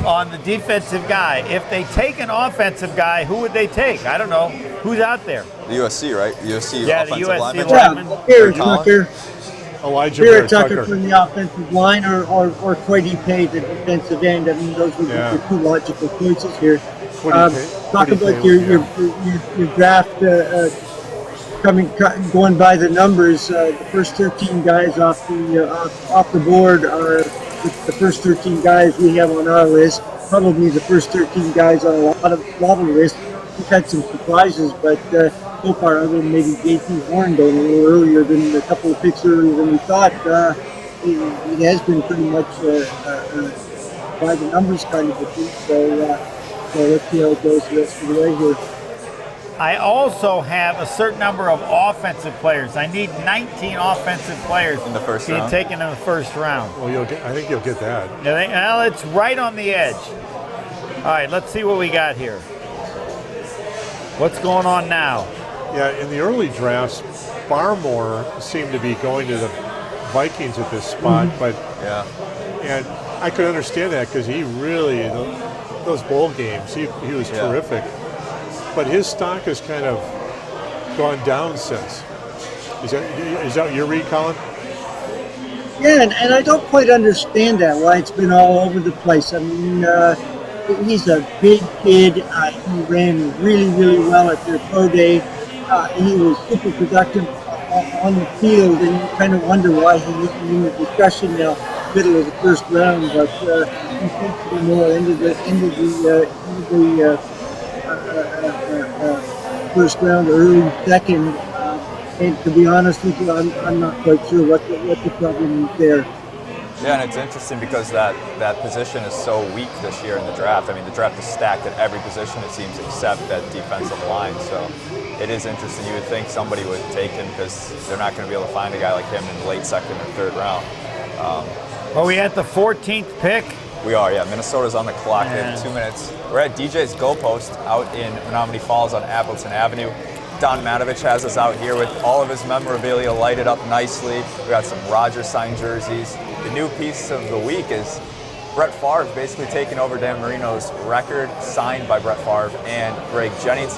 on the defensive guy. If they take an offensive guy, who would they take? I don't know. Who's out there? The USC, right? USC the offensive USC lineman. lineman. Vera Tucker. Elijah Vera Tucker from the offensive line, or Quiddy Pay, the defensive end. I mean, those would be the two logical choices here. Talk about your draft going by the numbers. The first 13 guys off the board are the first 13 guys we have on our list. Probably the first 13 guys on a lot of lists. We've had some surprises, but so far, other than maybe JT Horn going a little earlier than a couple of picks earlier than we thought, it has been pretty much by the numbers kind of a thing. So let's see how it goes the rest of the way here. I also have a certain number of offensive players. I need 19 offensive players in the first being round. taken in the first round. Well, I think you'll get that. Well, it's right on the edge. All right, let's see what we got here. What's going on now? Yeah, in the early drafts, Barmore seemed to be going to the Vikings at this spot, but and I could understand that because he really those bowl games he was terrific, but his stock has kind of gone down since. Is that your read, Colin? Yeah, and I don't quite understand that, why it's been all over the place. I mean, he's a big kid. He ran really, really well at their pro day. He was super productive on the field, and you kind of wonder why he isn't in the discussion now, middle of the first round. But he seems to be more into the first round, or early second. And to be honest with you, I'm not quite sure what the problem is there. Yeah, and it's interesting because that position is so weak this year in the draft. I mean, the draft is stacked at every position, it seems, except that defensive line. So it is interesting. You would think somebody would take him because they're not going to be able to find a guy like him in the late second or third round. Are we at the 14th pick? We are, yeah. Minnesota's on the clock. They have 2 minutes. We're at DJs Goalpost out in Menominee Falls on Appleton Avenue. Don Matovich has us out here with all of his memorabilia lighted up nicely. We got some Rogers signed jerseys. The new piece of the week is Brett Favre basically taking over Dan Marino's record, signed by Brett Favre and Greg Jennings.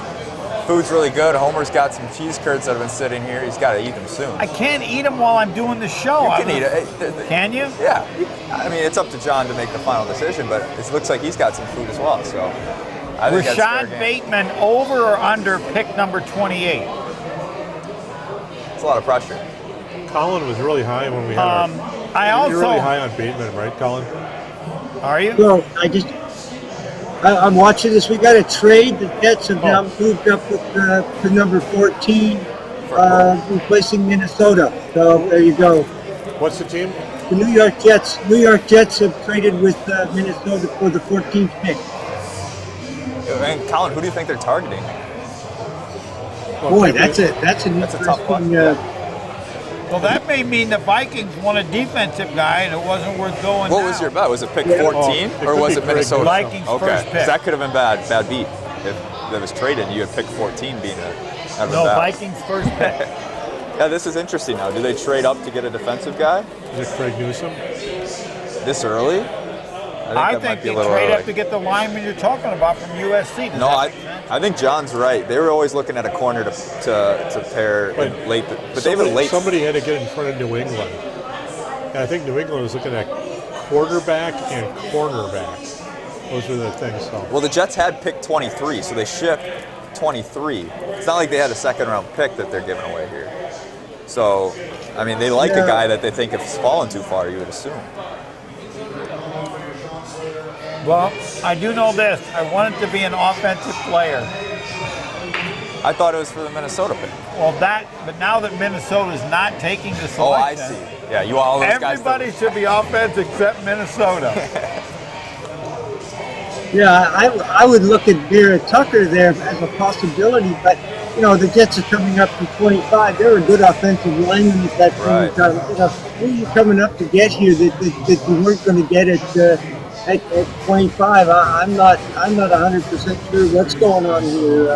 Food's really good. Homer's got some cheese curds that have been sitting here. He's got to eat them soon. I can't eat them while I'm doing the show. You can eat it. Can you? Yeah. I mean, it's up to John to make the final decision, but it looks like he's got some food as well. So, I think that's fair Rashad game. Bateman, over or under pick number 28? It's a lot of pressure. Colin was really high when we had You're really high on Bateman, right, Colin? Are you? Well, I'm watching this. We got a trade. The Jets have now moved up with to number 14, replacing Minnesota. So there you go. What's the team? The New York Jets. New York Jets have traded with Minnesota for the 14th pick. And Colin, who do you think they're targeting? Boy, that's an That's a tough one. interesting. Well, that may mean the Vikings want a defensive guy, and it wasn't worth going. What now. was your bet? Was it pick 14 or was it Minnesota? Vikings Okay, first 'cause pick. that could have been bad beat. If that was traded, you had pick 14 being a No, bet. Vikings first pick. Yeah, this is interesting now. Do they trade up to get a defensive guy Is it Craig Newsom? this early? I that might think be a they little trade early. up to get the lineman you're talking about from USC. Does No, that I make sense? think John's right. They were always looking at a corner to pair in late, but they have a late. Somebody had to get in front of New England. And I think New England was looking at quarterback and cornerback. Those were the things. So. Well, the Jets had pick 23, so they shipped 23. It's not like they had a second round pick that they're giving away here. So, I mean, they like a guy that they think has fallen too far, you would assume. Well, I do know this. I want it to be an offensive player. I thought it was for the Minnesota pick. But now that Minnesota's not taking the selection, Oh, I see. Yeah, you all those guys. everybody should be offense except Minnesota. Yeah, I would look at Vera Tucker there as a possibility, but you know the Jets are coming up to 25. They're a good offensive lineman at that point in time. You know, who are you coming up to get here that you weren't going to get at 25? I'm not 100% sure what's going on here.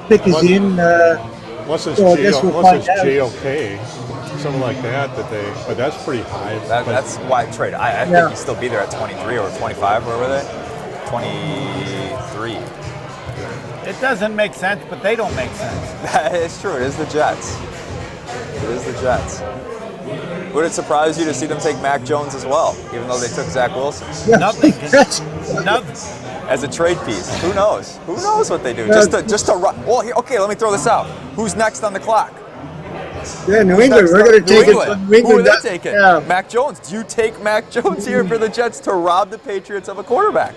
Pick is in. Unless it's, so I guess we'll unless find it's out. JOK, something like that but that's pretty high. That's why I trade. I think he'd still be there at 23 or 25. Where were they? 23. It doesn't make sense, but they don't make sense. It's true. It is the Jets. It is the Jets. Would it surprise you to see them take Mac Jones as well, even though they took Zach Wilson? Nothing. Nothing. As a trade piece, who knows? Who knows what they do? Just to run. Well, okay. Let me throw this out. Who's next on the clock? Yeah, New England. We're going to take it from New Who are England. they taking? Yeah. Mac Jones. Do you take Mac Jones here for the Jets to rob the Patriots of a quarterback?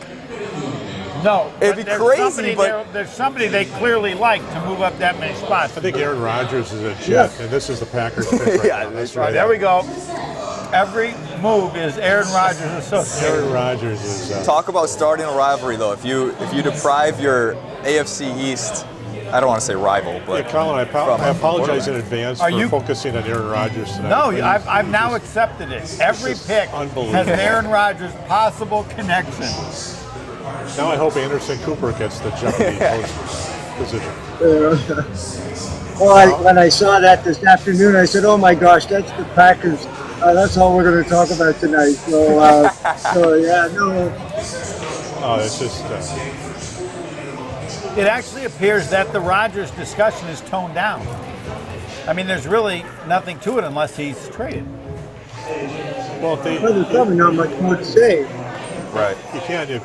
No, It'd be there's crazy, there's somebody they clearly like to move up that many spots. I think Aaron Rodgers is a Jet, and this is the Packers pick right Yeah, now. that's Right, there we go. Every move is Aaron Rodgers associated. Aaron Rodgers is. Talk about starting a rivalry, though. If you deprive your AFC East, I don't want to say rival, but Yeah, Colin, I apologize in advance Are for you- focusing on Aaron Rodgers tonight. No, Please. I've now accepted it. Every pick unbelievable. has an Aaron Rodgers possible connection. Now I hope Anderson Cooper gets the Jeopardy host position. When I saw that this afternoon, I said, "Oh my gosh, that's the Packers. That's all we're going to talk about tonight." So, yeah, no. Oh, it's just. It actually appears that the Rodgers discussion is toned down. I mean, there's really nothing to it unless he's traded. Well, if they, Well, there's probably not much more to say. right. you can't. If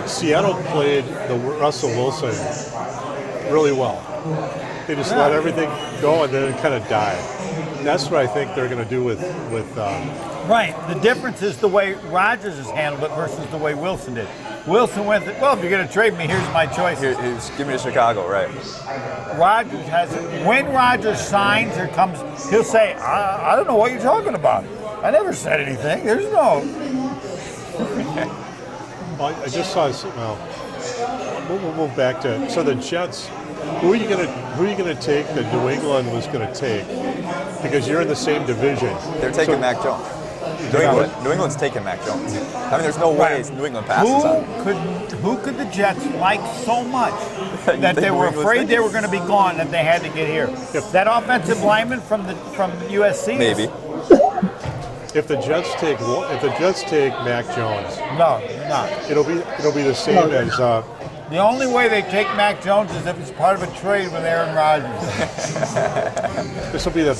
Seattle played the Russell Wilson really well, they just let everything go and then it kind of died. And that's what I think they're going to do with. Right. The difference is the way Rodgers has handled it versus the way Wilson did. Wilson went, well, if you're going to trade me, here's my choice. Give me to Chicago, right? Rodgers has it. When Rodgers signs or comes, he'll say, I don't know what you're talking about. I never said anything. There's no. Well, I just saw. Well, we'll move back to. So the Jets. Who are you gonna take that New England was going to take? Because you're in the same division. They're taking Mac Jones. New England's taking Mac Jones. I mean, there's no way New England passes on him. Who could the Jets like so much that they were afraid they were going to be gone that they had to get here? If that offensive lineman from USC, Maybe. If the Jets take Mac Jones, no, not. It'll be the same as. The only way they take Mac Jones is if it's part of a trade with Aaron Rodgers. This will be the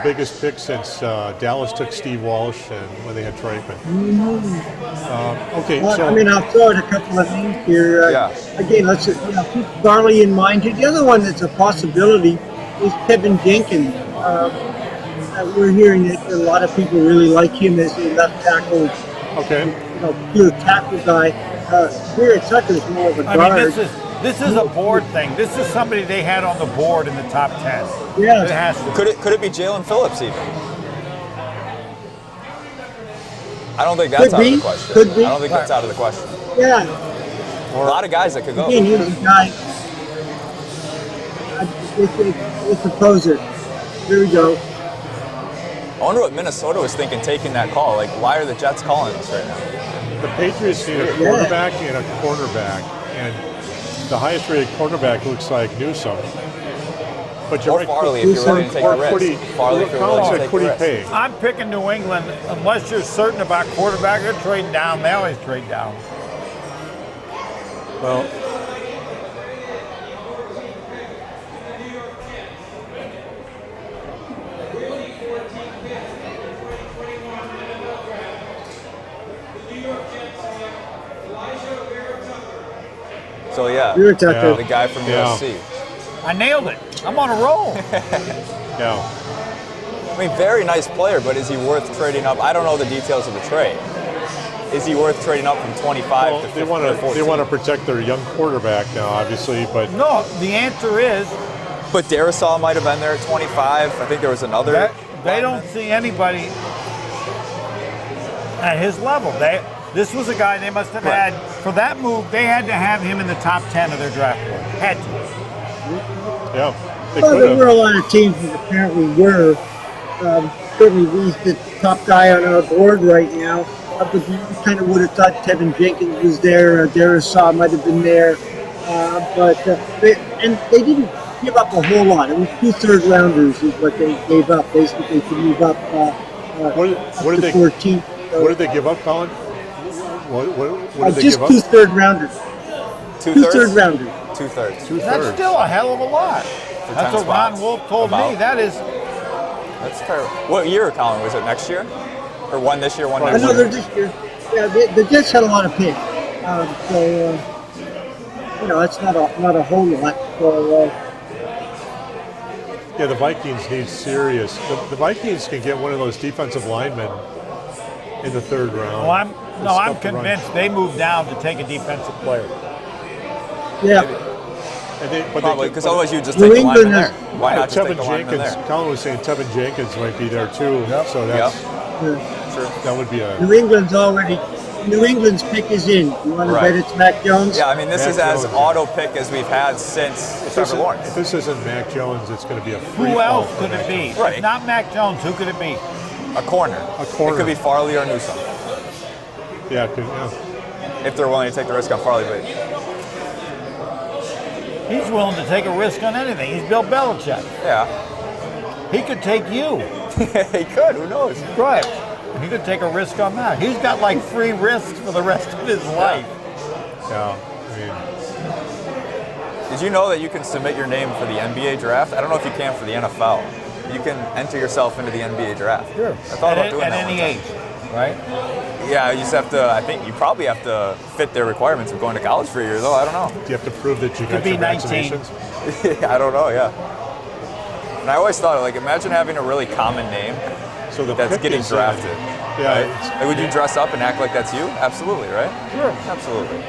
biggest pick since Dallas took Steve Walsh and when they had Troyman. Okay, well, so I mean, I'll throw out a couple of names here. Again, let's keep Varley in mind. The other one that's a possibility is Kevin Jenkins. We're hearing that a lot of people really like him as a left tackle. Okay. Pure tackle guy. Barrett Tucker's more of a guard. I mean, this is a board thing. This is somebody they had on the board in the top 10. Yeah. It has to. Could it be Jalen Phillips even? I don't think that's out of the question. Could be. I don't think that's out of the question. Yeah. A lot of guys that could go. Again, he was a guy. It's a poser. Here we go. I wonder what Minnesota was thinking taking that call. Like, why are the Jets calling us right now? the Patriots need a quarterback and a cornerback, and the highest rated cornerback looks like Newsome. But you're or Farley if you're willing to take a risk. Farley if you're willing to take a risk. I'm picking New England unless you're certain about quarterback. They're trading down. They always trade down. Well, so yeah, the guy from USC. I nailed it. I'm on a roll. I mean, very nice player, but is he worth trading up? I don't know the details of the trade. Is he worth trading up from 25 to 15 or 14? They want to protect their young quarterback now, obviously, but no. The answer is. But Darisaw might have been there at 25. I think there was another. They don't see anybody at his level. This was a guy they must have had for that move. They had to have him in the top 10 of their draft board. Had to. Yeah. There were a lot of teams that apparently were. Certainly, he's the top guy on our board right now. But you kind of would have thought Tevin Jenkins was there. Darisaw might have been there. They didn't give up a whole lot. It was 2 third-rounders is what they gave up, basically, to move up, what did to 14. What did they give up, Colin? What did they just give up? 2 third-rounders. 2 third-rounders. 2/3. That's still a hell of a lot. That's what Ron Wolf told me. That is. That's fair. What year, Colin? Was it next year? Or one this year, one next year? Another this year. Yeah, the Jets had a lot of picks. It's not a whole lot. Yeah, the Vikings need serious. The Vikings can get one of those defensive linemen in the 3rd round. Well, I'm convinced they moved down to take a defensive player. Yeah. Probably, because otherwise you just take the lineman there. Why not just take the lineman there? Colin was saying Tevin Jenkins might be there too. Yep. So that's that would be a. New England's pick is in. You want to bet it's Mac Jones? Yeah, I mean this is as auto pick as we've had since Trevor Lawrence. If this isn't Mac Jones, it's going to be a free. Who else could it be? Right. If not Mac Jones, who could it be? A corner. It could be Farley or Newsome. Yeah, if they're willing to take the risk on Farley, but he's willing to take a risk on anything. He's Bill Belichick. Yeah. He could take you. He could. Who knows? Right. He could take a risk on that. He's got like free risks for the rest of his life. Yeah. Did you know that you can submit your name for the NBA draft? I don't know if you can for the NFL. You can enter yourself into the NBA draft. Sure. I thought about doing that at any age, right? Yeah, you just have to. I think you probably have to fit their requirements of going to college for a year, though. I don't know. Do you have to prove that you got your vaccinations? I don't know. Yeah. And I always thought, like, imagine having a really common name that's getting drafted. Right? Would you dress up and act like that's you? Absolutely, right? Sure. Absolutely.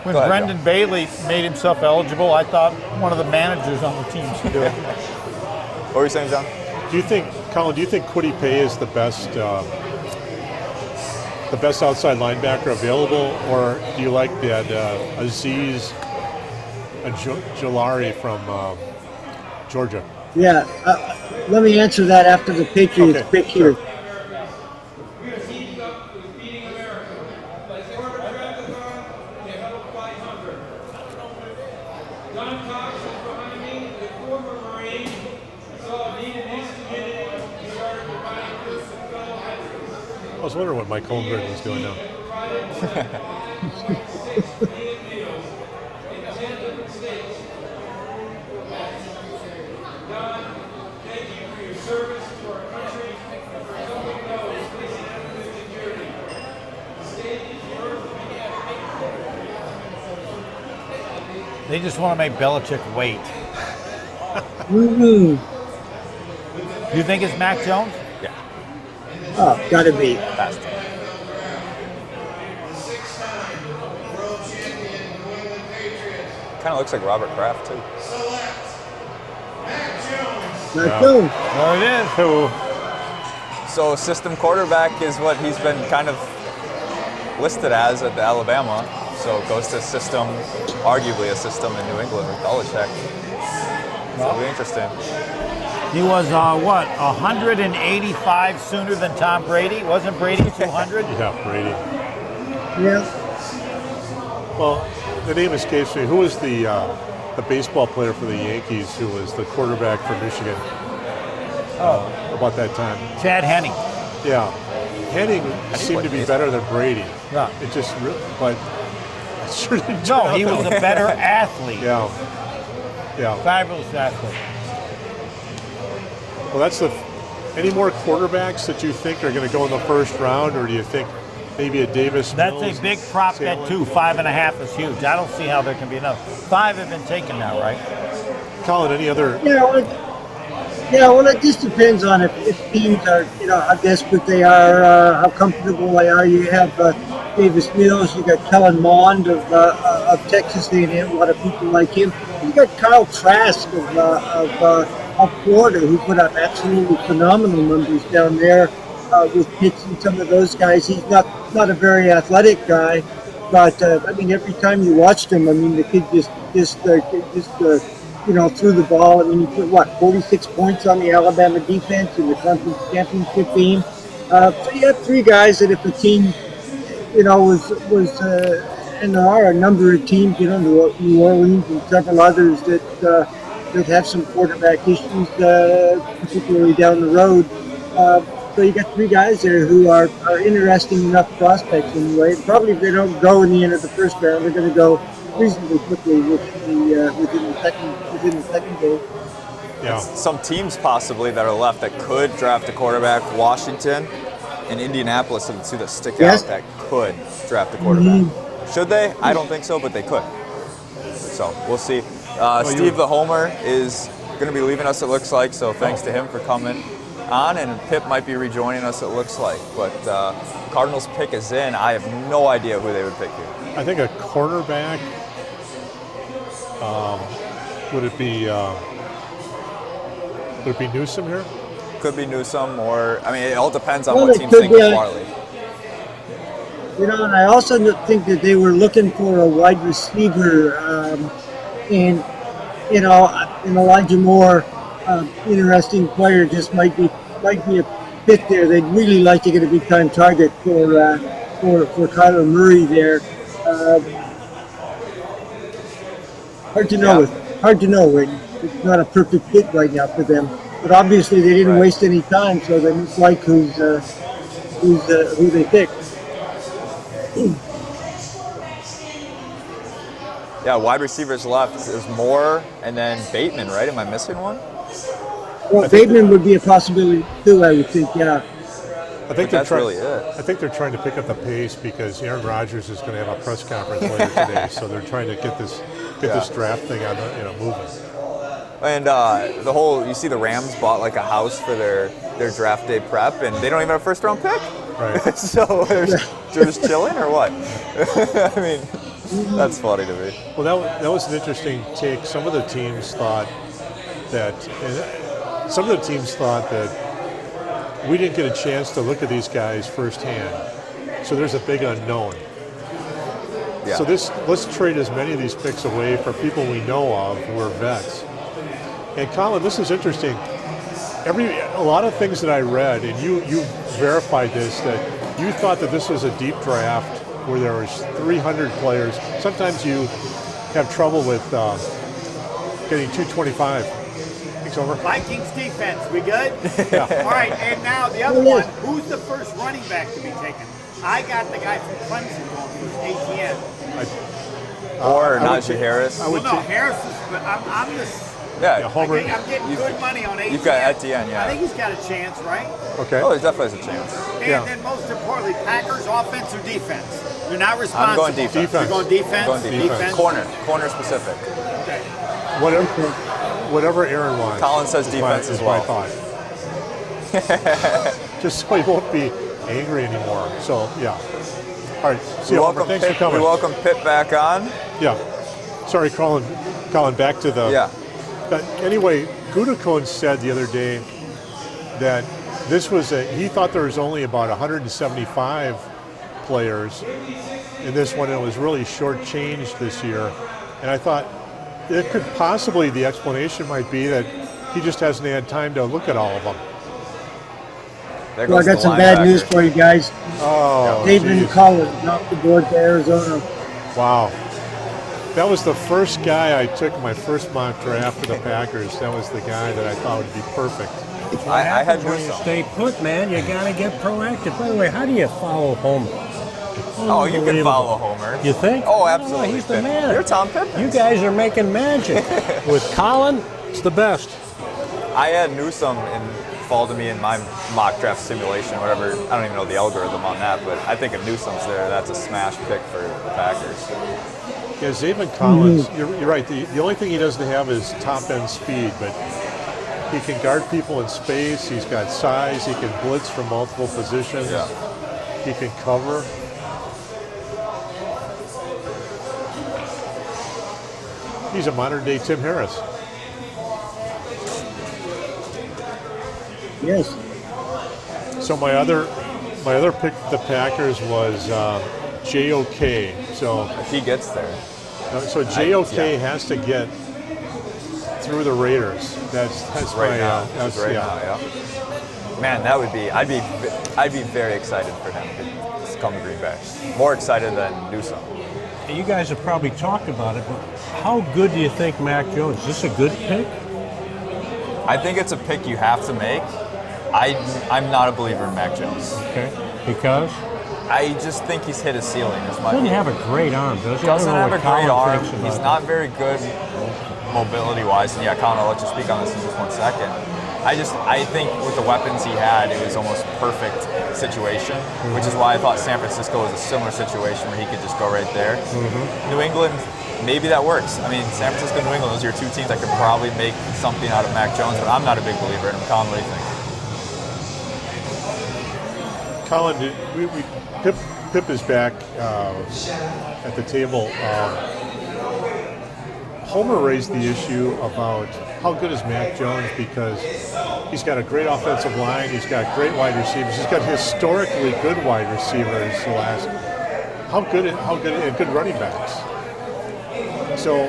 When Brendan Bailey made himself eligible, I thought one of the managers on the team should do it. What were you saying, John? Colin, do you think Kwity Paye is the best outside linebacker available, or do you like that Aziz Jalari from Georgia? Yeah, let me answer that after the Patriots pick here. I was wondering what Mike Holmgren was doing now. They just want to make Belichick wait. Mm-hmm. You think it's Mac Jones? Yeah. Oh, gotta be. Fast. Kind of looks like Robert Kraft too. Mac Jones. There it is. Who? So system quarterback is what he's been kind of listed as at the Alabama. So it goes to system, arguably a system in New England with Belichick. So it'll be interesting. He was, 185 sooner than Tom Brady? Wasn't Brady 200? Yeah, Brady. Yeah. Well, the name escapes me. Who was the baseball player for the Yankees who was the quarterback for Michigan about that time? Chad Henning. Yeah. Henning seemed to be better than Brady. Yeah. It just, but it sure didn't turn No, out he that was a way. better athlete. Yeah. Yeah. Fabulous athlete. Well, that's any more quarterbacks that you think are going to go in the first round, or do you think maybe a Davis That's Mills, a big prop bet Salem? too. 5.5 is huge. I don't see how there can be enough. 5 have been taken now, right? Colin, any other? Well, it just depends on if teams are, how desperate they are, how comfortable they are. You have Davis Mills, you got Kellen Mond of Texas A&M. A lot of people like him. You got Kyle Trask of Florida, who put up absolutely phenomenal numbers down there with Pitts and some of those guys. He's not a very athletic guy, but I mean, every time you watched him, I mean, the kid just threw the ball. I mean, he put 46 points on the Alabama defense in the conference championship game. So you have 3 guys that if a team, was and there are a number of teams, New Orleans and several others that have some quarterback issues, particularly down the road. So you got 3 guys there who are interesting enough prospects anyway. Probably if they don't go in the end of the first round, they're going to go reasonably quickly within the second game. Yeah. Some teams possibly that are left that could draft a quarterback. Washington and Indianapolis are the 2 that stick Yes. out that could draft a quarterback. Should they? I don't think so, but they could. So we'll see. Steve the Homer is going to be leaving us, it looks like, so thanks to him for coming on, and Pip might be rejoining us, it looks like. But Cardinals pick is in. I have no idea who they would pick here. I think a cornerback. Would it be Newsom here? Could be Newsom, or it all depends on Well, what it teams could think be of a- Farley. And I also think that they were looking for a wide receiver, and Elijah Moore, interesting player, just might be a fit there. They'd really like to get a big time target for Kyler Murray there. Hard to know. Hard to know. Right? It's not a perfect fit right now for them. But obviously they didn't waste any time, so they must like who they picked. Yeah, wide receivers left is Moore and then Bateman, right? Am I missing one? Well, Bateman would be a possibility too, I would think. Yeah. I think that's really it. I think they're trying to pick up the pace because Aaron Rodgers is going to have a press conference later today, so they're trying to get this draft thing on moving. And the whole, you see the Rams bought like a house for their draft day prep, and they don't even have a first round pick. Right. So they're just chilling or what? I mean, that's funny to me. Well, that was an interesting take. Some of the teams thought that we didn't get a chance to look at these guys firsthand. So there's a big unknown. Yeah. So let's trade as many of these picks away for people we know of who are vets. And Colin, this is interesting. A lot of things that I read, and you verified this, that you thought that this was a deep draft where there was 300 players. Sometimes you have trouble with getting 225. Thanks, over. Vikings defense, we good? Yeah. All right, and now the other one. Who's the first running back to be taken? I got the guy from Clemson going first, ATN. Or Najee Harris. Well, no, Harris is. But I'm this. Yeah, Homer. I'm getting good money on ATN. You've got Etienne, yeah. I think he's got a chance, right? Okay. Oh, he definitely has a chance. And then most importantly, Packers offense or defense? You're not responsible. I'm going defense. You're going defense? I'm going defense. Corner specific. Okay. Whatever Aaron wants. Colin says defense as well. My thought. Just so he won't be angry anymore. So, yeah. All right. See you, Homer. Thanks for coming. We welcome Pitt back on. Yeah. Sorry, Colin, back to the... Yeah. Anyway, Gutekunst said the other day that this was he thought there was only about 175 players in this one, and it was really shortchanged this year. And I thought it could possibly, the explanation might be that he just hasn't had time to look at all of them. Well, I got some bad news for you guys. Oh, David Collins off the board to Arizona. Wow. That was the first guy I took my first mock draft for the Packers. That was the guy that I thought would be perfect. I had when you stay put, man. You got to get proactive. By the way, how do you follow Homer? Oh, you can follow Homer. You think? Oh, absolutely. He's the man. You're Tom Pittman. You guys are making magic. With Colin, it's the best. I had Newsome fall to me in my mock draft simulation, whatever. I don't even know the algorithm on that, but I think if Newsome's there, that's a smash pick for the Packers. Yeah, Zaven Collins, you're right. The only thing he doesn't have is top-end speed, but he can guard people in space. He's got size. He can blitz from multiple positions. Yeah. He can cover. He's a modern-day Tim Harris. Yes. So my other pick for the Packers was JOK. So if he gets there. So JOK has to get through the Raiders. That's right my now. That's right now. Yeah. Man, that would be. I'd be very excited for him to come to Green Bay. More excited than Newsome. You guys have probably talked about it, but how good do you think Mac Jones? Is this a good pick? I think it's a pick you have to make. I'm not a believer in Mac Jones. Okay. Because? I just think he's hit his ceiling. He doesn't have a great arm, does he? Doesn't have a great arm. He's not that. very good mobility-wise. And yeah, Colin, I'll let you speak on this in just 1 second. I think with the weapons he had, it was almost perfect situation, which is why I thought San Francisco was a similar situation where he could just go right there. New England, maybe that works. I mean, San Francisco and New England, those are your two teams that could probably make something out of Mac Jones, but I'm not a big believer in him. Colin, what do you think? Colin, Pip is back at the table. Homer raised the issue about how good is Mac Jones because he's got a great offensive line, he's got great wide receivers, he's got historically good wide receivers. How good and good running backs. So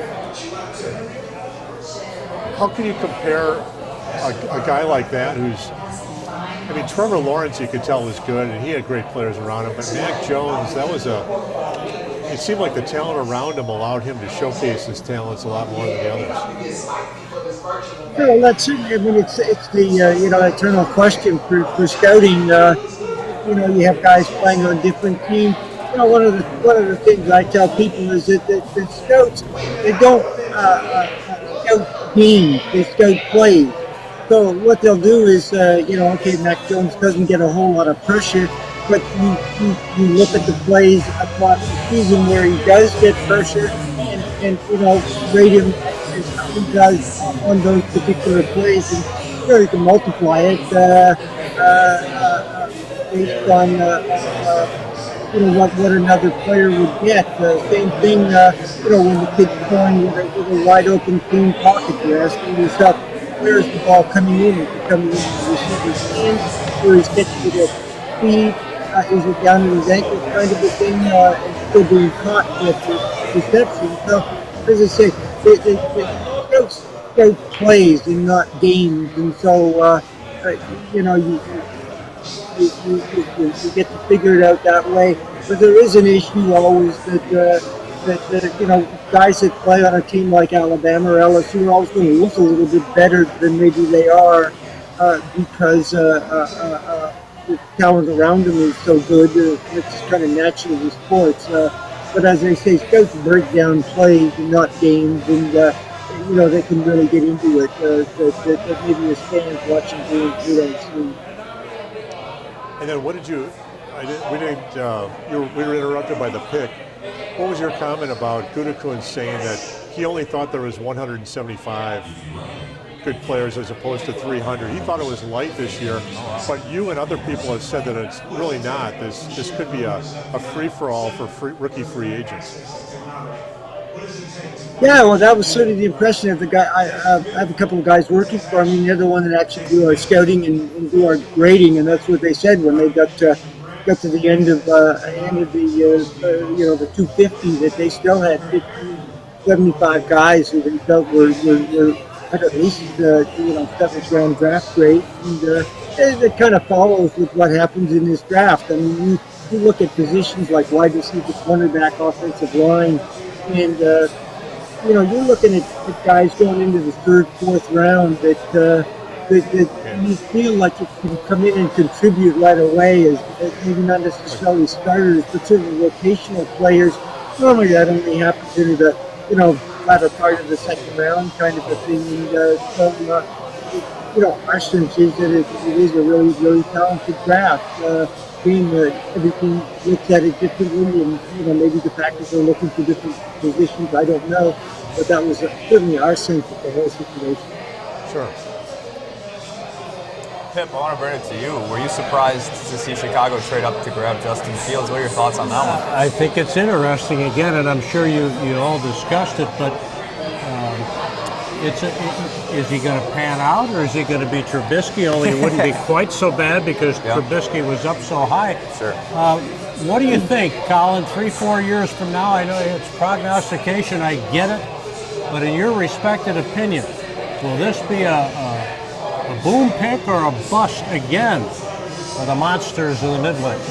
how can you compare a guy like that who's, I mean, Trevor Lawrence, you could tell was good, and he had great players around him. But Mac Jones, it seemed like the talent around him allowed him to showcase his talents a lot more than the others. Well, that's certainly. I mean, it's the eternal question for scouting. You have guys playing on different teams. One of the things I tell people is that scouts, they don't scout games, they scout plays. So what they'll do is, okay, Mac Jones doesn't get a whole lot of pressure, but you look at the plays across the season where he does get pressure and rate him as how he does on those particular plays, and you can multiply it based on what another player would get. Same thing, when the kid's throwing with a wide open clean pocket, you're asking yourself, where is the ball coming in? Is it coming in the receiver's hands? Where is catching it at speed? Is it down in his ankles kind of a thing? And still being caught with reception. So, as I say, the scout plays and not games. And so, you get to figure it out that way. But there is an issue always that guys that play on a team like Alabama or LSU are always going to look a little bit better than maybe they are because the talent around them is so good. It's just kind of natural in sports. But as they say, scouts break down plays and not games, and they can really get into it. That maybe as fans watching games, we don't see. And then what did you? We were interrupted by the pick. What was your comment about Gudikun saying that he only thought there was 175 good players as opposed to 300? He thought it was light this year, but you and other people have said that it's really not. This could be a free-for-all for rookie free agents. Yeah, well, that was sort of the impression of the guy. I have a couple of guys working for me, and they're the one that actually do our scouting and do our grading, and that's what they said when they got to the end of the 250, that they still had 75 guys who they felt were at least 7th round draft grade, and it kind of follows with what happens in this draft. I mean, you look at positions like wide receiver, cornerback, offensive line, and you're looking at guys going into the 3rd, 4th round that you feel like you can come in and contribute right away as maybe not necessarily starters, but certainly rotational players. Normally that only happens in the latter part of the 2nd round kind of a thing. And our sense is that it is a really, really talented draft. Everything looks at it differently, and maybe the Packers are looking for different positions. I don't know, but that was certainly our sense of the whole situation. Sure. Pip, I want to bring it to you. Were you surprised to see Chicago trade up to grab Justin Fields? What are your thoughts on that one? I think it's interesting again, and I'm sure you all discussed it, but is he going to pan out, or is he going to be Trubisky? Only it wouldn't be quite so bad because Trubisky was up so high. Sure. What do you think, Colin? 3-4 years from now, I know it's prognostication, I get it, but in your respected opinion, will this be a boom pick or a bust again for the monsters of the Midwest?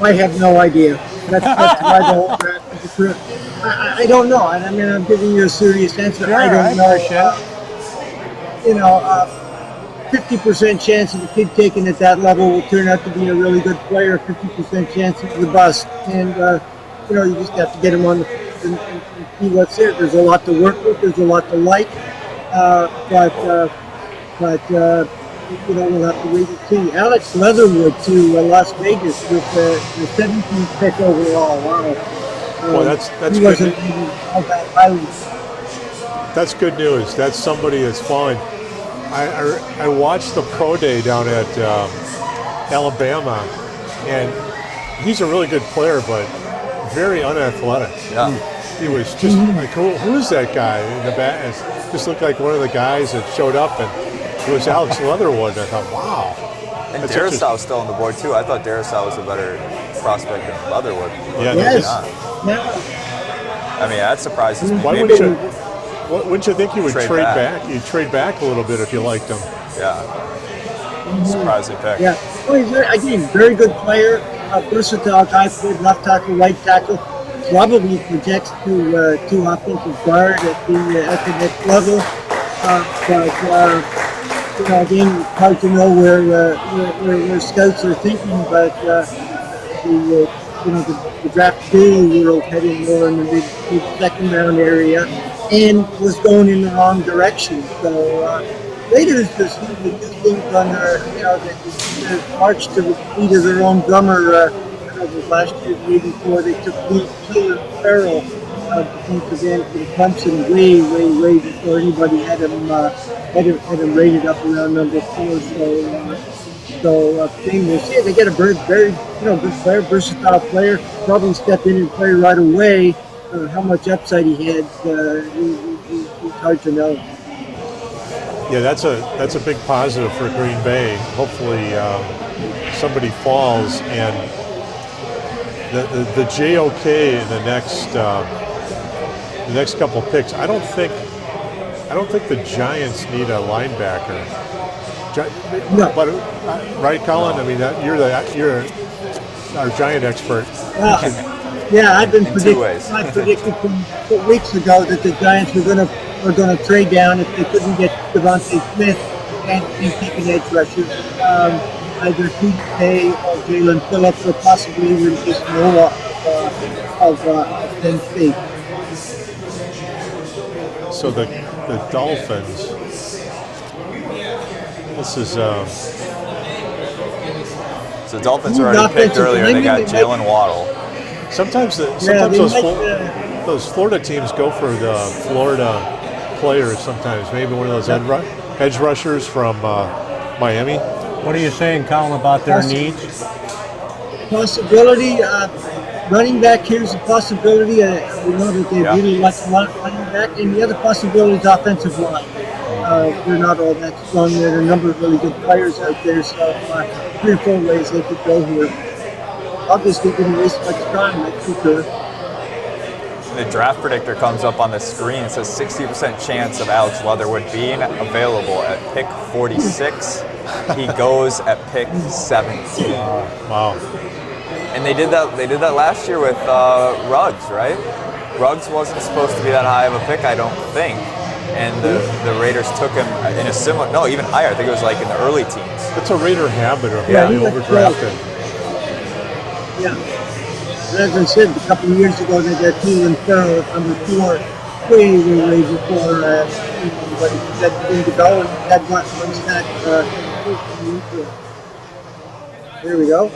I have no idea. That's why the whole draft is a trip. I don't know. I mean, I'm giving you a serious answer. Sure, I don't know. 50% chance of the kid taken at that level will turn out to be a really good player. 50% chance of the bust, and you just have to get him on and see what's there. There's a lot to work with. There's a lot to like, but we'll have to wait and see. Alex Leatherwood to Las Vegas with the 17th pick overall. Wow. Well, that's he good. Wasn't even all that highly. That's good news. That's somebody that's falling. I watched the pro day down at Alabama, and he's a really good player, but very unathletic. Yeah. He was just like, who is that guy in the back? It just looked like one of the guys that showed up, and it was Alex Leatherwood. I thought, wow. And Darrisaw was still on the board too. I thought Darrisaw was a better prospect than Leatherwood. Yeah, yes. I mean, that surprises me. Why wouldn't you think you would trade back? You'd trade back a little bit if you liked him. Yeah. Surprising pick. Yeah. Well, he's very good player, a versatile guy, played left tackle, right tackle. Probably projects to offensive guard at the next level. Again, hard to know where scouts are thinking, but the draft day world heading more in the mid-second round area, and was going in the wrong direction. So Raiders just usually do things on their march to the beat of their own drummer. Last year, the year before, they took Killer Farrell, defensive end from Clemson, way before anybody had him rated up around number 4. So we'll see. They get a very good player, versatile player. Probably step in and play right away. How much upside he had, it's hard to know. Yeah, that's a big positive for Green Bay. Hopefully, somebody falls, and the JOK in the next couple picks. I don't think the Giants need a linebacker. No. But right, Colin? I mean, you're our Giant expert. Yeah, I've been in two predicting. ways. I predicted from weeks ago that the Giants were gonna trade down if they couldn't get Devontae Smith and take an edge rusher. Either TJ or Jalen Phillips, or possibly even just Noah of Penn State. So the Dolphins. This is So the Dolphins were already picked earlier. They got Jalen Waddle. sometimes those Florida teams go for the Florida players. Sometimes maybe one of those edge rushers from Miami. What are you saying, Colin, about their needs? Possibility. Running back here's a possibility. We know that they really like running back, and the other possibility is offensive line. They're not all that strong. There are a number of really good players out there, so 3 or 4 ways they could go here. Obviously, didn't waste much time. That's for sure. The draft predictor comes up on the screen. It says 60% chance of Alex Leatherwood being available at pick 46. He goes at pick 17. Wow. And they did that last year with Ruggs, right? Ruggs wasn't supposed to be that high of a pick, I don't think. And the Raiders took him in a similar, no, even higher. I think it was like in the early teens. It's a Raider habit of being overdrafted. Yeah. As I said, a couple of years ago, they got Keelan Farrell at number 4, way before anybody that thing to go, and that one snack. Here we go.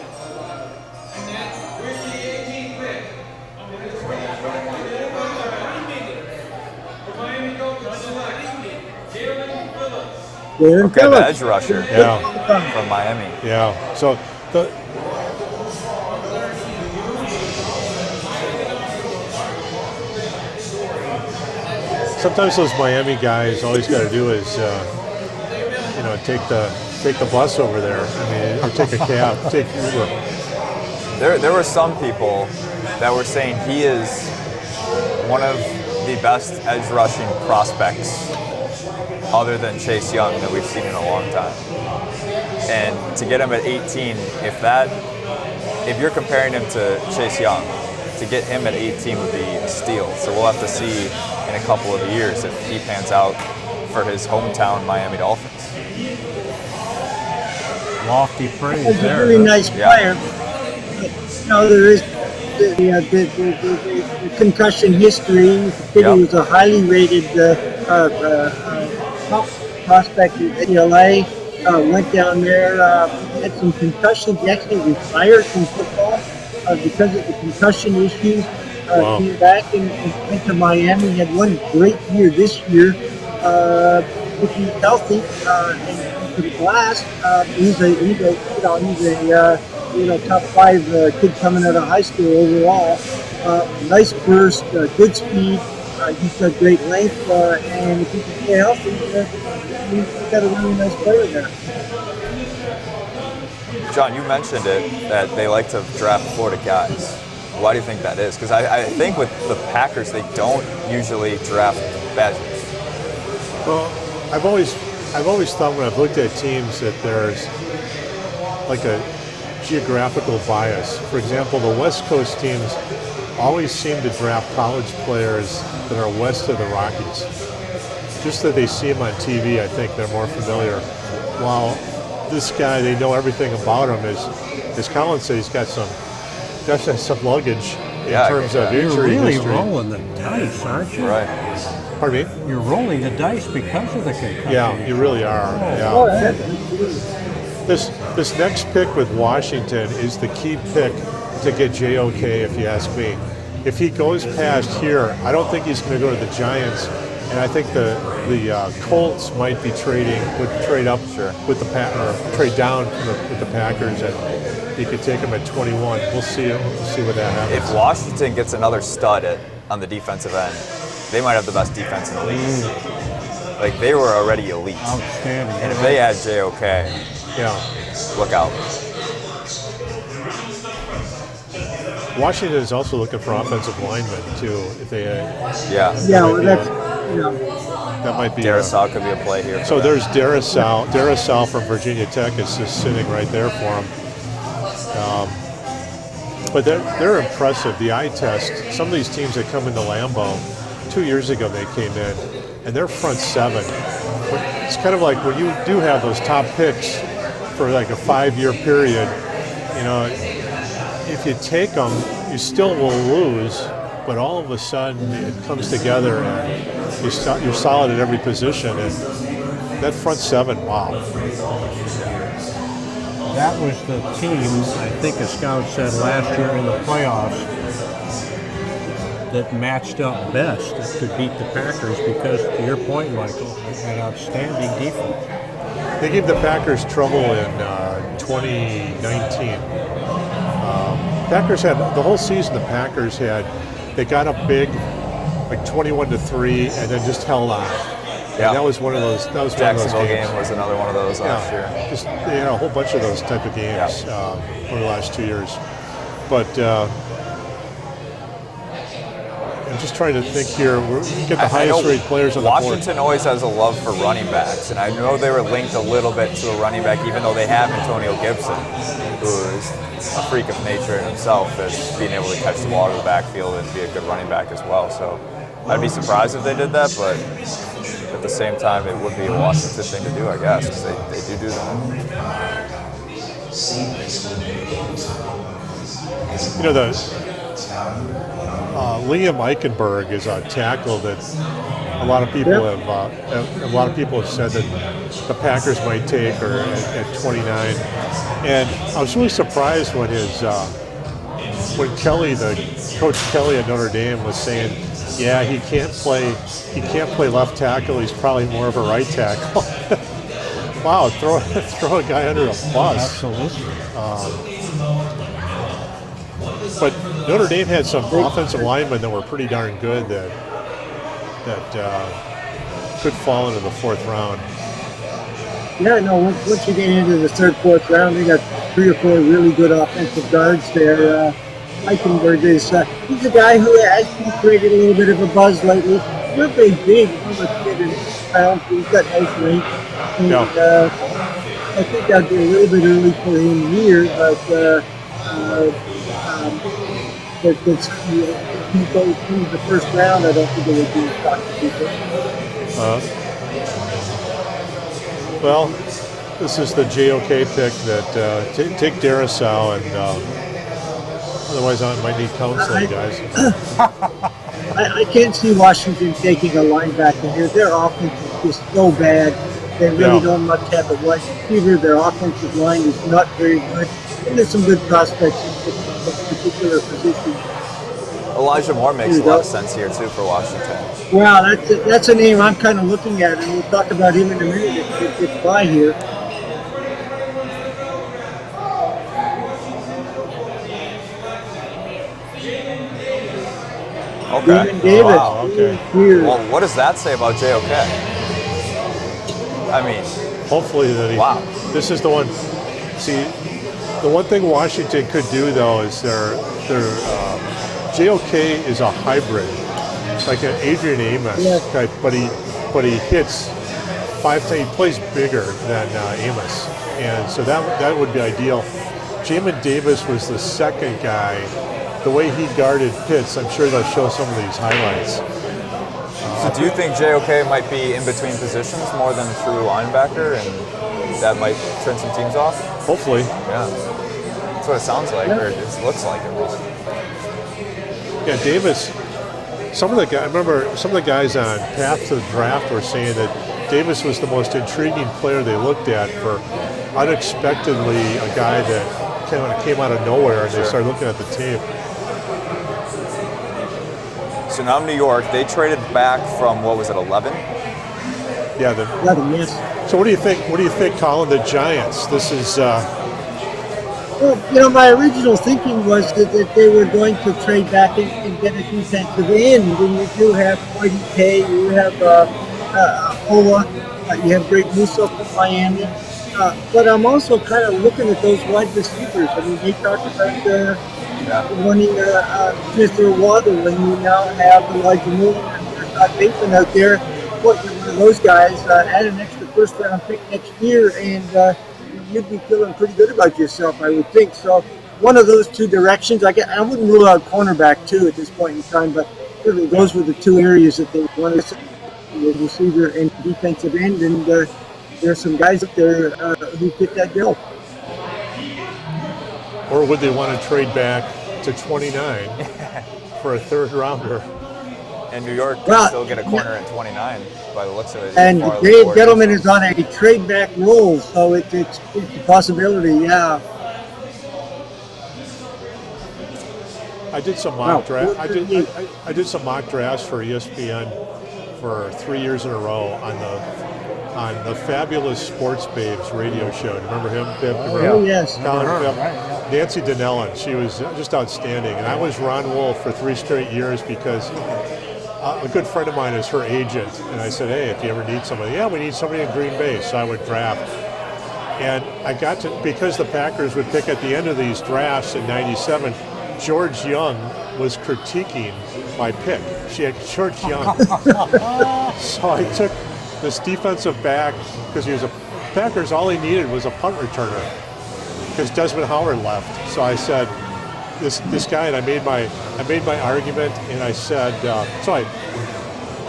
Okay, the edge rusher from Miami. Yeah. So sometimes those Miami guys, all he's got to do is, take the bus over there. I mean, or take a cab, take Uber. There were some people that were saying he is one of the best edge rushing prospects other than Chase Young that we've seen in a long time. And to get him at 18, if you're comparing him to Chase Young, to get him at 18 would be a steal. So we'll have to see in a couple of years if he pans out for his hometown Miami Dolphins. Lofty praise He's there. a really nice player. There is the concussion history. The kid was a highly rated top prospect at LA. Went down there, had some concussions. He actually retired from football because of the concussion issues. Came back and went to Miami. He had one great year this year. If he's healthy and to the blast, he's a top 5 kid coming out of high school overall. Nice burst, good speed. He's got great length, and if he can stay healthy, he's got a really nice player there. John, you mentioned it, that they like to draft Florida guys. Why do you think that is? Because I think with the Packers, they don't usually draft Badgers. Well, I've always thought when I've looked at teams that there's like a geographical bias. For example, the West Coast teams always seem to draft college players that are west of the Rockies. Just that they see him on TV, I think they're more familiar. While this guy, they know everything about him. As Colin said, he's got some luggage in terms of injury You're really history. rolling the dice, aren't you? Right. Pardon me? You're rolling the dice because of the concussion. Yeah, you really are. Yeah. This next pick with Washington is the key pick to get JOK, if you ask me. If he goes past here, I don't think he's going to go to the Giants, and I think the Colts might be trade up with the or trade down with the Packers, and he could take him at 21. We'll see what that happens. If Washington gets another stud on the defensive end, they might have the best defense in the league. Like, they were already elite. Outstanding. And if they add JOK, look out. Washington is also looking for offensive linemen too. If they, that might be. Darrisaw could be a play here. So there's Darrisaw from Virginia Tech is just sitting right there for him. But they're impressive. The eye test. Some of these teams that come into Lambeau, 2 years ago they came in, and their front seven. It's kind of like when you do have those top picks for like a 5-year period. You know, if you take them, you still will lose. But all of a sudden, it comes together, and you're solid at every position. And that front seven, wow. That was the team, I think a scout said last year in the playoffs, that matched up best, that could beat the Packers because, to your point, Michael, they had outstanding defense. They gave the Packers trouble in 2019. Packers had, the whole season, they got up big, like 21-3, and then just held on. Yeah, and that was one of those. That was Jacksonville one of those games. game was another one of those last year. Just a whole bunch of those type of games over the last 2 years. But I'm just trying to think here. We get the highest rated players on the board. Washington always has a love for running backs, and I know they were linked a little bit to a running back, even though they have Antonio Gibson, who is a freak of nature in himself, as being able to catch the ball out of the backfield and be a good running back as well. So I'd be surprised if they did that, but at the same time, it would be a Washington thing to do, I guess, because they do that. You know, Liam Eichenberg is a tackle that a lot of people have said that the Packers might take or at 29. And I was really surprised when Kelly, the Coach Kelly at Notre Dame, was saying, yeah, he can't play left tackle. He's probably more of a right tackle. Wow, throw a guy under a bus. Absolutely. But Notre Dame had some offensive linemen that were pretty darn good that could fall into the fourth round. Yeah, no, once you get into the third, fourth round, they got 3 or 4 really good offensive guards there. Eichenberg is, he's a guy who has created a little bit of a buzz lately. He's not very big, almost 300 pounds, but he's got nice range. And, I think that'd be a little bit early for him here, but if he goes through the first round, I don't think it would be a shock to people. Well, this is the JOK pick that take Darrisaw, and otherwise I might need counseling, guys. I can't see Washington taking a linebacker here. Their offense is just so bad. They really don't much have a wide receiver. Their offensive line is not very good. And there's some good prospects in particular positions. Elijah Moore makes a lot of sense here, too, for Washington. Wow, that's a name I'm kind of looking at, and we'll talk about him in a minute if it gets by here. Okay. Davis. Wow, okay. Well, what does that say about JOK? I mean, hopefully that he. Wow. This is the one. See, the one thing Washington could do though is their JOK is a hybrid, like an Adrian Amos type, but he hits 5 times. He plays bigger than Amos, and so that would be ideal. Jamin Davis was the second guy. The way he guarded Pitts, I'm sure they'll show some of these highlights. So do you think JOK might be in between positions more than a true linebacker, and that might turn some teams off? Hopefully. Yeah. That's what it sounds like, or it looks like at least. Yeah, Davis, I remember some of the guys on Path to the Draft were saying that Davis was the most intriguing player they looked at for unexpectedly a guy that came out of nowhere, and they started looking at the tape. So now New York, they traded back from, what was it, 11? Yeah, 11, yes. So what do you think? What do you think, Colin? The Giants. This is. Well, my original thinking was that they were going to trade back and get a defensive end. And you do have Whitey K, you have Ola, you have Greg Musso from Miami. But I'm also kind of looking at those wide receivers. I mean, they talked about running Smith or Waddle, and you now have Elijah Moore and Todd Bateman out there. One of those guys add an extra first-round pick next year, and you'd be feeling pretty good about yourself, I would think. So one of those two directions. I wouldn't rule out cornerback too at this point in time, but really those were the two areas that they wanted to the receiver and defensive end, and there's some guys up there who fit that bill. Or would they want to trade back to 29 for a third rounder? And New York can still get a corner at 29 by the looks of it. And Dave Gettleman is on a trade back roll, so it's a possibility, yeah. I did some mock draft. I did some mock drafts for ESPN for 3 years in a row on the Fabulous Sports Babes radio show. Remember him? Oh yes. Nancy Donnellan. She was just outstanding, and I was Ron Wolf for 3 straight years because a good friend of mine is her agent, and I said, hey, if you ever need somebody, we need somebody in Green Bay, so I would draft. And I got to, because the Packers would pick at the end of these drafts in '97, George Young was critiquing my pick. She had George Young. So I took this defensive back because he was Packers, all he needed was a punt returner because Desmond Howard left. So I said, this guy, and I made my argument, and I said, so I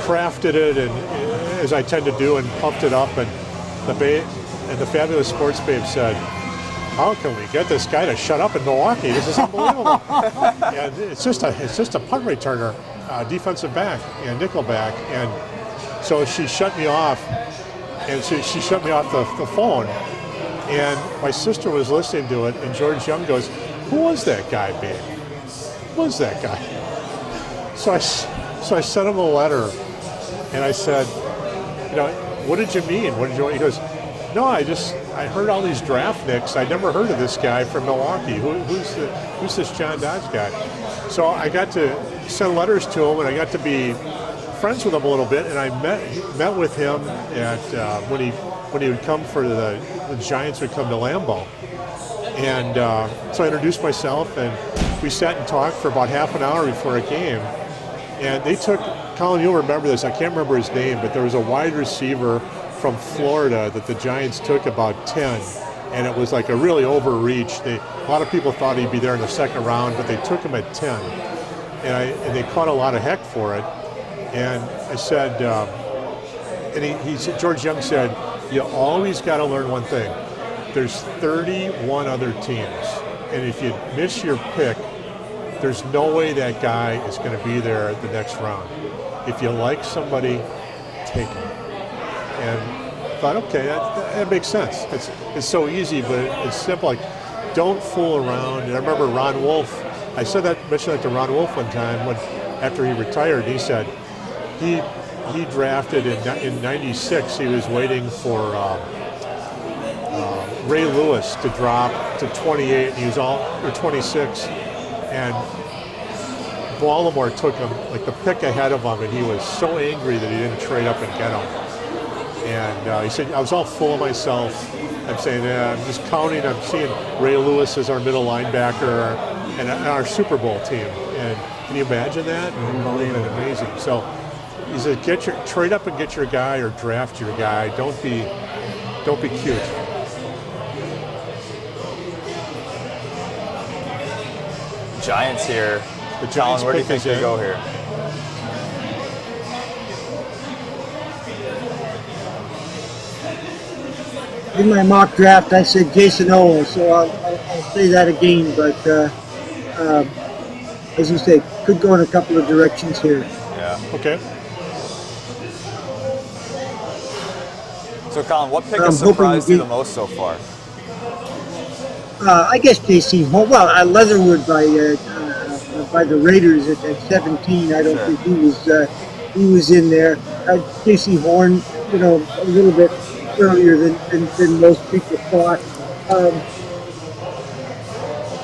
crafted it, and as I tend to do, and pumped it up, and the Fabulous Sports Babe said, how can we get this guy to shut up in Milwaukee? This is unbelievable. And it's just a punt returner, defensive back and nickel back, and so she shut me off, and she shut me off the phone, and my sister was listening to it, and George Young goes, who was that guy, babe? Who was that guy? So I sent him a letter, and I said, what did you mean? What did you? He goes, no, I heard all these draft nicks. I never heard of this guy from Milwaukee. Who's this John Dodge guy? So I got to send letters to him, and I got to be friends with him a little bit. And I met with him at when he would come for the Giants would come to Lambeau, and so I introduced myself, and we sat and talked for about half an hour before a game. And they took Colin. You'll remember this. I can't remember his name, but there was a wide receiver from Florida that the Giants took about 10, and it was like a really overreach. A lot of people thought he'd be there in the second round, but they took him at 10, and they caught a lot of heck for it. And I said, George Young said, you always got to learn one thing. There's 31 other teams, and if you miss your pick, there's no way that guy is going to be there the next round. If you like somebody, take him. And thought, okay, that makes sense. It's so easy, but it's simple. Like, don't fool around. And I remember Ron Wolf. I mentioned that to Ron Wolf one time after he retired. He said he drafted in '96. He was waiting for Ray Lewis to drop to 28. He was or 26, and Baltimore took him like the pick ahead of him, and he was so angry that he didn't trade up and get him. And he said, I was all full of myself. I'm saying, I'm just counting. I'm seeing Ray Lewis as our middle linebacker and our Super Bowl team. And can you imagine that? Unbelievable. Amazing. So he said, trade up and get your guy or draft your guy. Don't be cute. Giants here. The Giants, Colin, where do you think they go here? In my mock draft, I said Jason Owen, so I'll say that again. But as you say, could go in a couple of directions here. Yeah. Okay. So, Colin, what pick has surprised you the most so far? I guess J.C. Horn. Well, Leatherwood by the Raiders at 17. I don't think he was in there. J.C. Horn, a little bit earlier than most people thought.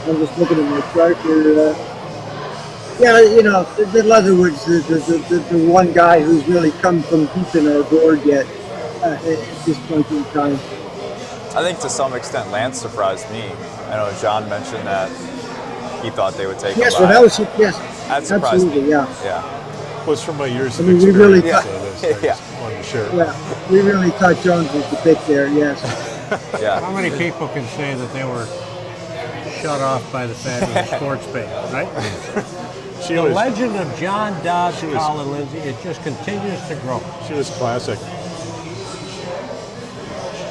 I'm just looking at my chart here. The Leatherwood's the one guy who's really come from deep in our board yet at this point in time. I think to some extent Lance surprised me. I know John mentioned that he thought they would take him. That surprised me. Yeah. Was from my years of experience. We really wanted to share. Yeah, we really thought Jones was the pick there. Yes. Yeah. How many people can say that they were shut off by the fact of the sports page, right? She The was, legend of John Dobbs, Colin Lindsay, it just continues to grow. she was classic.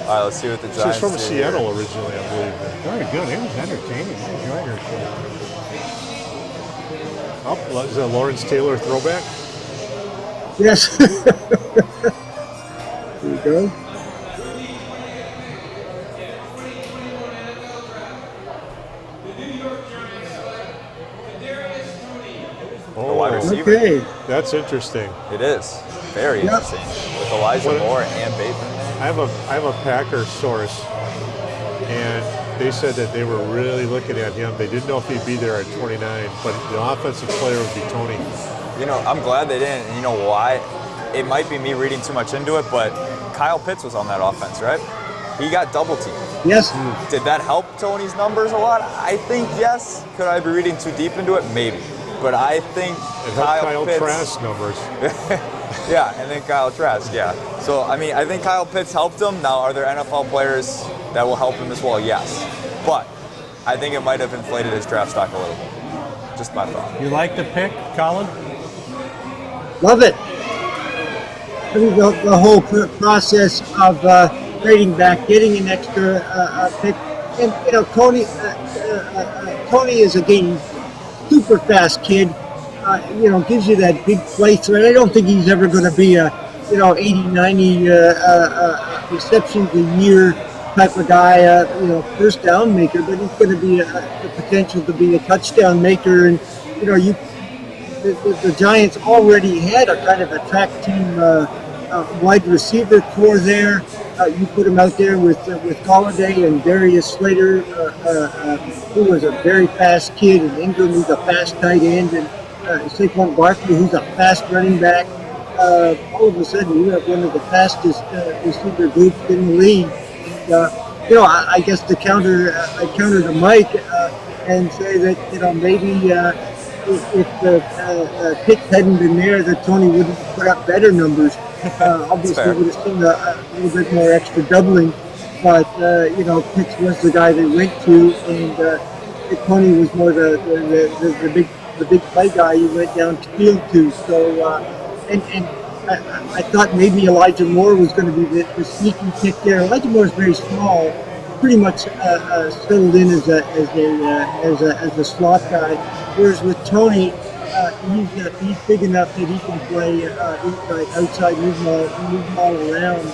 All right, let's see what the Giants She's from do Seattle here. originally, I believe. Very good. It was entertaining. I enjoyed her show. Oh, is that Lawrence Taylor throwback? Yes. There you go. The wide receiver. Okay. That's interesting. It is very Yep. interesting with Elijah What- Moore and Bateman. I have a Packer source, and they said that they were really looking at him. They didn't know if he'd be there at 29, but the offensive player would be Tony. You know, I'm glad they didn't. And you know why? It might be me reading too much into it, but Kyle Pitts was on that offense, right? He got double teamed. Yes. Did that help Tony's numbers a lot? I think yes. Could I be reading too deep into it? Maybe. But I think It helped Kyle Pitts. Trask numbers. Yeah, and then Kyle Trask, yeah. So, I mean, I think Kyle Pitts helped him. Now, are there NFL players that will help him as well? Yes. But I think it might have inflated his draft stock a little bit. Just my thought. You like the pick, Colin? Love it. I mean, the whole process of trading back, getting an extra pick, and you know, Tony is again super fast kid. You know, gives you that big play threat. I don't think he's ever going to be a 80, 90 receptions a year type of guy. You know, first down maker, but he's going to be the potential to be a touchdown maker. And you know, the Giants already had a kind of a track team wide receiver core there. You put him out there with Golladay and Darius Slater, who was a very fast kid, and Ingram, who's a fast tight end, and Saquon Barkley, who's a fast running back. All of a sudden, you have one of the fastest receiver groups in the league. You know, I guess I counter to Mike and say that maybe if Pitts hadn't been there, that Tony would have put up better numbers. Obviously, would have seen a little bit more extra doubling, but Pitts was the guy they went to, and Tony was more the big play guy you went downfield to. So, I thought maybe Elijah Moore was going to be the sneaky pick there. Elijah Moore is very small, pretty much settled in as a slot guy, whereas with Tony. He's big enough that he can play inside, outside, move him all around.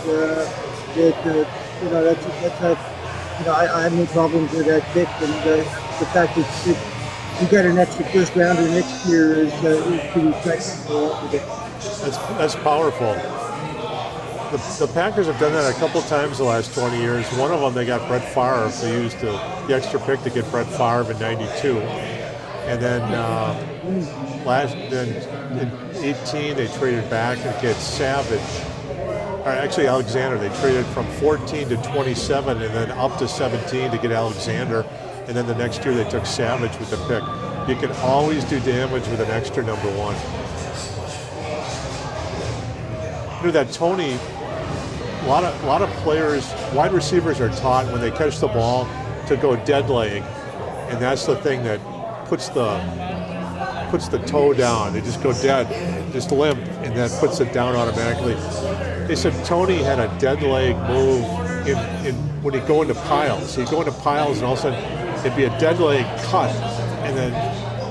I have no problems with that pick, and the fact that you got an extra first rounder next year is pretty technical. That's powerful. The Packers have done that a couple times the last 20 years. One of them, they got Brett Favre. They used the extra pick to get Brett Favre in '92. And then in 18 they traded back to get Savage. Or actually Alexander. They traded from 14 to 27 and then up to 17 to get Alexander. And then the next year they took Savage with the pick. You can always do damage with an extra number one. You know that Tony, a lot of players, wide receivers are taught when they catch the ball to go dead leg. And that's the thing that puts the toe down. They just go dead, just limp, and that puts it down automatically. They said Tony had a dead leg move when he'd go into piles. He'd go into piles, and all of a sudden it'd be a dead leg cut, and then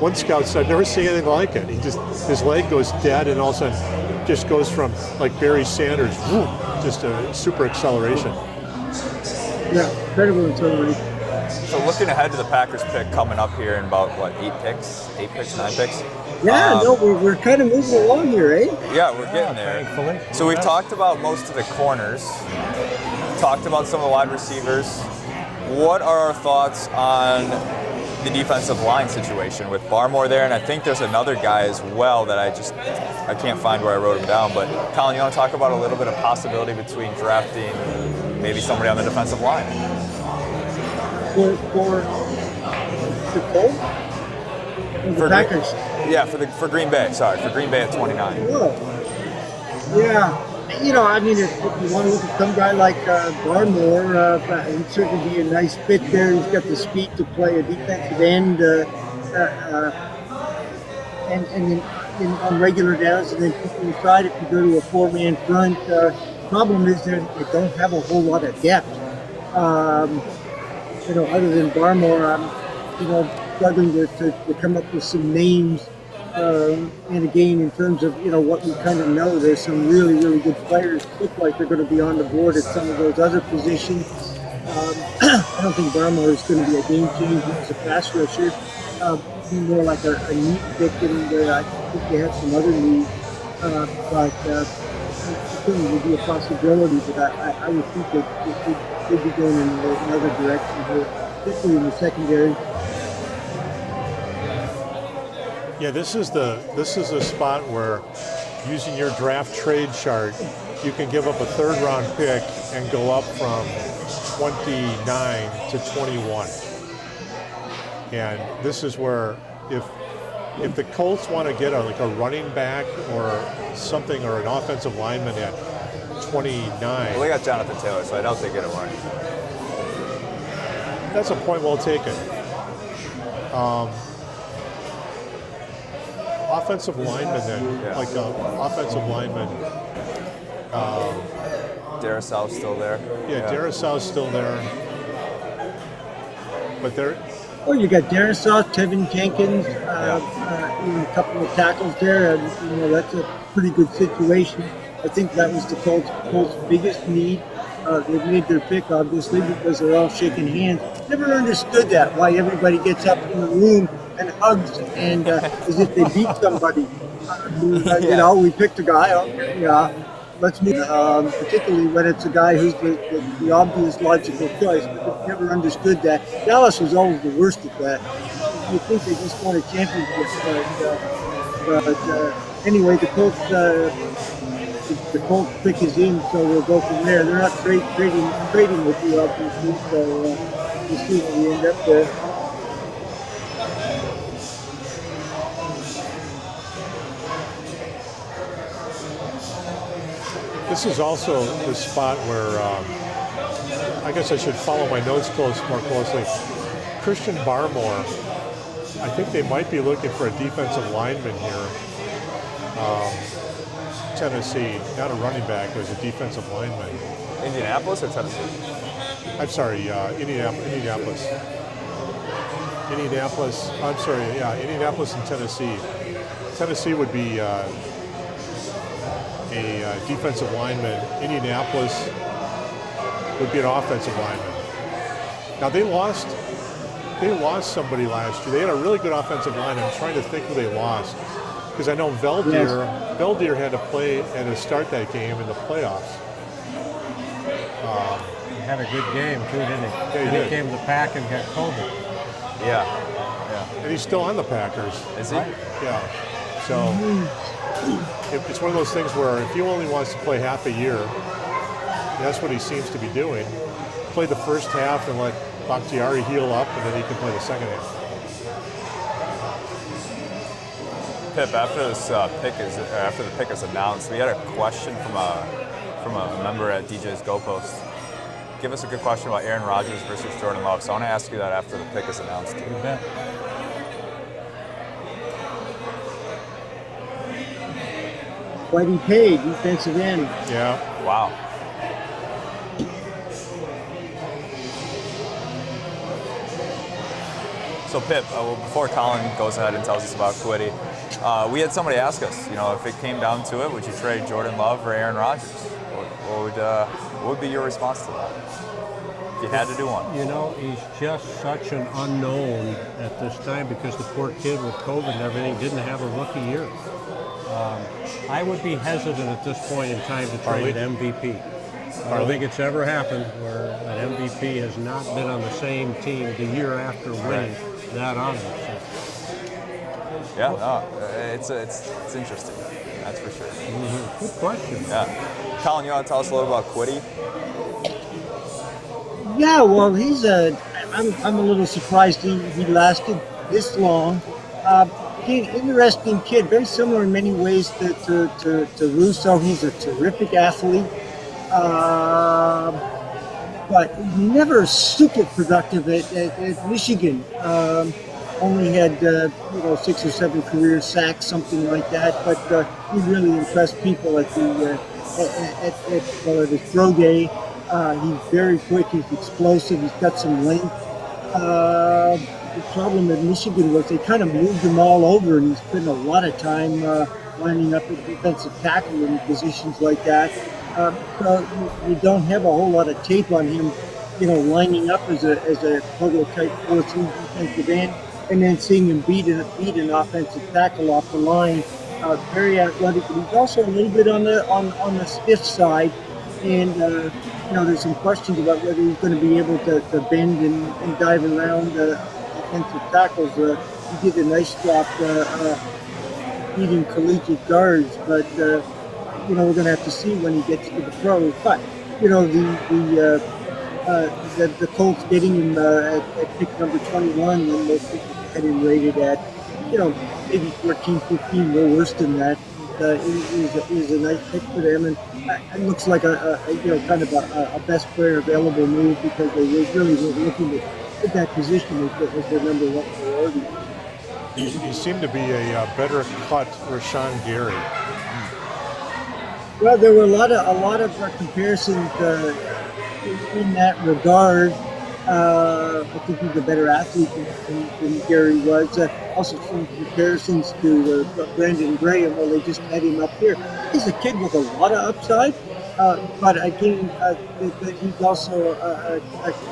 one scout said, "I've never seen anything like it." His leg goes dead, and all of a sudden just goes from like Barry Sanders, whoop, just a super acceleration. Yeah, incredible Tony. So looking ahead to the Packers pick coming up here in about, 9 picks? Yeah, we're kind of moving along here, eh? Yeah, we're getting there. Thankfully. So we've talked about most of the corners, talked about some of the wide receivers. What are our thoughts on the defensive line situation with Barmore there? And I think there's another guy as well that I can't find where I wrote him down. But Colin, you want to talk about a little bit of possibility between drafting maybe somebody on the defensive line? For the Packers. Yeah, for Green Bay. Sorry, for Green Bay at 29. Oh. Yeah, I mean, if you want to look at some guy like Barmore, he'd certainly be a nice fit there. He's got the speed to play a defensive end, and on regular downs, and then keep inside if you go to a four-man front. Problem is they don't have a whole lot of depth. Other than Barmore, I'm struggling to come up with some names. And again, in terms of what we kind of know, there's some really, really good players look like they're going to be on the board at some of those other positions. I don't think Barmore is going to be a game changer as a pass rusher. Be more like a need victim. I think they have some other needs, but it certainly would be a possibility. But I would think that it could be going in another direction here, particularly in the secondary. Yeah, this is the spot where, using your draft trade chart, you can give up a third-round pick and go up from 29 to 21. And this is where, if the Colts want to get a running back or something, or an offensive lineman at 29. Well, they got Jonathan Taylor, so I doubt they get a running back. That's a point well taken. Offensive lineman then, offensive lineman. Darrisaw's still there. Yeah, Darrisaw's still there. But they're... Oh, you got Darrisaw, Tevin Jenkins, a couple of tackles there, and that's a pretty good situation. I think that was the Colts' biggest need. They've made their pick, obviously, because they're all shaking hands. Never understood that, why everybody gets up in the room and hugs and as if they beat somebody. We picked a guy. Okay, let's move. Particularly when it's a guy who's the obvious logical choice. But I've never understood that. Dallas was always the worst at that. You think they just won a championship, but anyway, the Colts pick is in, so we'll go from there. They're not trading with you, obviously, so we'll see when we end up there. This is also the spot where I guess I should follow my notes more closely. Christian Barmore, I think they might be looking for a defensive lineman here. Tennessee, not a running back, it was a defensive lineman. Indianapolis or Tennessee? I'm sorry, Indianapolis. Indianapolis and Tennessee. Tennessee would be a defensive lineman. Indianapolis would be an offensive lineman. Now they lost somebody last year. They had a really good offensive line. I'm trying to think who they lost, because I know Veldier had to start that game in the playoffs. He had a good game too, didn't he? Yeah, he came to the Pack and got COVID. Yeah. And he's still on the Packers. Is he? Right? Yeah. So it's one of those things where if he only wants to play half a year, that's what he seems to be doing. Play the first half and let Bakhtiari heal up, and then he can play the second half. Pip, after the pick is announced, we had a question from a member at DJs Goalpost. Give us a good question about Aaron Rodgers versus Jordan Love. So I want to ask you that after the pick is announced. You bet. Whitey Pay, defensive end. Yeah. Wow. So Pip, before Colin goes ahead and tells us about Kwity, we had somebody ask us, if it came down to it, would you trade Jordan Love or Aaron Rodgers? What would be your response to that? If you had to do one. He's just such an unknown at this time because the poor kid with COVID and everything didn't have a rookie year. I would be hesitant at this point in time to trade an MVP. I don't think it's ever happened where an MVP has not been on the same team the year after winning that honor. So. Yeah, no, it's interesting. That's for sure. Mm-hmm. Good question. Yeah. Colin, you want to tell us a little about Kwity? Yeah, well, I'm a little surprised he lasted this long. Again, interesting kid, very similar in many ways to Russo. He's a terrific athlete, but never super productive at Michigan. Only had 6 or 7 career sacks, something like that. But he really impressed people at his pro day. He's very quick. He's explosive. He's got some length. The problem at Michigan was they kind of moved him all over, and he spent a lot of time lining up at defensive tackle in positions like that. So you don't have a whole lot of tape on him, lining up as a prototype 4-3 defensive end, and then seeing him beat an offensive tackle off the line. Very athletic, but he's also a little bit on the stiff side, and there's some questions about whether he's going to be able to bend and dive around offensive tackles. He did a nice job beating collegiate guards, but we're going to have to see when he gets to the pros. But the Colts getting him at pick number 21 when most people had him rated at maybe 14, 15, no worse than that. Is a nice pick for them, and it looks like a kind of a best player available move, because they really weren't looking at that position as their number one priority. He seemed to be a better cut Rashawn Gary. Well, there were a lot of comparisons in that regard. I think he's a better athlete than Gary was. Also, some comparisons to Brandon Graham, where they just had him up here. He's a kid with a lot of upside, but again, he's also a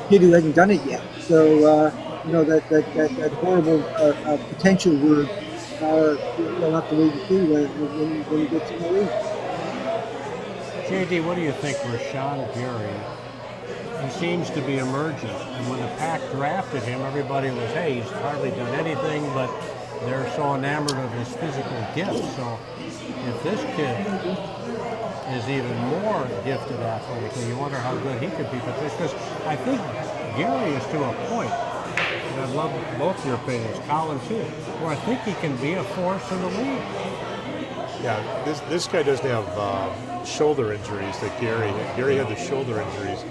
kid who hasn't done it yet. So, that horrible potential word, we'll have to wait and see when he gets in the league. JD, what do you think, Rashawn Gary? He seems to be emerging, and when the Pack drafted him, everybody was, hey, he's hardly done anything, but they're so enamored of his physical gifts. So if this kid is even more gifted athletically, you wonder how good he could be. But because I think Gary is to a point, and I love both your opinions, Colin too, where I think he can be a force in the league. Yeah, this guy doesn't have shoulder injuries that Gary had. Gary had the shoulder injuries.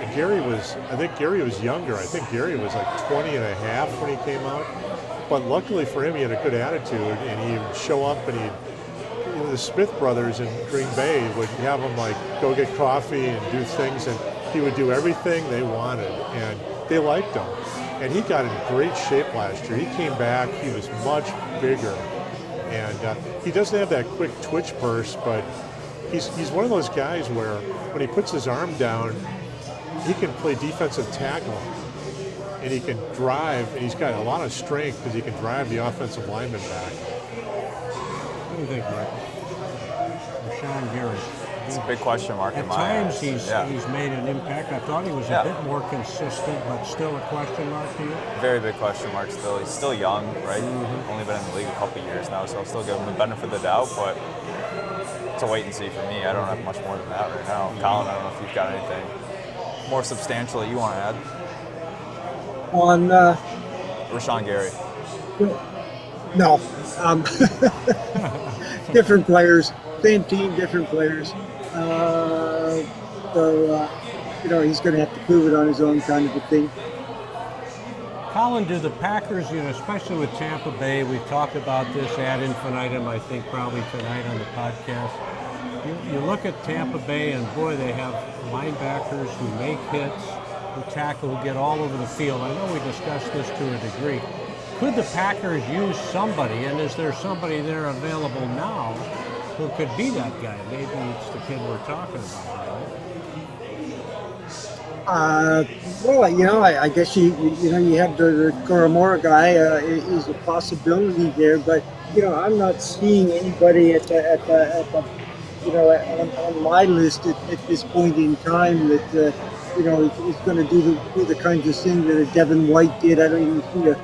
I think Gary was younger. I think Gary was like 20 and a half when he came out. But luckily for him, he had a good attitude, and he would show up, and the Smith brothers in Green Bay would have him like go get coffee and do things, and he would do everything they wanted, and they liked him. And he got in great shape last year. He came back, he was much bigger, and he doesn't have that quick twitch burst, but he's one of those guys where when he puts his arm down, he can play defensive tackle, and he can drive, and he's got a lot of strength because he can drive the offensive lineman back. What do you think, Mike? Rashawn Gary. It's a big question mark in my times eyes. He's made an impact. I thought he was a bit more consistent, but still a question mark to you? Very big question mark still. He's still young, right? Only been in the league a couple years now, so I'll still give him the benefit of the doubt, but it's a wait and see for me. I don't have much more than that right now. Colin, I don't know if you've got anything more substantial that you want to add? On Rashawn Gary. No. Different players, same team, different players. He's going to have to prove it on his own, kind of a thing. Colin, do the Packers, especially with Tampa Bay, we've talked about this ad infinitum, I think, probably tonight on the podcast. You look at Tampa Bay, and boy, they have linebackers who make hits, who tackle, who get all over the field. I know we discussed this to a degree. Could the Packers use somebody, and is there somebody there available now who could be that guy? Maybe it's the kid we're talking about, right? I guess you have the Koramora guy is a possibility there, but I'm not seeing anybody at the on my list at this point in time that is going to do the kinds of things that a Devin White did. I don't even see a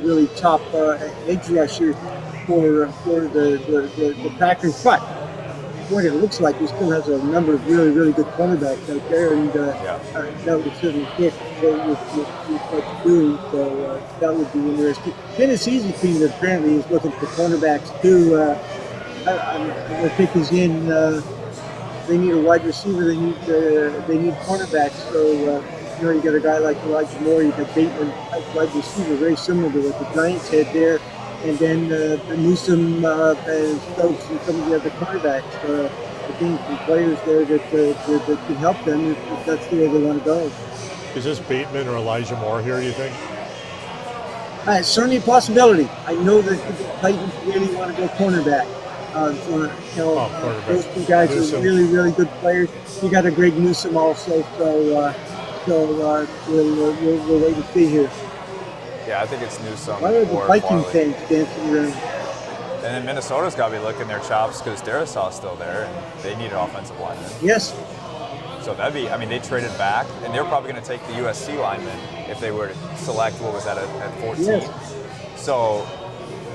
really top edge rusher for the Packers. But what it looks like, he still has a number of really, really good cornerbacks out there, and that would certainly fit with what's doing. So that would be interesting. Tennessee's a team that apparently is looking for cornerbacks too. I think is in. They need a wide receiver. They need cornerbacks. So you got a guy like Elijah Moore. You got Bateman, wide receiver, very similar to what the Giants had there. And then Newsom and Stokes and some of the other cornerbacks. I think some players there that can help them if that's the way they want to go. Is this Bateman or Elijah Moore here, do you think? It's certainly a possibility. I know that the Titans really want to go cornerback. Those two guys Newsom. are really, really good players. You got a Greg Newsom also, so we'll wait and see here. Yeah, I think it's Newsom. Why are the or Viking Farley. fans dancing around? And then Minnesota's got to be licking their chops because Derisaw's still there, and they need an offensive lineman. Yes. So that'd be, I mean, they traded back, and they're probably going to take the USC lineman if they were to select what was that at 14. Yes. So,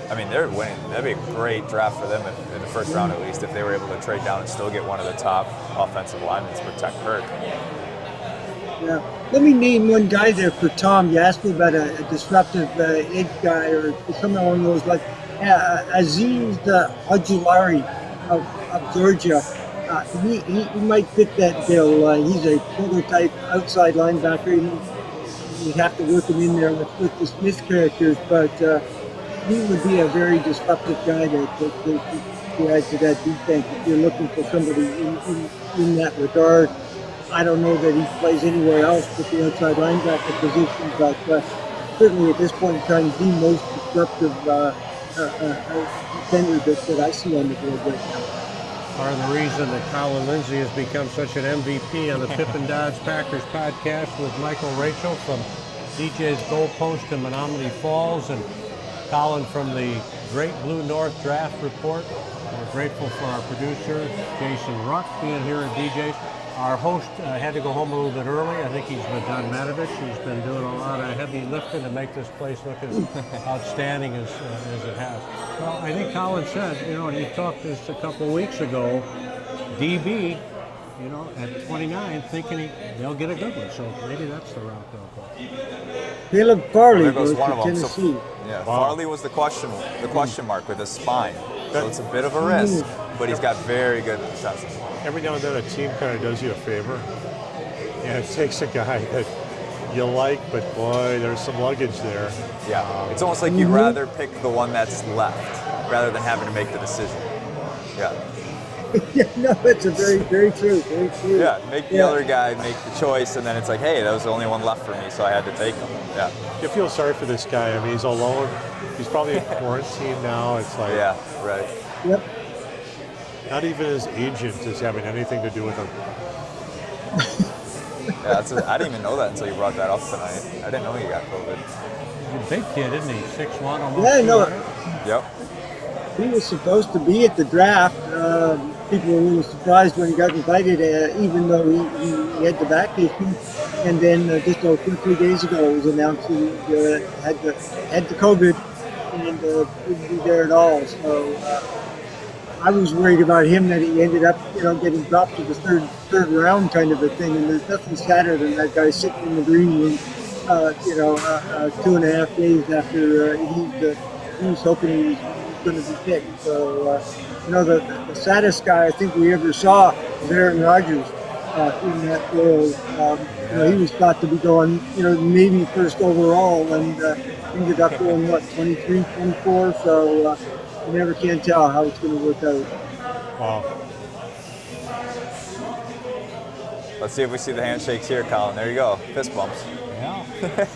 I mean, they're winning. That'd be a great draft for them in the first round, at least, if they were able to trade down and still get one of the top offensive linemen to protect Kirk. Yeah. Let me name one guy there for Tom. You asked me about a disruptive edge guy or something along those lines. Aziz Ojulari of Georgia. He might fit that bill. He's a prototype outside linebacker. You have to work him in there with the Smith characters, but he would be a very disruptive guy to add to that defense if you're looking for somebody in that regard. I don't know that he plays anywhere else but the outside linebacker position, but certainly at this point in time, the most disruptive defender that I see on the board right now. Part of the reason that Colin Lindsay has become such an MVP on the Pippin Dodds Packers podcast with Michael Rachel from DJs Goalpost in Menominee Falls, and Colin from the Great Blue North Draft Report. We're grateful for our producer, Jason Ruck, being here at DJs. Our host had to go home a little bit early. I think he's with Don Matovich. He's been doing a lot of heavy lifting to make this place look as outstanding as it has. Well, I think Colin said, and he talked this a couple weeks ago, DB, at 29, thinking they'll get a good one. So maybe that's the route they'll go. Caleb Farley There goes goes one to of them. Tennessee. So, Farley was the question mark with his spine. So it's a bit of a risk, but he's got very good potential. Every now and then a team kind of does you a favor, and it takes a guy that you like, but boy, there's some luggage there. Yeah, it's almost like you'd rather pick the one that's left rather than having to make the decision. Yeah. Yeah, no, that's a very, very true, very true. Yeah, make the other guy make the choice, and then it's like, hey, that was the only one left for me, so I had to take him. Yeah. You feel sorry for this guy. I mean, he's alone. He's probably in quarantine now. It's like, yeah, right. Yep. Not even his agent is having anything to do with him. Yeah, I didn't even know that until you brought that up tonight. I didn't know he got COVID. He's a big kid, isn't he? 6'1", almost. Yeah, no. Yep. He was supposed to be at the draft. People were a little surprised when he got invited, even though he had the back issue. And then just 2 or 3 days ago, it was announced he had the COVID and wouldn't be there at all. So I was worried about him that he ended up, getting dropped to the third round kind of a thing. And there's nothing sadder than that guy sitting in the green room, 2.5 days after he was hoping he was going to be picked. So, the saddest guy I think we ever saw was Aaron Rodgers in that world. He was thought to be going, maybe first overall, and ended up going, 23, 24. So you never can tell how it's going to work out. Wow. Let's see if we see the handshakes here, Colin. There you go. Fist bumps. Yeah.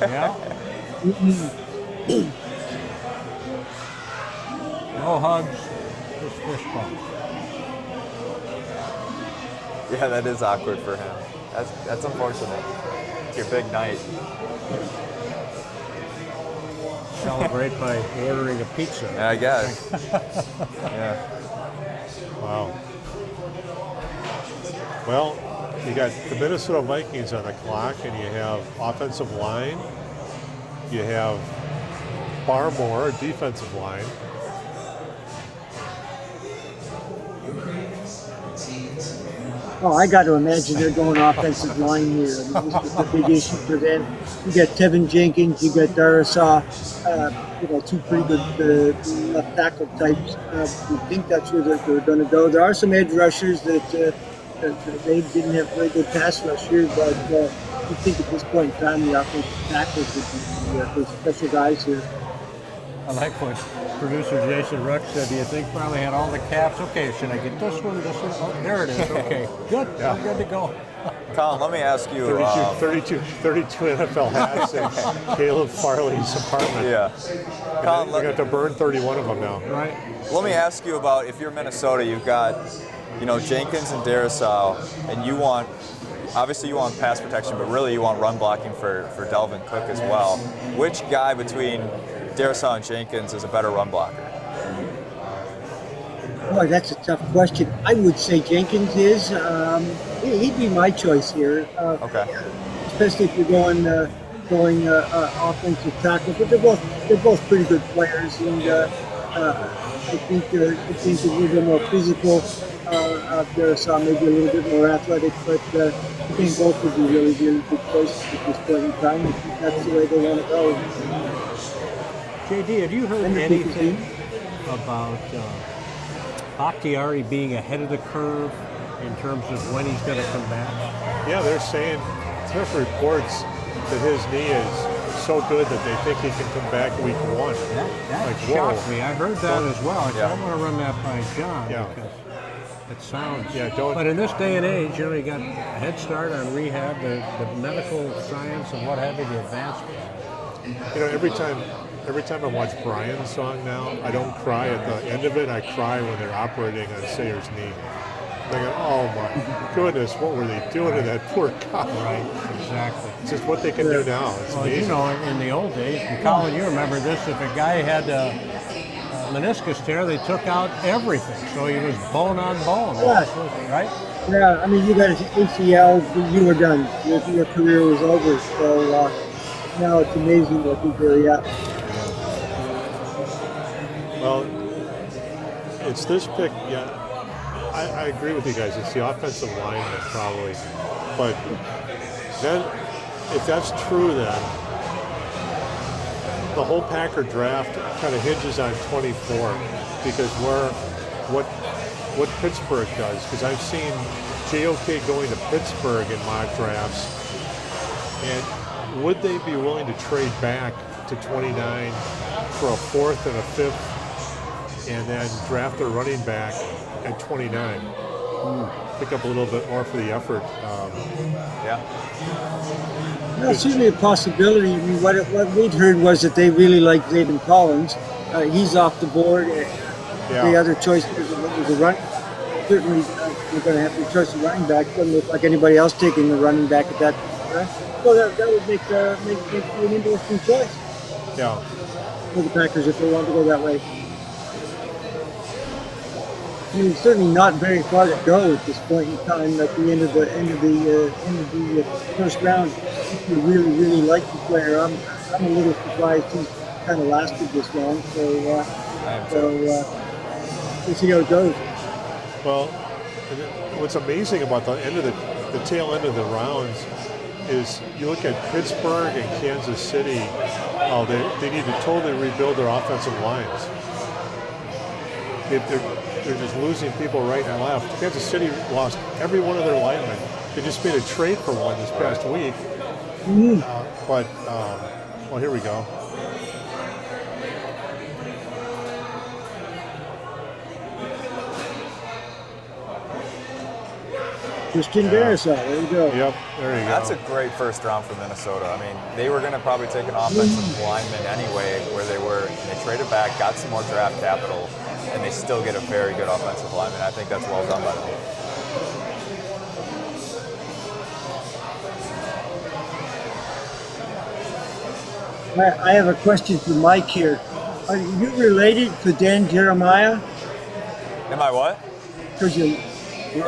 Yeah. No hugs, just fist bumps. Yeah, that is awkward for him. That's unfortunate. It's your big night. Celebrate by ordering a pizza. Yeah, I guess. Yeah. Wow. Well, you got the Minnesota Vikings on the clock, and you have offensive line. You have Barmore, defensive line. Oh, I got to imagine they're going offensive line here. I mean, this is a big issue for them. You got Tevin Jenkins, you got Darisaw, two pretty good left tackle types. We think that's where they're going to go. There are some edge rushers that they didn't have very good pass rush here, but I think at this point in time, the offensive tackles would be the special guys here. I like what producer Jason Ruck said. Do you think finally had all the caps? Okay, should I get this one, this one? Oh, there it is. Okay, good. Yeah. I'm good to go. Colin, let me ask you. 32 NFL hats in Caleb Farley's apartment. Yeah. Colin, You got to burn 31 of them now. Right. let me ask you about if you're Minnesota, you've got, Jenkins and Darisaw, and obviously you want pass protection, but really you want run blocking for Delvin Cook as well. Which guy between Darisaw and Jenkins is a better run blocker? Boy, that's a tough question. I would say Jenkins is. He'd be my choice here. Okay. Especially if you're going offensive tackle, but they're both pretty good players, and I think a little bit more physical. Darisaw maybe a little bit more athletic, but I think both would be really, really good choices at this point in time. I think that's the way they want to go. JD, have you heard anything about Bakhtiari being ahead of the curve in terms of when he's going to come back? Yeah, they're saying there's reports that his knee is so good that they think he can come back week 1. That shocked me. I heard that as well. I said, I want to run that by John because it sounds. But in this day and age, you got a head start on rehab, the medical science and what have you, the advancements. Every time I watch Brian's song now, I don't cry at the end of it. I cry when they're operating on Sayer's knee. Thinking, oh my goodness, what were they doing to that poor guy? Right, exactly. It's just what they can do now. It's amazing. In the old days, and Colin, you remember this, if a guy had a meniscus tear, they took out everything. So he was bone on bone, right? Yeah, I mean, you got an ACL, you were done. Your career was over. So now it's amazing what people are at. Well, it's this pick, yeah. I agree with you guys. It's the offensive lineman probably. But then, if that's true, then the whole Packer draft kind of hinges on 24 because what Pittsburgh does. Because I've seen JOK going to Pittsburgh in mock drafts, and would they be willing to trade back to 29 for a 4th and a 5th, and then draft their running back at 29? Pick up a little bit more for the effort. Well, certainly a possibility. I mean, what we'd heard was that they really like Zayden Collins. He's off the board. The other choice was a run. Certainly, we're going to have to trust the running back. Doesn't look like anybody else taking the running back at that point. So that would make an interesting choice. Yeah. For the Packers if they want to go that way. I mean, it's certainly not very far to go at this point in time. At the end of the first round, if you really, really like the player, I'm a little surprised he's kind of lasted this long. So we'll see how it goes. Well, what's amazing about the tail end of the rounds is you look at Pittsburgh and Kansas City. Oh, they need to totally rebuild their offensive lines. They're just losing people right and left. Kansas City lost every one of their linemen. They just made a trade for one this past week. Well, here we go. Christian Darisaw, there you go. Yep, there you go. That's a great first round for Minnesota. I mean, they were going to probably take an offensive lineman anyway, where they were. And they traded back, got some more draft capital, and they still get a very good offensive lineman. I think that's well done by them. I have a question for Mike here. Are you related to Dan Jeremiah? Am I what? Because you're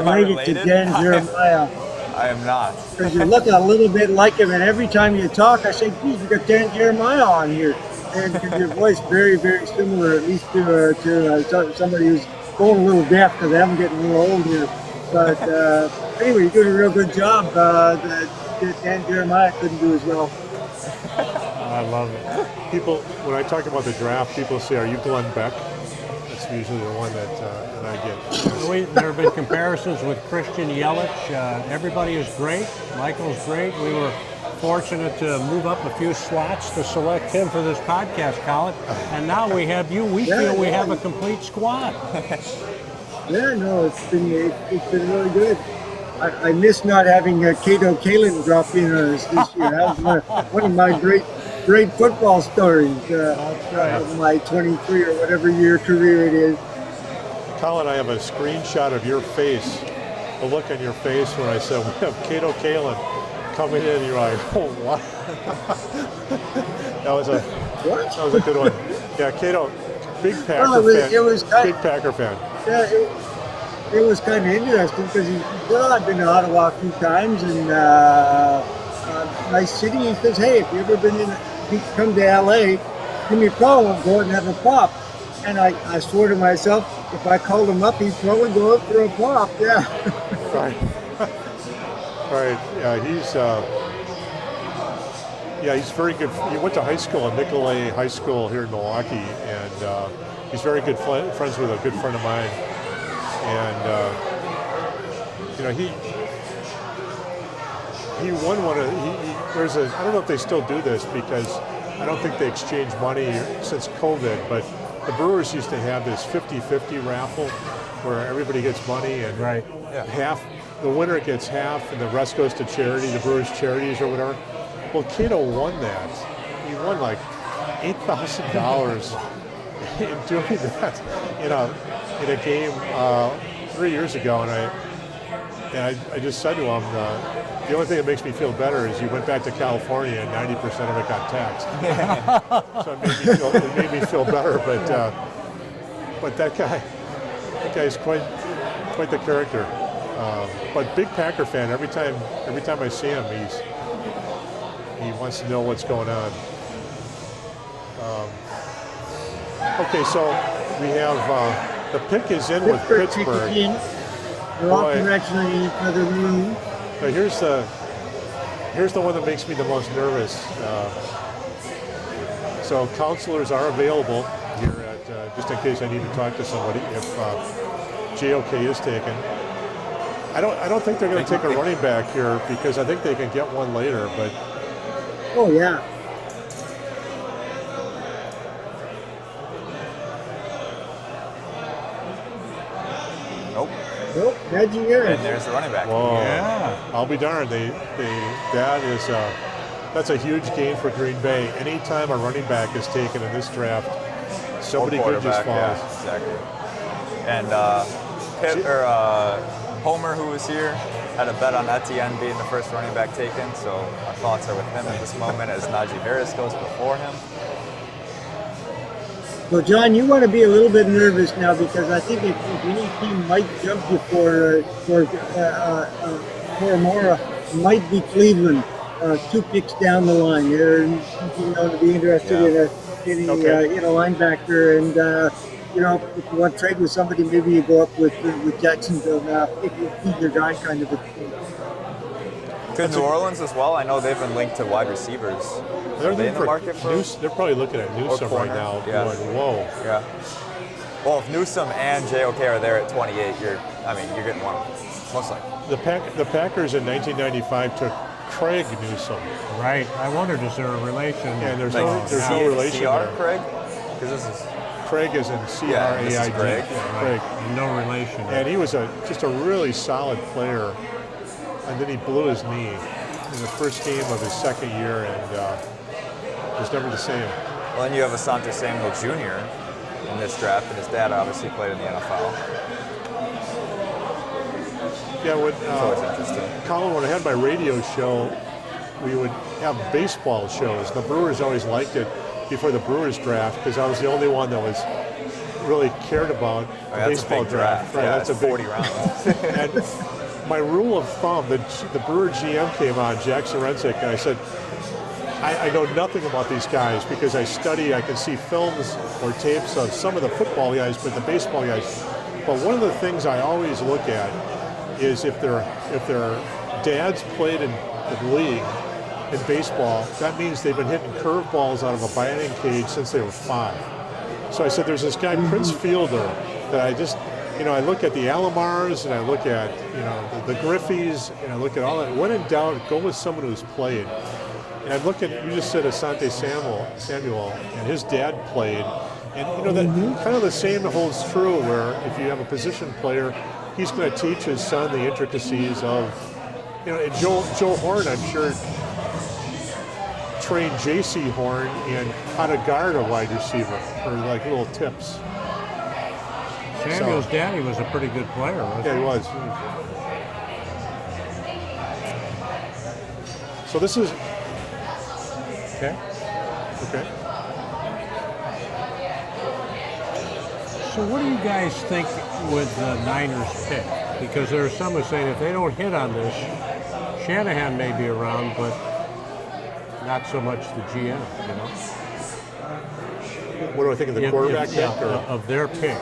related to Dan Jeremiah. I am not. Because you're looking a little bit like him, and every time you talk, I say, geez, you got Dan Jeremiah on here. And your voice very, very similar, at least to somebody who's going a little deaf, because I'm getting a little old here. But anyway, you're doing a real good job. That Dan Jeremiah couldn't do as well. I love it. People, when I talk about the draft, people say, "Are you Glenn Beck?" That's usually the one that I get. There have been comparisons with Christian Yelich. Everybody is great. Michael's great. We were fortunate to move up a few slots to select him for this podcast, Colin. And now we have you. We feel we have a complete squad. Yeah, no, it's been really good. I miss not having Cato Kalin drop in on us this year. That was one of my great football stories. Of my 23 or whatever year career it is. Colin, I have a screenshot of your face, the look on your face when I said we have Cato Kalin coming in. You're like, oh, what? that was a good one. Yeah, Cato, big Packer fan. Big Packer fan. Yeah, it was kind of interesting because I've been to Ottawa a few times and nice city. He says, hey, if you ever come to LA, give me a call. We'll go out and have a pop. And I swore to myself, if I called him up, he'd probably go up for a pop. Yeah. Right. Right. Yeah, he's very good. He went to high school at Nicolay High School here in Milwaukee, and he's very good friends with a good friend of mine. And he won one of. There's a. I don't know if they still do this because I don't think they exchange money since COVID, but the Brewers used to have this 50-50 raffle where everybody gets money and half. The winner gets half, and the rest goes to charity, the Brewers charities or whatever. Well, Cato won that. He won like $8,000 in doing that in a game 3 years ago, and I just said to him, the only thing that makes me feel better is you went back to California and 90% of it got taxed. So it made me feel better, but that guy's quite the character. But big Packer fan. Every time I see him, he wants to know what's going on. Okay, so we have the pick is in with Pittsburgh. They're all congratulating each other. But here's the one that makes me the most nervous. So counselors are available here at just in case I need to talk to somebody if JOK is taken. I don't think they're going to take a running back here because I think they can get one later. But oh yeah. Nope, that's yours. And there's the running back. Whoa. Yeah, I'll be darned. That's a huge gain for Green Bay. Anytime a running back is taken in this draft, somebody good just falls. Yeah, exactly. And Homer, who was here, had a bet on Etienne being the first running back taken. So our thoughts are with him at this moment as Najee Harris goes before him. So, John, you want to be a little bit nervous now because I think if any team might jump you for Mora, might be Cleveland, 2 picks down the line. They're going to be interested in a linebacker, and if you want to trade with somebody, maybe you go up with Jacksonville now if you keep your guy kind of a thing. To New Orleans as well. I know they've been linked to wide receivers. They're in the market for they're probably looking at Newsome right now. Yeah. Going, whoa. Yeah. Well, if Newsome and JOK are there at 28, you're getting one, most likely. The Packers in 1995 took Craig Newsome. Right. I wondered, is there a relation? And there's no relation CR there. Craig? Because this is Craig is in CRAIG. Yeah, Craig. Right. No relation. And he was just a really solid player. And then he blew his knee in the first game of his second year, and was never the same. Well, then you have Asante Samuel Jr. in this draft, and his dad obviously played in the NFL. Yeah, it's always interesting. Colin, when I had my radio show, we would have baseball shows. The Brewers always liked it before the Brewers draft because I was the only one that was really cared about the baseball draft. Right, yeah, that's a 40 rounds. And my rule of thumb, the Brewer GM came on, Jack Sorensic, and I said, I know nothing about these guys because I can see films or tapes of some of the football guys, but the baseball guys. But one of the things I always look at is if their dads played in the league in baseball, that means they've been hitting curveballs out of a batting cage since they were 5. So I said, there's this guy, Prince Fielder, that I just, I look at the Alomars and I look at, the Griffeys and I look at all that. When in doubt, go with someone who's played. And I look at, you just said Asante Samuel, and his dad played. And, that kind of the same holds true where if you have a position player, he's going to teach his son the intricacies of, and Joe Horn, I'm sure, trained J.C. Horn in how to guard a wide receiver, or like little tips. Samuel's daddy was a pretty good player, wasn't he? Yeah, he was. So this is... Okay. So what do you guys think with the Niners pick? Because there are some who say if they don't hit on this, Shanahan may be around, but not so much the GM, What do I think of the quarterback pick? Of their pick.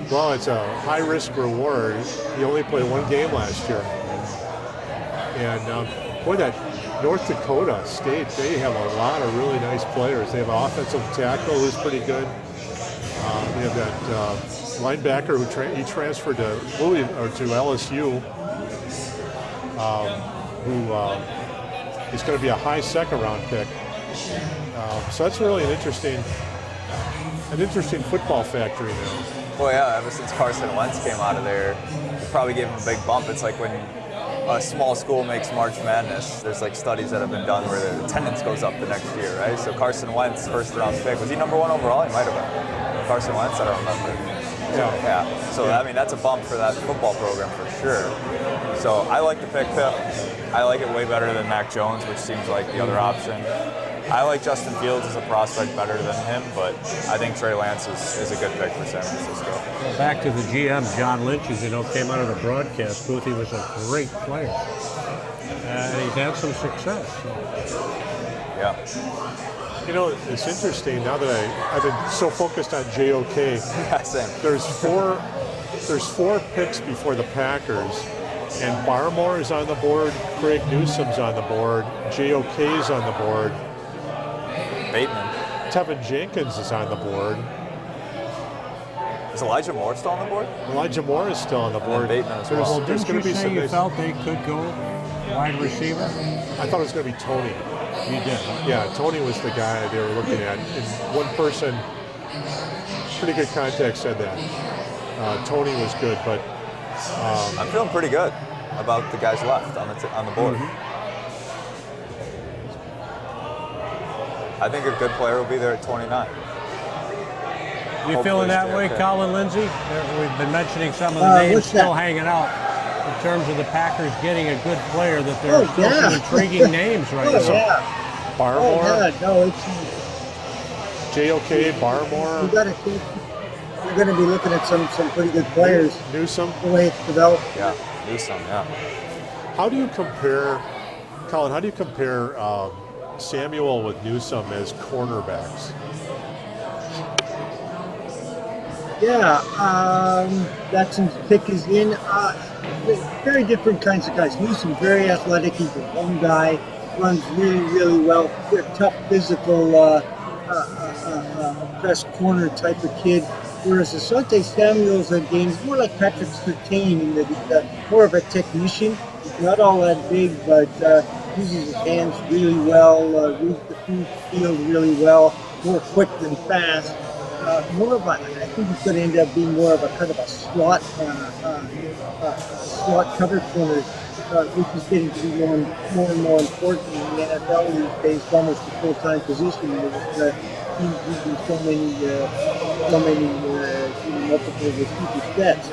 Well, it's a high-risk reward. He only played 1 game last year. And boy, that North Dakota State, they have a lot of really nice players. They have an offensive tackle who's pretty good. They have that linebacker who he transferred to LSU, who is going to be a high second-round pick. So that's really an interesting football factory now. Well, yeah, ever since Carson Wentz came out of there, it probably gave him a big bump. It's like when a small school makes March Madness. There's like studies that have been done where the attendance goes up the next year, right? So Carson Wentz, first-round pick, was he number 1 overall? He might have been. Carson Wentz, I don't remember. Yeah. So I mean, that's a bump for that football program for sure. So I like the pick. I like it way better than Mac Jones, which seems like the other option. I like Justin Fields as a prospect better than him, but I think Trey Lance is a good pick for San Francisco. Well, back to the GM, John Lynch, as came out of the broadcast booth. He was a great player. He's had some success. So. Yeah. It's interesting now that I've been so focused on JOK. Yeah, same. There's four picks before the Packers, and Barmore is on the board, Craig Newsom's on the board, JOK's on the board. Bateman. Tevin Jenkins is on the board. Is Elijah Moore still on the board? Elijah Moore is still on the board. And Bateman as well. Didn't you say you felt they could go wide receiver? I thought it was going to be Tony. You did? Yeah, Tony was the guy they were looking at. And one person, pretty good contact, said that. Tony was good, but... I'm feeling pretty good about the guys left on the board. I think a good player will be there at 29. You feeling that way, Colin Lindsay? We've been mentioning some of the names still hanging out in terms of the Packers getting a good player, that there are still some intriguing names right now. Yeah. Barmore. No, it's JOK, Barmore. We're going to be looking at some pretty good players. Newsome. The way it's developed. Yeah, Newsome, yeah. How do you compare, Colin, Samuel with Newsome as cornerbacks? Yeah, Jackson's pick is in. Very different kinds of guys. Newsome, very athletic. He's a long guy, runs really, really well. Tough, physical, press corner type of kid. Whereas Asante Samuel's game is more like Patrick Surtain in that he's more of a technician. He's not all that big, but uses his hands really well, reads the field really well, more quick than fast. More of I think he's going to end up being more of a kind of a slot cover corner, which is getting to be more and more important in the NFL these days. It's almost a full-time position with teams using so many multiple receiver sets.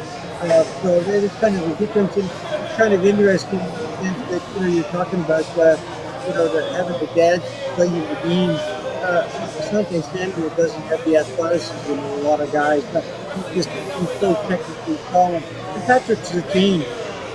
So that is kind of a difference, and kind of interesting that you're talking about having the dads playing the game. Asante Samuel doesn't have the athleticism of a lot of guys, but he's so technically strong. And Patrick Surtain,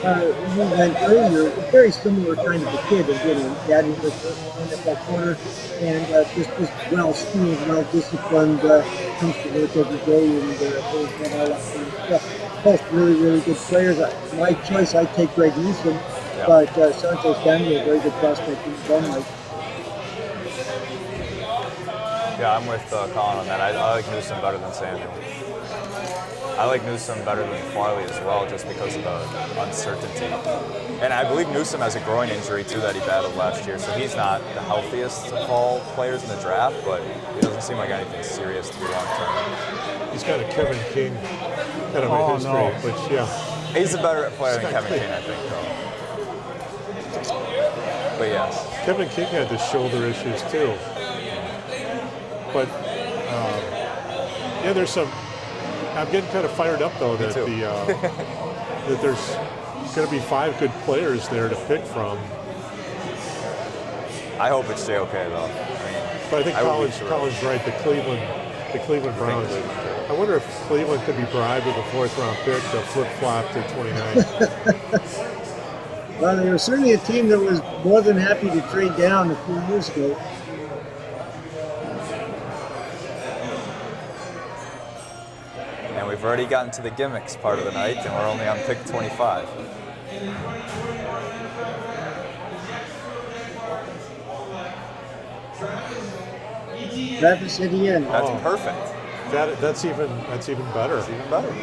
we went earlier, a very similar kind of a kid. Again, Daddy was an NFL corner and just well schooled, well disciplined, comes to work every day and all that kind of stuff. Both really, really good players. My choice, I take Greg Newsom, but Santos Daniel, a very good prospect in his own right. Yeah, I'm with Colin on that. I like Newsom better than Samuel. I like Newsom better than Farley as well, just because of the uncertainty. And I believe Newsom has a groin injury too that he battled last year, so he's not the healthiest of all players in the draft, but it doesn't seem like anything serious to be long term. He's got a Kevin King kind of a history, which he's a better player than Kevin King, I think, though. But yes, Kevin King had the shoulder issues too. But there's some. I'm getting kind of fired up though that that there's going to be 5 good players there to pick from. I hope it's JOK though. I mean, but I think Colin's right. The Cleveland Browns. I wonder if Cleveland could be bribed with a 4th round pick to flip flop to 29. Well, they were certainly a team that was more than happy to trade down a few years ago. We've already gotten to the gimmicks part of the night, and we're only on pick 25. Travis Etienne. That's perfect. That's even better. That's even better.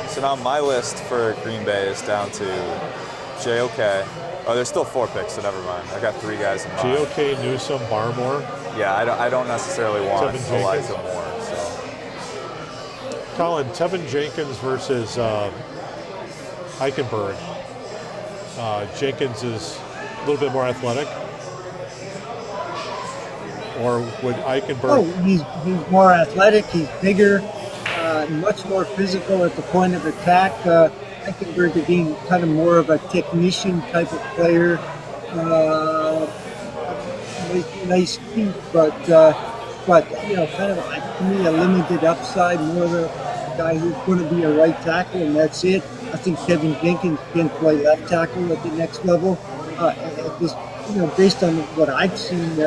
So now my list for Green Bay is down to JOK. Oh, there's still 4 picks, so never mind. I got 3 guys in mind. JOK, Newsom, Barmore. Yeah, I don't necessarily want Tevin Elijah Jenkins. Moore. So. Colin, Tevin Jenkins versus Eichenberg. Jenkins is a little bit more athletic. Or would Eichenberg... Oh, he's more athletic, he's bigger, much more physical at the point of attack. Eichenberg being kind of more of a technician type of player. Nice feet, but kind of to me a limited upside, more of a guy who's going to be a right tackle, and that's it. I think Kevin Jenkins can play left tackle at the next level. Based on what I've seen,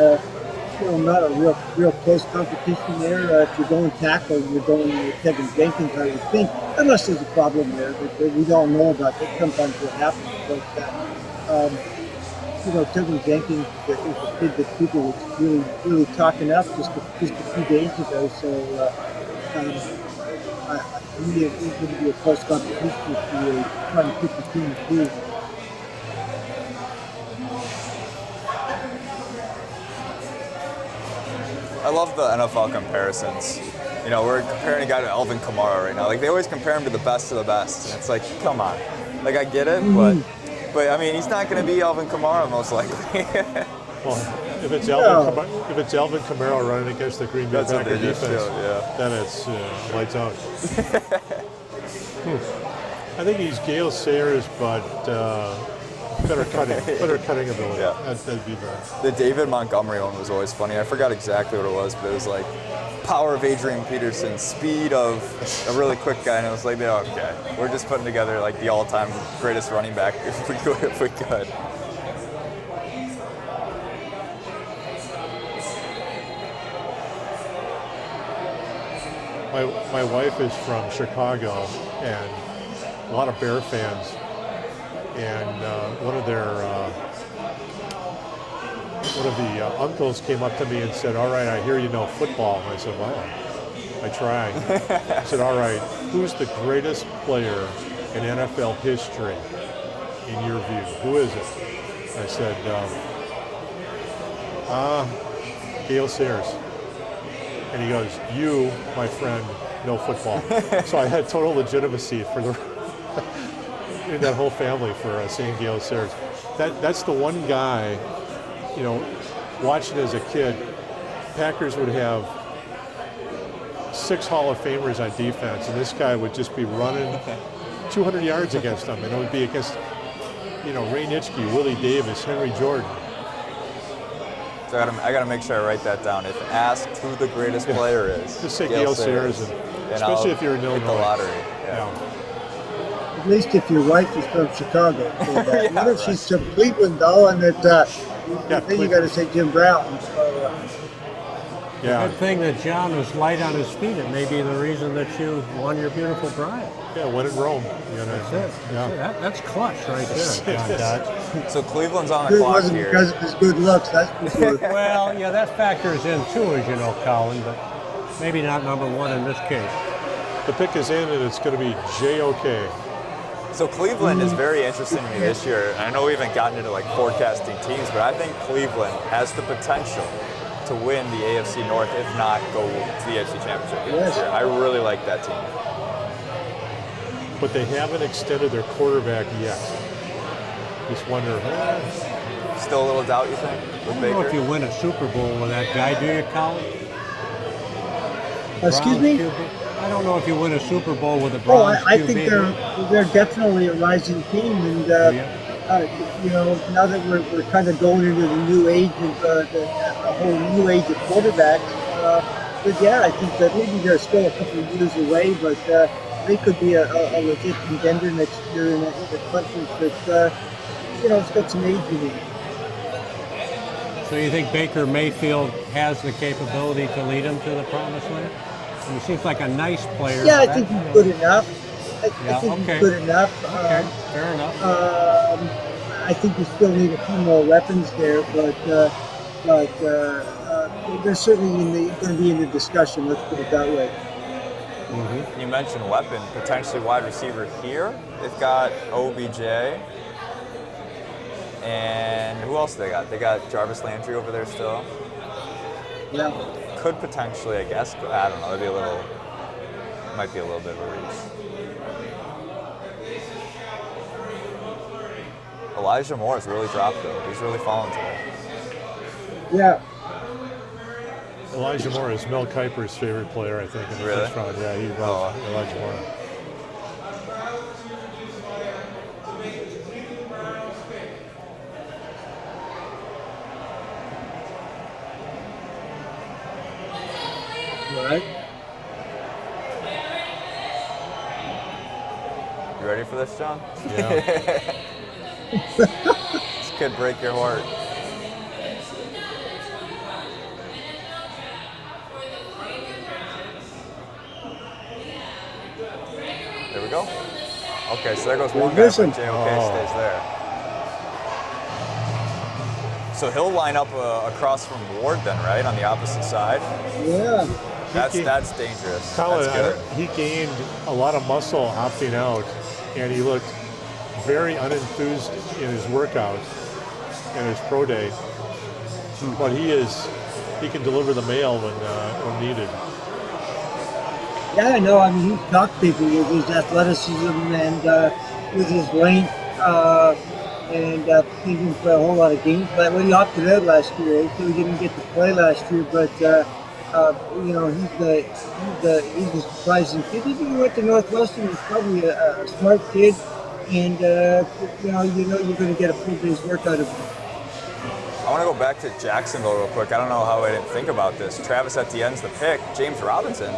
not a real close competition there. If you're going tackle, you're going with Kevin Jenkins, I would think, unless there's a problem there that we don't know about. That sometimes what happens. But Kevin Jenkins is a kid that people were really talking up just a few days ago. So I mean, it's going to be a close competition if you're trying to pick between the two. I love the NFL comparisons. We're comparing a guy to Alvin Kamara right now. Like, they always compare him to the best of the best. And it's like, come on. Like, I get it, but I mean, he's not going to be Alvin Kamara most likely. Well, if it's Alvin Kamara running against the Green Bay Packers defense, then it's lights out. I think he's Gale Sayers, but better cutting ability. Yeah. That'd be bad. The David Montgomery one was always funny. I forgot exactly what it was, but it was like power of Adrian Peterson, speed of a really quick guy, and it was like, okay, we're just putting together like the all-time greatest running back if we could. My wife is from Chicago, and a lot of Bear fans. And one of the uncles came up to me and said, "All right, I hear you know football." And I said, "Well, I try." I said, "All right, who's the greatest player in NFL history, in your view? Who is it?" I said, Gale Sayers. And he goes, "You, my friend, know football." So I had total legitimacy for in that whole family for saying Gale Sayers. That's the one guy, watching as a kid, Packers would have 6 Hall of Famers on defense, and this guy would just be running 200 yards against them, and it would be against, Ray Nitschke, Willie Davis, Henry Jordan. So I gotta make sure I write that down. If asked who the greatest player is, Just say Gale Sayers, especially if you're in Illinois. Hit the lottery. Yeah. At least if your wife is from Chicago. Yeah, What if she's from Cleveland, though, and that then you got to say Jim Brown. So, Good thing that John was light on his feet. It may be the reason that you won your beautiful bride. Yeah, when in Rome. That's it. That's clutch right there, John Dodge. So Cleveland's on the it clock wasn't here. because of his good looks, that's for sure. Well, yeah, that factors in too, as you know, Colin, but maybe not number one in this case. The pick is in, and it's going to be JOK. So Cleveland is very interesting to me this year. I know we haven't gotten into like forecasting teams, but I think Cleveland has the potential to win the AFC North, if not go to the AFC Championship game this year. I really like that team. But they haven't extended their quarterback yet. Just wonder. Still a little doubt, you think, with I don't Baker? know if you win a Super Bowl with that guy, do you, Colin? Excuse me? I don't know if you win a Super Bowl with a Browns I QB. think they're definitely a rising team, and now that we're kind of going into the new age of a whole new age of quarterbacks. But yeah, I think that maybe they're still a couple of years away, but they could be a legit contender next year in a country that it's got some age in it. So you think Baker Mayfield has the capability to lead him to the promised land? He seems like a nice player. Yeah, I think he's good enough. I think he's good enough. Okay, fair enough. I think you still need a few more weapons there, but they're certainly going to be in the discussion. Let's put it that way. Mm-hmm. You mentioned weapon, potentially wide receiver here. They've got OBJ. And who else they got? They got Jarvis Landry over there still. Yeah. Could potentially, I guess. I don't know. Might be a little bit of a reach. Elijah Moore has really dropped though. He's really fallen today. Yeah. Elijah Moore is Mel Kiper's favorite player, I think, in the first round. Yeah, he loves Elijah Moore. Right. You ready for this, John? Yeah. This could break your heart. There we go. Okay, so there goes one guy, but JOK stays there. So he'll line up across from Ward then, right, on the opposite side? Yeah. That's dangerous. Colin, That's good. he gained a lot of muscle opting out, and he looked very unenthused in his workout and his pro day. But he can deliver the mail when needed. Yeah, I know. I mean, he knocked people with his athleticism and with his length, and he didn't play a whole lot of games. But when he opted out last year, so he didn't get to play last year. But he's a surprising kid. Even he went to Northwestern, he's probably a smart kid, and you're going to get a full day's work out of him. I want to go back to Jacksonville real quick. I don't know how I didn't think about this. Travis Etienne's the pick. James Robinson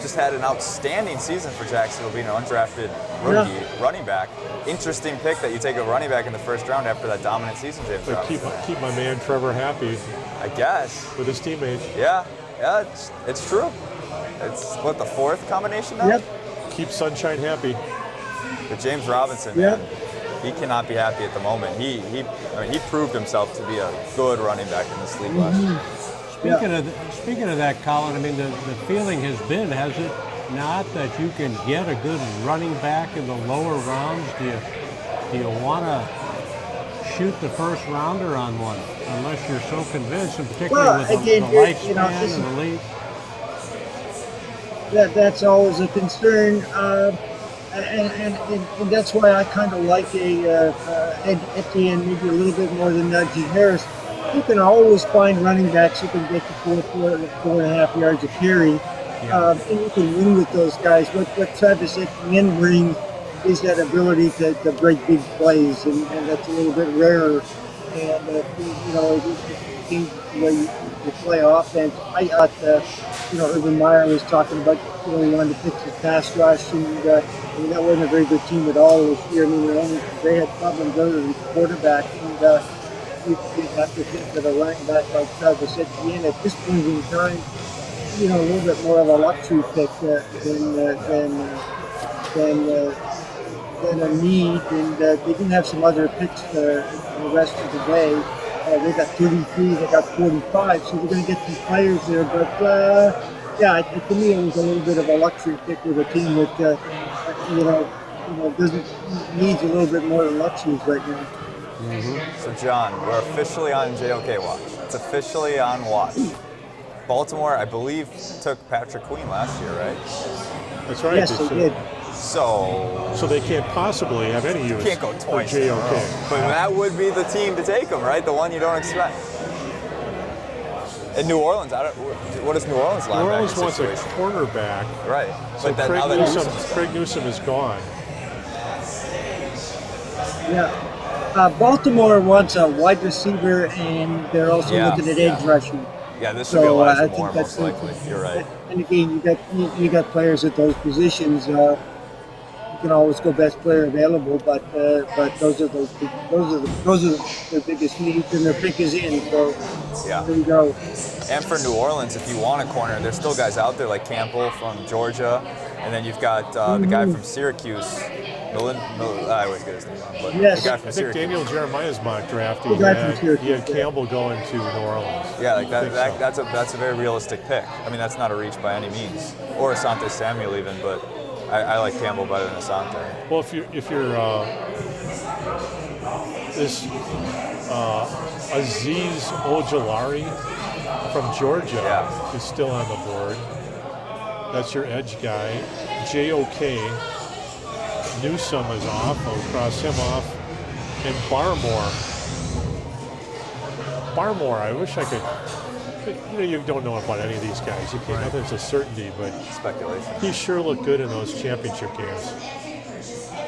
just had an outstanding season for Jacksonville, being an undrafted rookie running back. Interesting pick that you take a running back in the first round after that dominant season, James Robinson. Keep my man Trevor happy. I guess. With his teammates. Yeah, it's true. It's the fourth combination now? Yep. Keep Sunshine happy. But James Robinson, man, he cannot be happy at the moment. He proved himself to be a good running back in this league last year. Speaking of that, Colin, I mean, the feeling has been, has it not, that you can get a good running back in the lower rounds? Do you want to shoot the first rounder on one, unless you're so convinced, and particularly with the lifespan and the league? That's always a concern, and that's why I kind of like Etienne maybe a little bit more than Najee Harris. You can always find running backs who can get to 4.5 yards a carry, and you can win with those guys. What Travis Etienne brings is that ability to break big plays, and that's a little bit rarer. And changes the way you play offense. I thought, Urban Meyer was talking about, he wanted to fix his pass rush, and I mean, that wasn't a very good team at all this year. I mean, they had problems other than quarterback, and you have to think that a running back like Travis Etienne at this point in time, a little bit more of a luxury pick than a need, and they didn't have some other picks the rest of the way. They got 33, they got 45, so they're going to get some players there. But to me, it was a little bit of a luxury pick with a team that needs a little bit more than luxuries right now. Mm-hmm. So John, we're officially on JOK watch. It's officially on watch. Baltimore, I believe, took Patrick Queen last year, right? That's right. Yes, they did. So they can't possibly have any use. Can't go twice for in a JOK. row. But that would be the team to take him, right? The one you don't expect. In New Orleans, what is New Orleans linebacker? New Orleans wants a situation? cornerback. Right. So But then now that Craig Newsome is gone. Yeah. Baltimore wants a wide receiver, and they're also looking at edge rushing. Yeah, this should be Elijah I Moore, think that's most likely. You're right. And again, you got players at those positions. You can always go best player available, but those are their biggest needs, and their pick is in. So there you go. And for New Orleans, if you want a corner, there's still guys out there like Campbell from Georgia, and then you've got the guy from Syracuse. I always get his name wrong, but the guy from I think Syracuse. Daniel Jeremiah's mock draft. The guy from Syracuse, He had Campbell going to New Orleans. Yeah, like that's a very realistic pick. I mean, that's not a reach by any means, or Asante Samuel even, but I like Campbell better than Asante. Well, if you're this Azeez Ojulari from Georgia is still on the board. That's your edge guy. JOK. Newsome is off. I'll cross him off. And Barmore, I wish I could. You don't know about any of these guys. You can't. Nothing's a certainty, but speculation. He sure looked good in those championship games.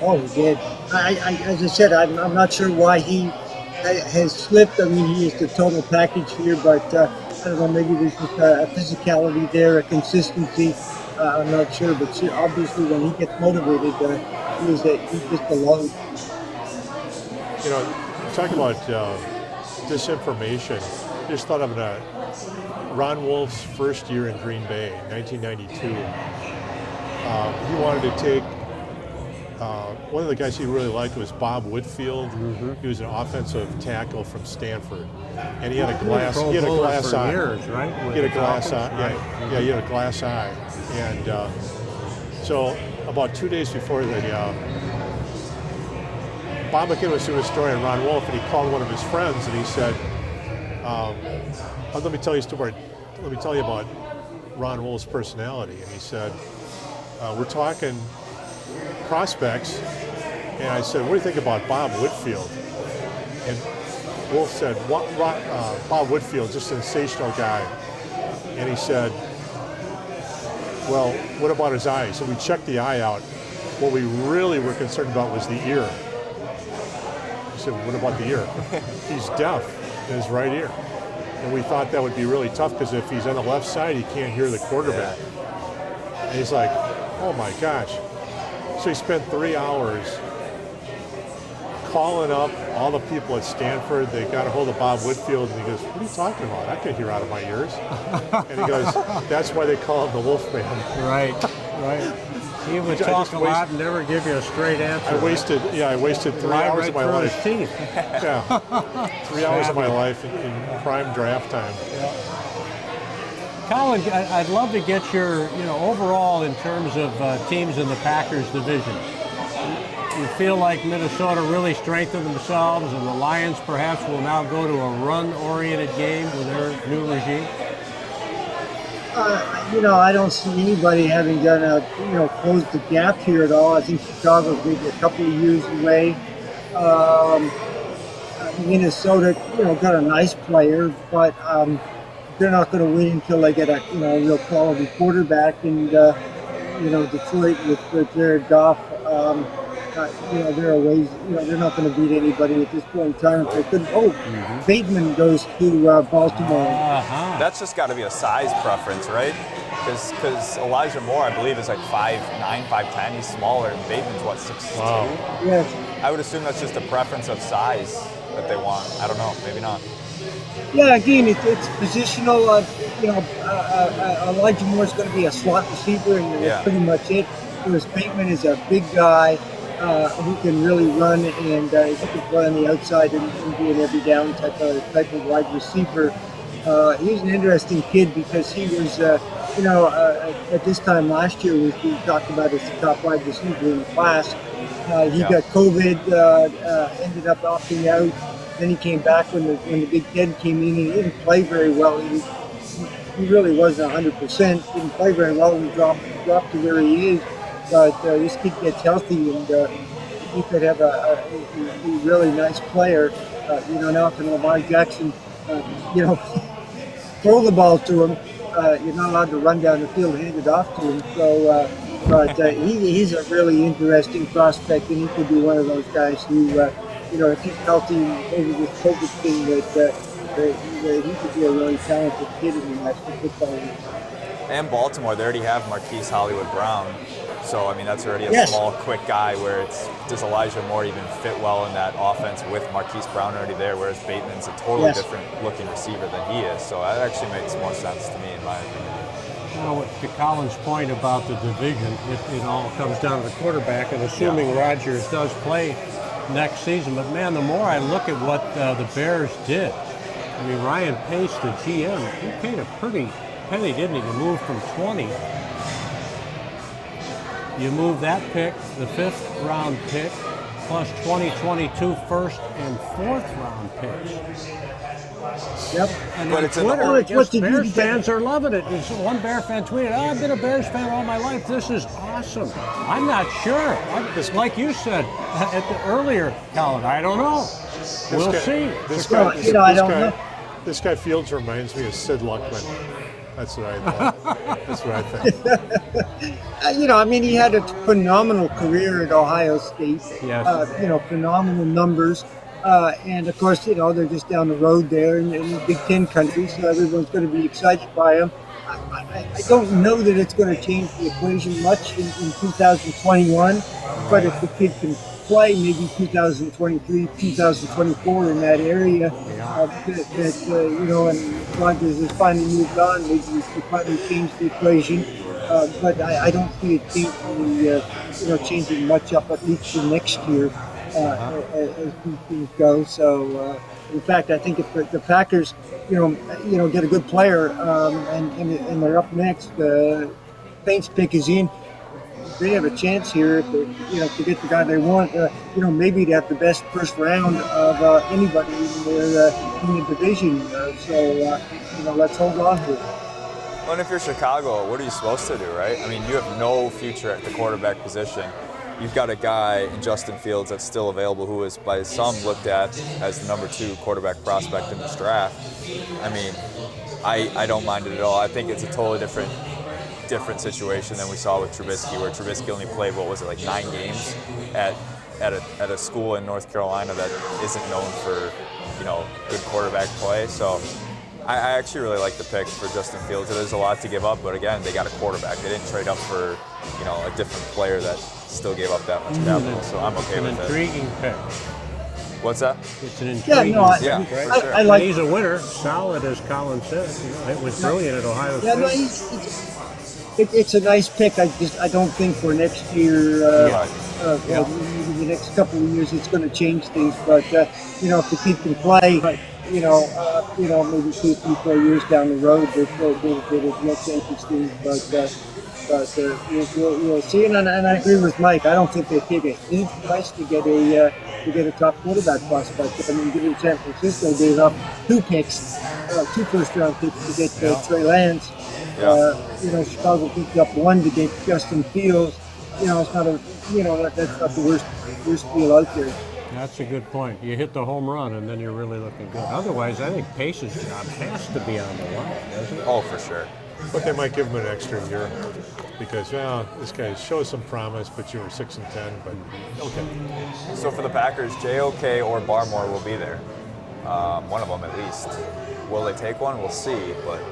Oh, he did. As I said, I'm not sure why he has slipped. I mean, he is the total package here, but I don't know. Maybe there's just a physicality there, a consistency. I'm not sure, but obviously when he gets motivated, he's just alone. Talking about disinformation, just thought of Ron Wolf's first year in Green Bay, 1992. He wanted to take one of the guys he really liked was Bob Whitfield. Mm-hmm. He was an offensive tackle from Stanford, and he had a glass eye. Years, right? He had a glass eye. Yeah, he had a glass eye, and so about 2 days before the Bob McKinnon was doing a story on Ron Wolf, and he called one of his friends, and he said, "Let me tell you a story. Let me tell you about Ron Wolf's personality." And he said, "We're talking prospects," and I said, "What do you think about Bob Whitfield?" And Wolf said, "Bob Whitfield, just a sensational guy." And he said, "Well, what about his eye?" So we checked the eye out. What we really were concerned about was the ear. I said, "What about the ear?" He's deaf in his right ear. And we thought that would be really tough because if he's on the left side, he can't hear the quarterback. And he's like, "Oh my gosh." So he spent 3 hours calling up all the people at Stanford. They got a hold of Bob Whitfield, and he goes, "What are you talking about? I can hear out of my ears." And he goes, "That's why they call him the Wolfman." Right. He would talk a lot and never give you a straight answer. I wasted 3 hours of my life. Teeth. Yeah, 3 hours of my life in prime draft time. Yeah. Colin, I'd love to get your, overall in terms of teams in the Packers division. You feel like Minnesota really strengthened themselves, and the Lions perhaps will now go to a run-oriented game with their new regime? I don't see anybody having done close the gap here at all. I think Chicago's maybe a couple of years away. Minnesota, got a nice player, but they're not going to win until they get a real quality quarterback. And Detroit with Jared Goff, there are ways. They're not going to beat anybody at this point in time. If they couldn't. Oh, Bateman goes to Baltimore. That's just got to be a size preference, right? Because Elijah Moore, I believe, is like 5'9", 5'10". He's smaller, and Bateman's what, 6'2"? Wow. Yes. I would assume that's just a preference of size that they want. I don't know, maybe not. Yeah, again, it's positional. Elijah Moore's going to be a slot receiver, and that's pretty much it. Whereas Bateman is a big guy who can really run, and he can play on the outside and be an every down type of wide receiver. He's an interesting kid because he was, at this time last year, was being talked about as the top wide receiver in the class. He got COVID, ended up opting out. Then he came back when the Big Ten came in. He didn't play very well. He really wasn't 100%. Didn't play very well. He dropped to where he is. But this kid gets healthy, and he could have a really nice player. Now can Lamar Jackson, throw the ball to him. You're not allowed to run down the field and hand it off to him. So, he's a really interesting prospect, and he could be one of those guys who, if he's healthy over this COVID thing, that he could be a really talented kid in the National Football League. And Baltimore, they already have Marquise Hollywood Brown. So, I mean, that's already a small, quick guy where does Elijah Moore even fit well in that offense with Marquise Brown already there, whereas Bateman's a totally different looking receiver than he is. So that actually makes more sense to me, in my opinion. To Colin's point about the division, it all comes down to the quarterback, and assuming Rodgers does play next season. But, man, the more I look at what the Bears did, I mean, Ryan Pace, the GM, he paid a pretty penny, didn't he, to move from 20. You move that pick, the 5th round pick, plus 2022 first and 4th round picks. Yep. And on Twitter, I guess Bears fans are loving it. One Bear fan tweeted, I've been a Bears fan all my life. This is awesome. I'm not sure. Like you said earlier, Colin, I don't know. We'll see. This guy Fields reminds me of Sid Luckman. That's what I thought. That's what I think. He had a phenomenal career at Ohio State. Yes. Phenomenal numbers. And of course, they're just down the road there in the Big Ten country, so everyone's going to be excited by him. I don't know that it's going to change the equation much in 2021, but if the kid can play maybe 2023, 2024 in that area, and Rodgers has finally moved on, maybe he can finally change the equation. But I don't see it changing much up, at least for next year. As these things go. So, in fact, I think if the Packers, get a good player and they're up next, Paint's pick is in. They have a chance here to get the guy they want. Maybe to have the best first round of anybody in the division. Let's hold on to it. Well, and if you're Chicago, what are you supposed to do, right? I mean, you have no future at the quarterback position. You've got a guy in Justin Fields that's still available who is by some looked at as the number 2 quarterback prospect in this draft. I mean, I don't mind it at all. I think it's a totally different situation than we saw with Trubisky, where Trubisky only played, 9 games at a school in North Carolina that isn't known for, good quarterback play. So I actually really like the pick for Justin Fields. It is a lot to give up, but again, they got a quarterback. They didn't trade up for, a different player that still gave up that much capital. So I'm okay with it. It's an intriguing pick. It's that? It's an intriguing pick. For sure. I like. He's a winner, solid as Colin said. It was brilliant at Ohio State. It's a nice pick. I don't think for next year, maybe the next couple of years, it's going to change things. But if the kid can play, maybe 2, 3, 4 years down the road, it looks interesting. But we'll see. And I agree with Mike. I don't think they paid a huge price to get a top quarterback prospect. I mean, given San Francisco gave up 2 picks, 2 first-round picks to get Trey Lance. Chicago picked up 1 to get Justin Fields. It's not that's not the worst deal out there. That's a good point. You hit the home run, and then you're really looking good. Otherwise, I think Pace's job has to be on the line, doesn't it? Oh, for sure. But they might give him an extra year because, well, this guy shows some promise, but you were 6-10. But okay. So for the Packers, JOK or Barmore will be there. One of them at least. Will they take one? We'll see. But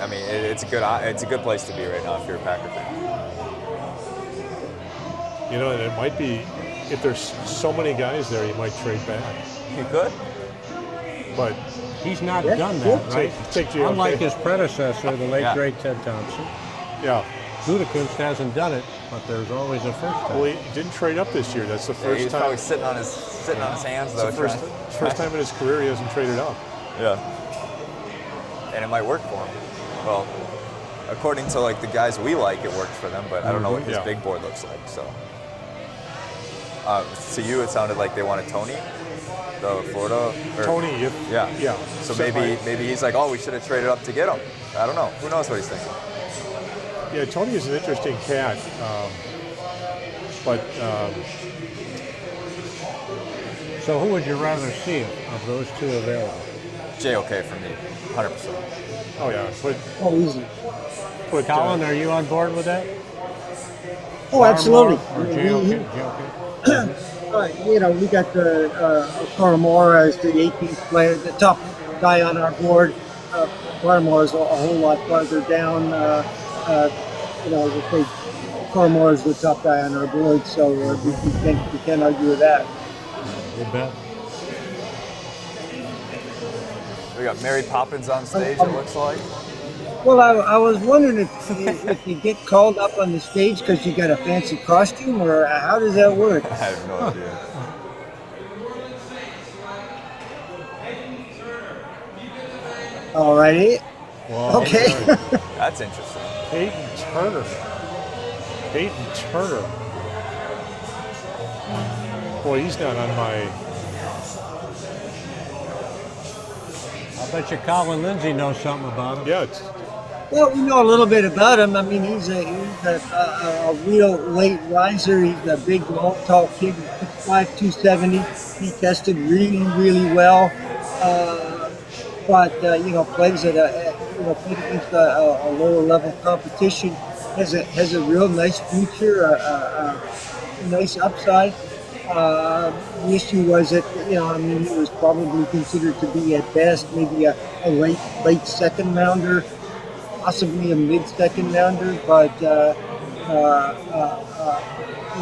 I mean, it's a good place to be right now if you're a Packer fan. You know, and it might be, if there's so many guys there, you might trade back. You could. But he's not done that, right? Take Unlike his predecessor, the late great Ted Thompson. Yeah. Gutekunst hasn't done it, but there's always a first time. Well, he didn't trade up this year. That's the first He's time. probably sitting on his hands though. It's the first time in his career he hasn't traded up. Yeah. And it might work for him. Well, according to like the guys we like, it works for them, but I don't know what his big board looks like. So, to you, it sounded like they wanted Tony, the Florida. Tony, yeah. So maybe he's like, oh, we should have traded up to get him. I don't know. Who knows what he's thinking? Yeah, Tony is an interesting cat, but. So who would you rather see of those two available? JOK for me, 100%. Oh yeah, easy. Colin, are you on board with that? Oh, absolutely. Or JOK? You know, we got the Paramore as the 18th player, the top guy on our board. Paramore is a whole lot farther down. You know, Paramore is the top guy on our board, so we can't argue with that. You bet. We got Mary Poppins on stage, it looks like. Well, I was wondering if you get called up on the stage because you got a fancy costume, or how does that work? I have no idea. All righty. Well, okay. That's interesting. Peyton Turner. Boy, he's not on my. I bet you Colin Lindsay knows something about him. Yeah. Well, we know a little bit about him. I mean, he's a real late riser. He's a big, long, tall kid, 6'5", 270. He tested really, really well, but you know, plays at played against a lower level competition. Has a real nice future, a nice upside. The issue was that, you know, I mean, he was probably considered to be at best maybe a late second rounder, possibly a mid-second rounder, but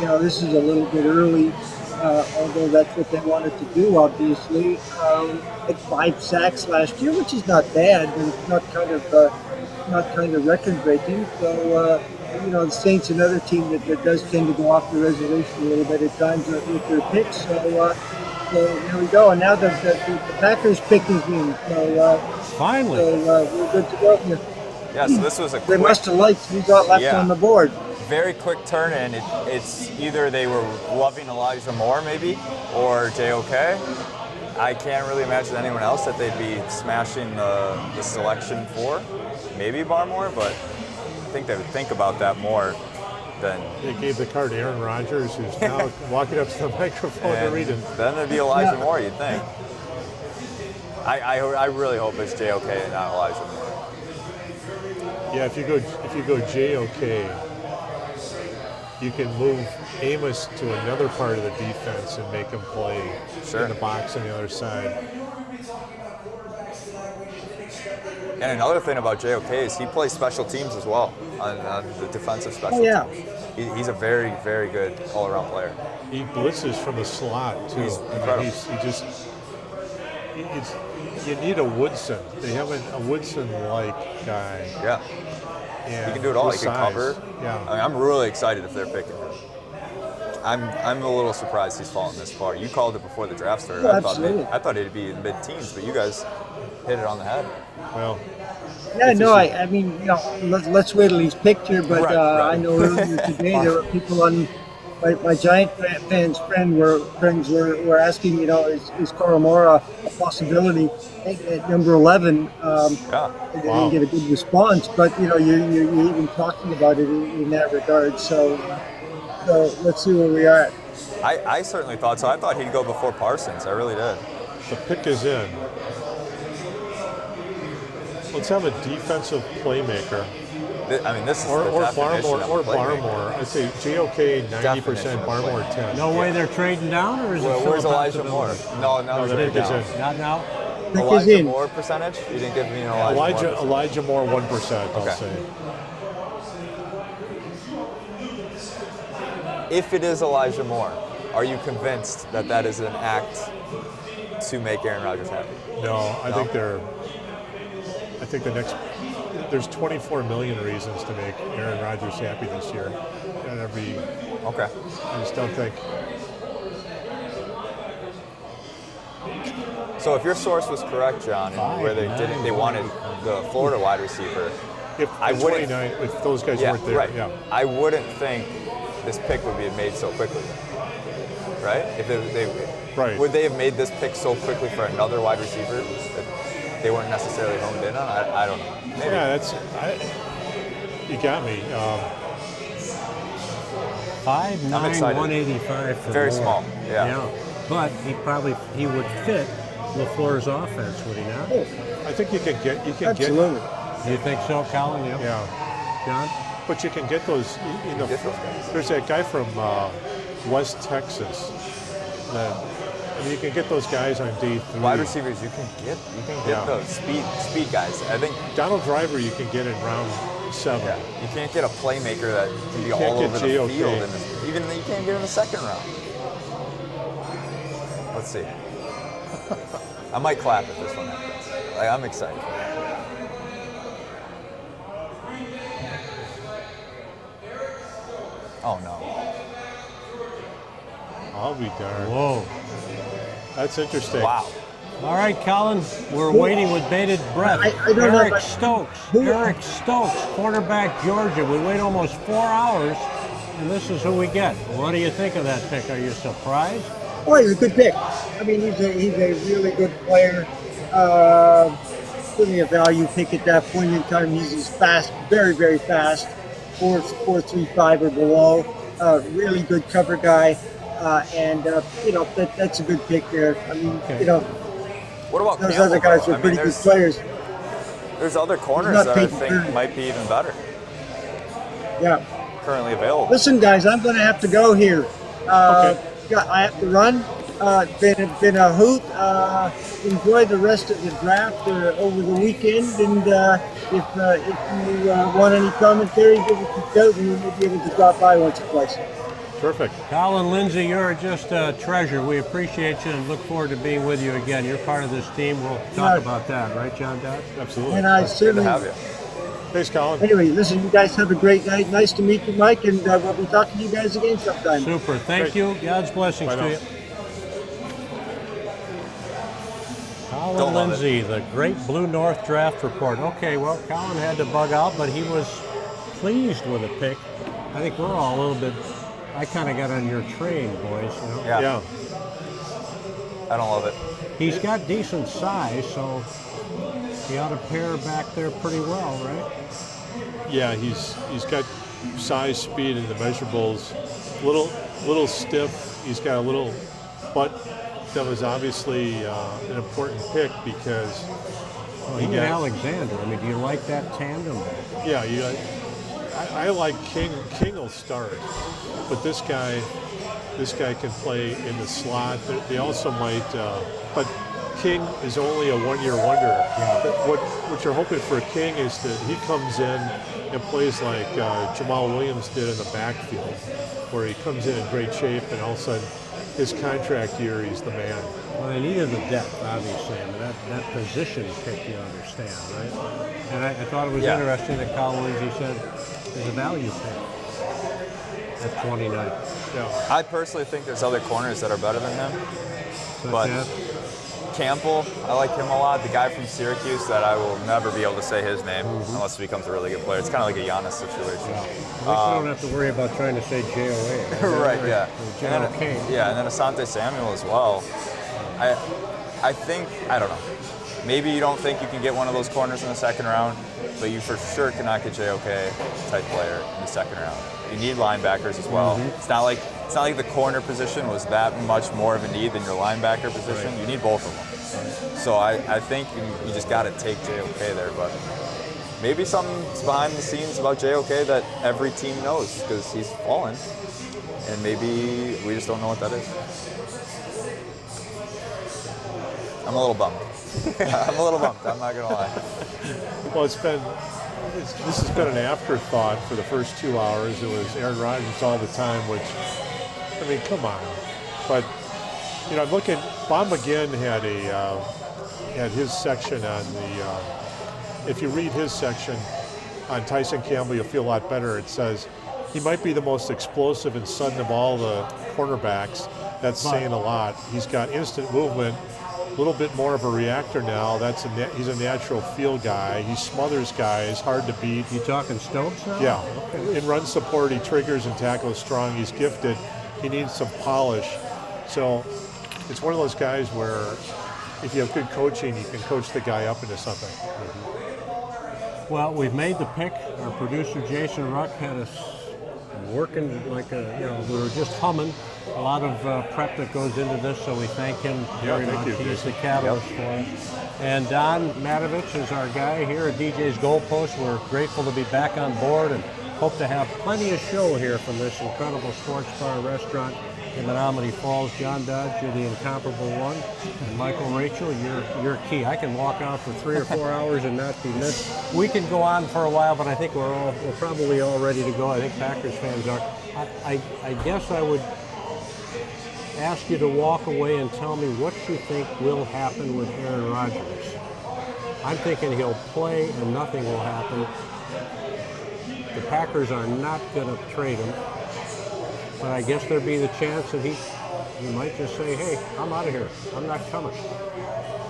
you know, this is a little bit early, although that's what they wanted to do, obviously. At 5 sacks last year, which is not bad, but it's not kind of record-breaking. So, you know, the Saints, another team that does tend to go off the reservation a little bit at times with their picks. So there we go. And now the Packers pick is in. So, finally. So we're good to go here. Yeah, so this was a They must have liked who got left on the board. Very quick turn, and it's either they were loving Elijah Moore, maybe, or JOK. I can't really imagine anyone else that they'd be smashing the selection for. Maybe Barmore, but I think they would think about that more than... They gave the card to Aaron Rodgers, who's now walking up to the microphone to read it. Then there'd be Elijah Moore, you'd think. I really hope it's JOK and not Elijah Moore. Yeah, if you go JOK, you can move Amos to another part of the defense and make him play in the box on the other side. And another thing about JOK is he plays special teams as well on the defensive special teams. He's a very, very good all-around player. He blitzes from the slot too. He's incredible. You need a Woodson. They have a Woodson-like guy. Yeah. He can do it all. He can cover. Yeah. I mean, I'm really excited if they're picking him. I'm a little surprised he's fallen this far. You called it before the draft started. Oh, I thought it'd be in mid-teens, but you guys hit it on the head. Well. Yeah, no, I mean, you know, let's wait till he's picked here. But right. I know earlier today there were people on my Giant fans friends were asking, you know, is Koromora a possibility at number 11? They didn't get a good response, but you know, you're even talking about it in that regard. So let's see where we are. I certainly thought so. I thought he'd go before Parsons. I really did. The pick is in. let's have a defensive playmaker. I mean, this is Or the definition Barmore, of or a playmaker. Barmore. I'd say JOK 90%, Barmore 10. No way they're trading down, or is it still Where's a Elijah Moore? possibility? No, No, trade that is down. in. Not now. Elijah Moore percentage? You didn't give me an Elijah Moore. Elijah Moore 1%, I'll Okay. say. If it is Elijah Moore, are you convinced that that is an act to make Aaron Rodgers happy? No, I think there's 24 million reasons to make Aaron Rodgers happy this year. And Okay. I just don't think. So if your source was correct, John, and where they wanted the Florida wide receiver, If those guys weren't there, right. yeah. I wouldn't think this pick would be made so quickly, right? If Right. Would they have made this pick so quickly for another wide receiver that they weren't necessarily honed in on? I don't know. Maybe. Yeah, you got me. 5'9", I'm excited. 185 for Very Moore. small, yeah. But he would fit LaFleur's offense, would he not? I think you can get. Absolutely. You think so, Colin? Yeah. John? But you can get those. Get those guys. There's that guy from West Texas. You can get those guys on D3. Wide receivers, you can get the speed guys. I think Donald Driver you can get in round 7. Yeah, you can't get a playmaker that can be all can't over get the GOK. field. Even you can't get in the second round. Let's see. I might clap if this one happens. I'm excited. Oh no. I'll be darned. Whoa. That's interesting. Wow. All right, Colin, we're waiting with bated breath. I don't know, Eric but- Stokes, quarterback, Georgia. We wait almost 4 hours, and this is who we get. What do you think of that pick? Are you surprised? Oh, he's a good pick. I mean, he's a really good player. Certainly a value pick at that point in time. He's fast, very, very fast. 4.35 or below. Really good cover guy. That's a good pick there. I mean, What about those Campbell, other guys though? were pretty good there's players. There's other corners not that I taking think turns. might be even better Yeah. currently available. Listen, guys, I'm going to have to go here. I have to run. Been a hoot. Enjoy the rest of the draft over the weekend, and if you want any commentary, give us a shout, and we'll be able to drop by once or twice. Terrific. Colin Lindsay, you're just a treasure. We appreciate you and look forward to being with you again. You're part of this team. We'll talk about that, right, John Dodd? Absolutely. And I Good to certainly. have you. Thanks, Colin. Anyway, listen, you guys have a great night. Nice to meet you, Mike, and we'll be talking to you guys again sometime. Super. Thank you. God's blessings Bye to now. you. Colin Don't love Lindsay, the Great Blue North Draft Report. Okay, well, Colin had to bug out, but he was pleased with the pick. I think we're all a little bit. I kind of got on your train, boys. Yeah. I don't love it. He's got decent size, so he ought to pair back there pretty well, right? Yeah, he's got size, speed, and the measurables. Little stiff. He's got a little butt. That was obviously an important pick because Even Alexander. I mean, do you like that tandem? Yeah, I like King. King will start, but this guy can play in the slot. They also might, but King is only a one-year wonder. Yeah. What you're hoping for King is that he comes in and plays like Jamal Williams did in the backfield, where he comes in great shape, and all of a sudden, his contract year, he's the man. Well, they needed the depth, obviously. I mean, that position pick, you understand, right? And I thought it was interesting that Colin Lindsay said there's a value pick at 29. Yeah. I personally think there's other corners that are better than him. But Campbell, I like him a lot. The guy from Syracuse that I will never be able to say his name unless he becomes a really good player. It's kind of like a Giannis situation. At least you don't have to worry about trying to say JOA. Right, yeah. J-O-K. And then Asante Samuel as well. I think, I don't know. Maybe you don't think you can get one of those corners in the second round, but you for sure cannot get JOK type player in the second round. You need linebackers as well. It's not like the corner position was that much more of a need than your linebacker position. You need both of them. So I think you just got to take JOK there, but maybe something's behind the scenes about JOK that every team knows because he's fallen, and maybe we just don't know what that is. I'm a little bummed. I'm a little bummed. I'm not gonna lie. Well, this has been an afterthought for the first 2 hours. It was Aaron Rodgers all the time, which, I mean, come on. But I'm looking. Bob McGinn had his section on the. If you read his section on Tyson Campbell, you'll feel a lot better. It says he might be the most explosive and sudden of all the cornerbacks. That's saying a lot. He's got instant movement. A little bit more of a reactor now. He's a natural feel guy. He smothers guys, hard to beat. You talking Stokes now? Yeah. Okay. In run support, he triggers and tackles strong. He's gifted. He needs some polish. So it's one of those guys where if you have good coaching, you can coach the guy up into something. Mm-hmm. Well, we've made the pick. Our producer Jason Ruck had us working like we were just humming. A lot of prep that goes into this, so we thank him very much. He is the catalyst for us. And Don Matovich is our guy here at DJs Goalpost. We're grateful to be back on board and hope to have plenty of show here from this incredible sports bar restaurant in Menomonee Falls. John Dodge, you're the incomparable one. And Michael Rachel, you're key. I can walk out for 3 or 4 hours and not be missed. We can go on for a while, but I think we're probably all ready to go. I think Packers fans are. I guess I would ask you to walk away and tell me what you think will happen with Aaron Rodgers. I'm thinking he'll play and nothing will happen. The Packers are not going to trade him, but I guess there'd be the chance that he might just say, hey, I'm out of here. I'm not coming.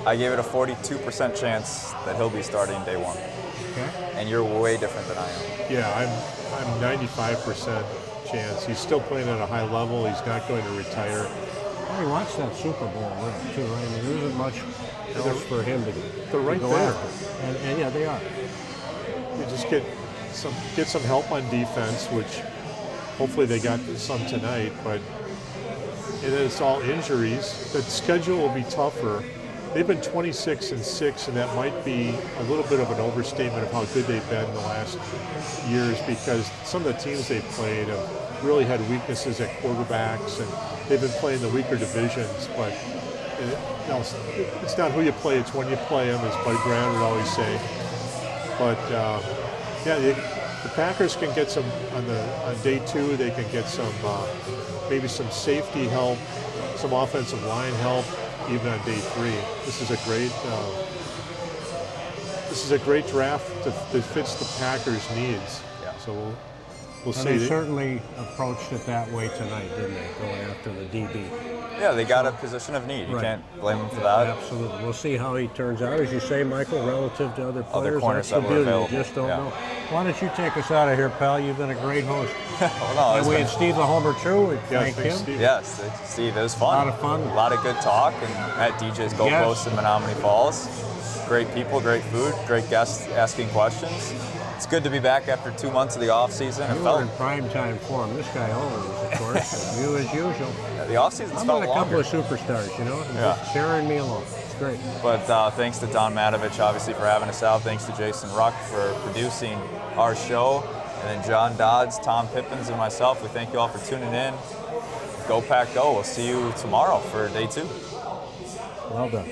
I gave it a 42% chance that he'll be starting day one. Okay. And you're way different than I am. Yeah, I'm 95% chance. He's still playing at a high level. He's not going to retire. Well, he wants that Super Bowl ring too, right? I mean, there isn't much else for him to They're right go there. after. And yeah, they are. You just get some help on defense, which hopefully they got some tonight, but it's all injuries. The schedule will be tougher. They've been 26-6, and that might be a little bit of an overstatement of how good they've been in the last years, because some of the teams they've played have really had weaknesses at quarterbacks, and they've been playing the weaker divisions. But it's not who you play; it's when you play them, as Bud Grant would always say. But the Packers can get some on day two. They can get some maybe some safety help, some offensive line help. Even on day three, this is a great draft that fits the Packers' needs. Yeah. So we'll see. And they certainly approached it that way tonight, didn't they? Going after the DB. Yeah, they got a position of need. You can't blame them for that. Absolutely. We'll see how he turns out. As you say, Michael, relative to other players, Other corners that's the that were beauty. available. You just don't Yeah. know. Why don't you take us out of here, pal? You've been a great host. No, We had Steve the Homer True. We thank thanks, him. Steve. Yes, Steve, it was fun. A lot of fun. A lot of good talk, and at DJs Goalpost in Menomonee Falls. Great people, great food, great guests asking questions. It's good to be back after 2 months of the off season. You were in prime time form. This guy always, of course. You as usual. The off season's I'm felt with a couple longer. of superstars, and Yeah. just carrying me along. It's great. But thanks to Don Matovich, obviously, for having us out. Thanks to Jason Ruck for producing our show. And then John Dodds, Tom Pippins, and myself, we thank you all for tuning in. Go Pack Go. We'll see you tomorrow for day 2. Well done.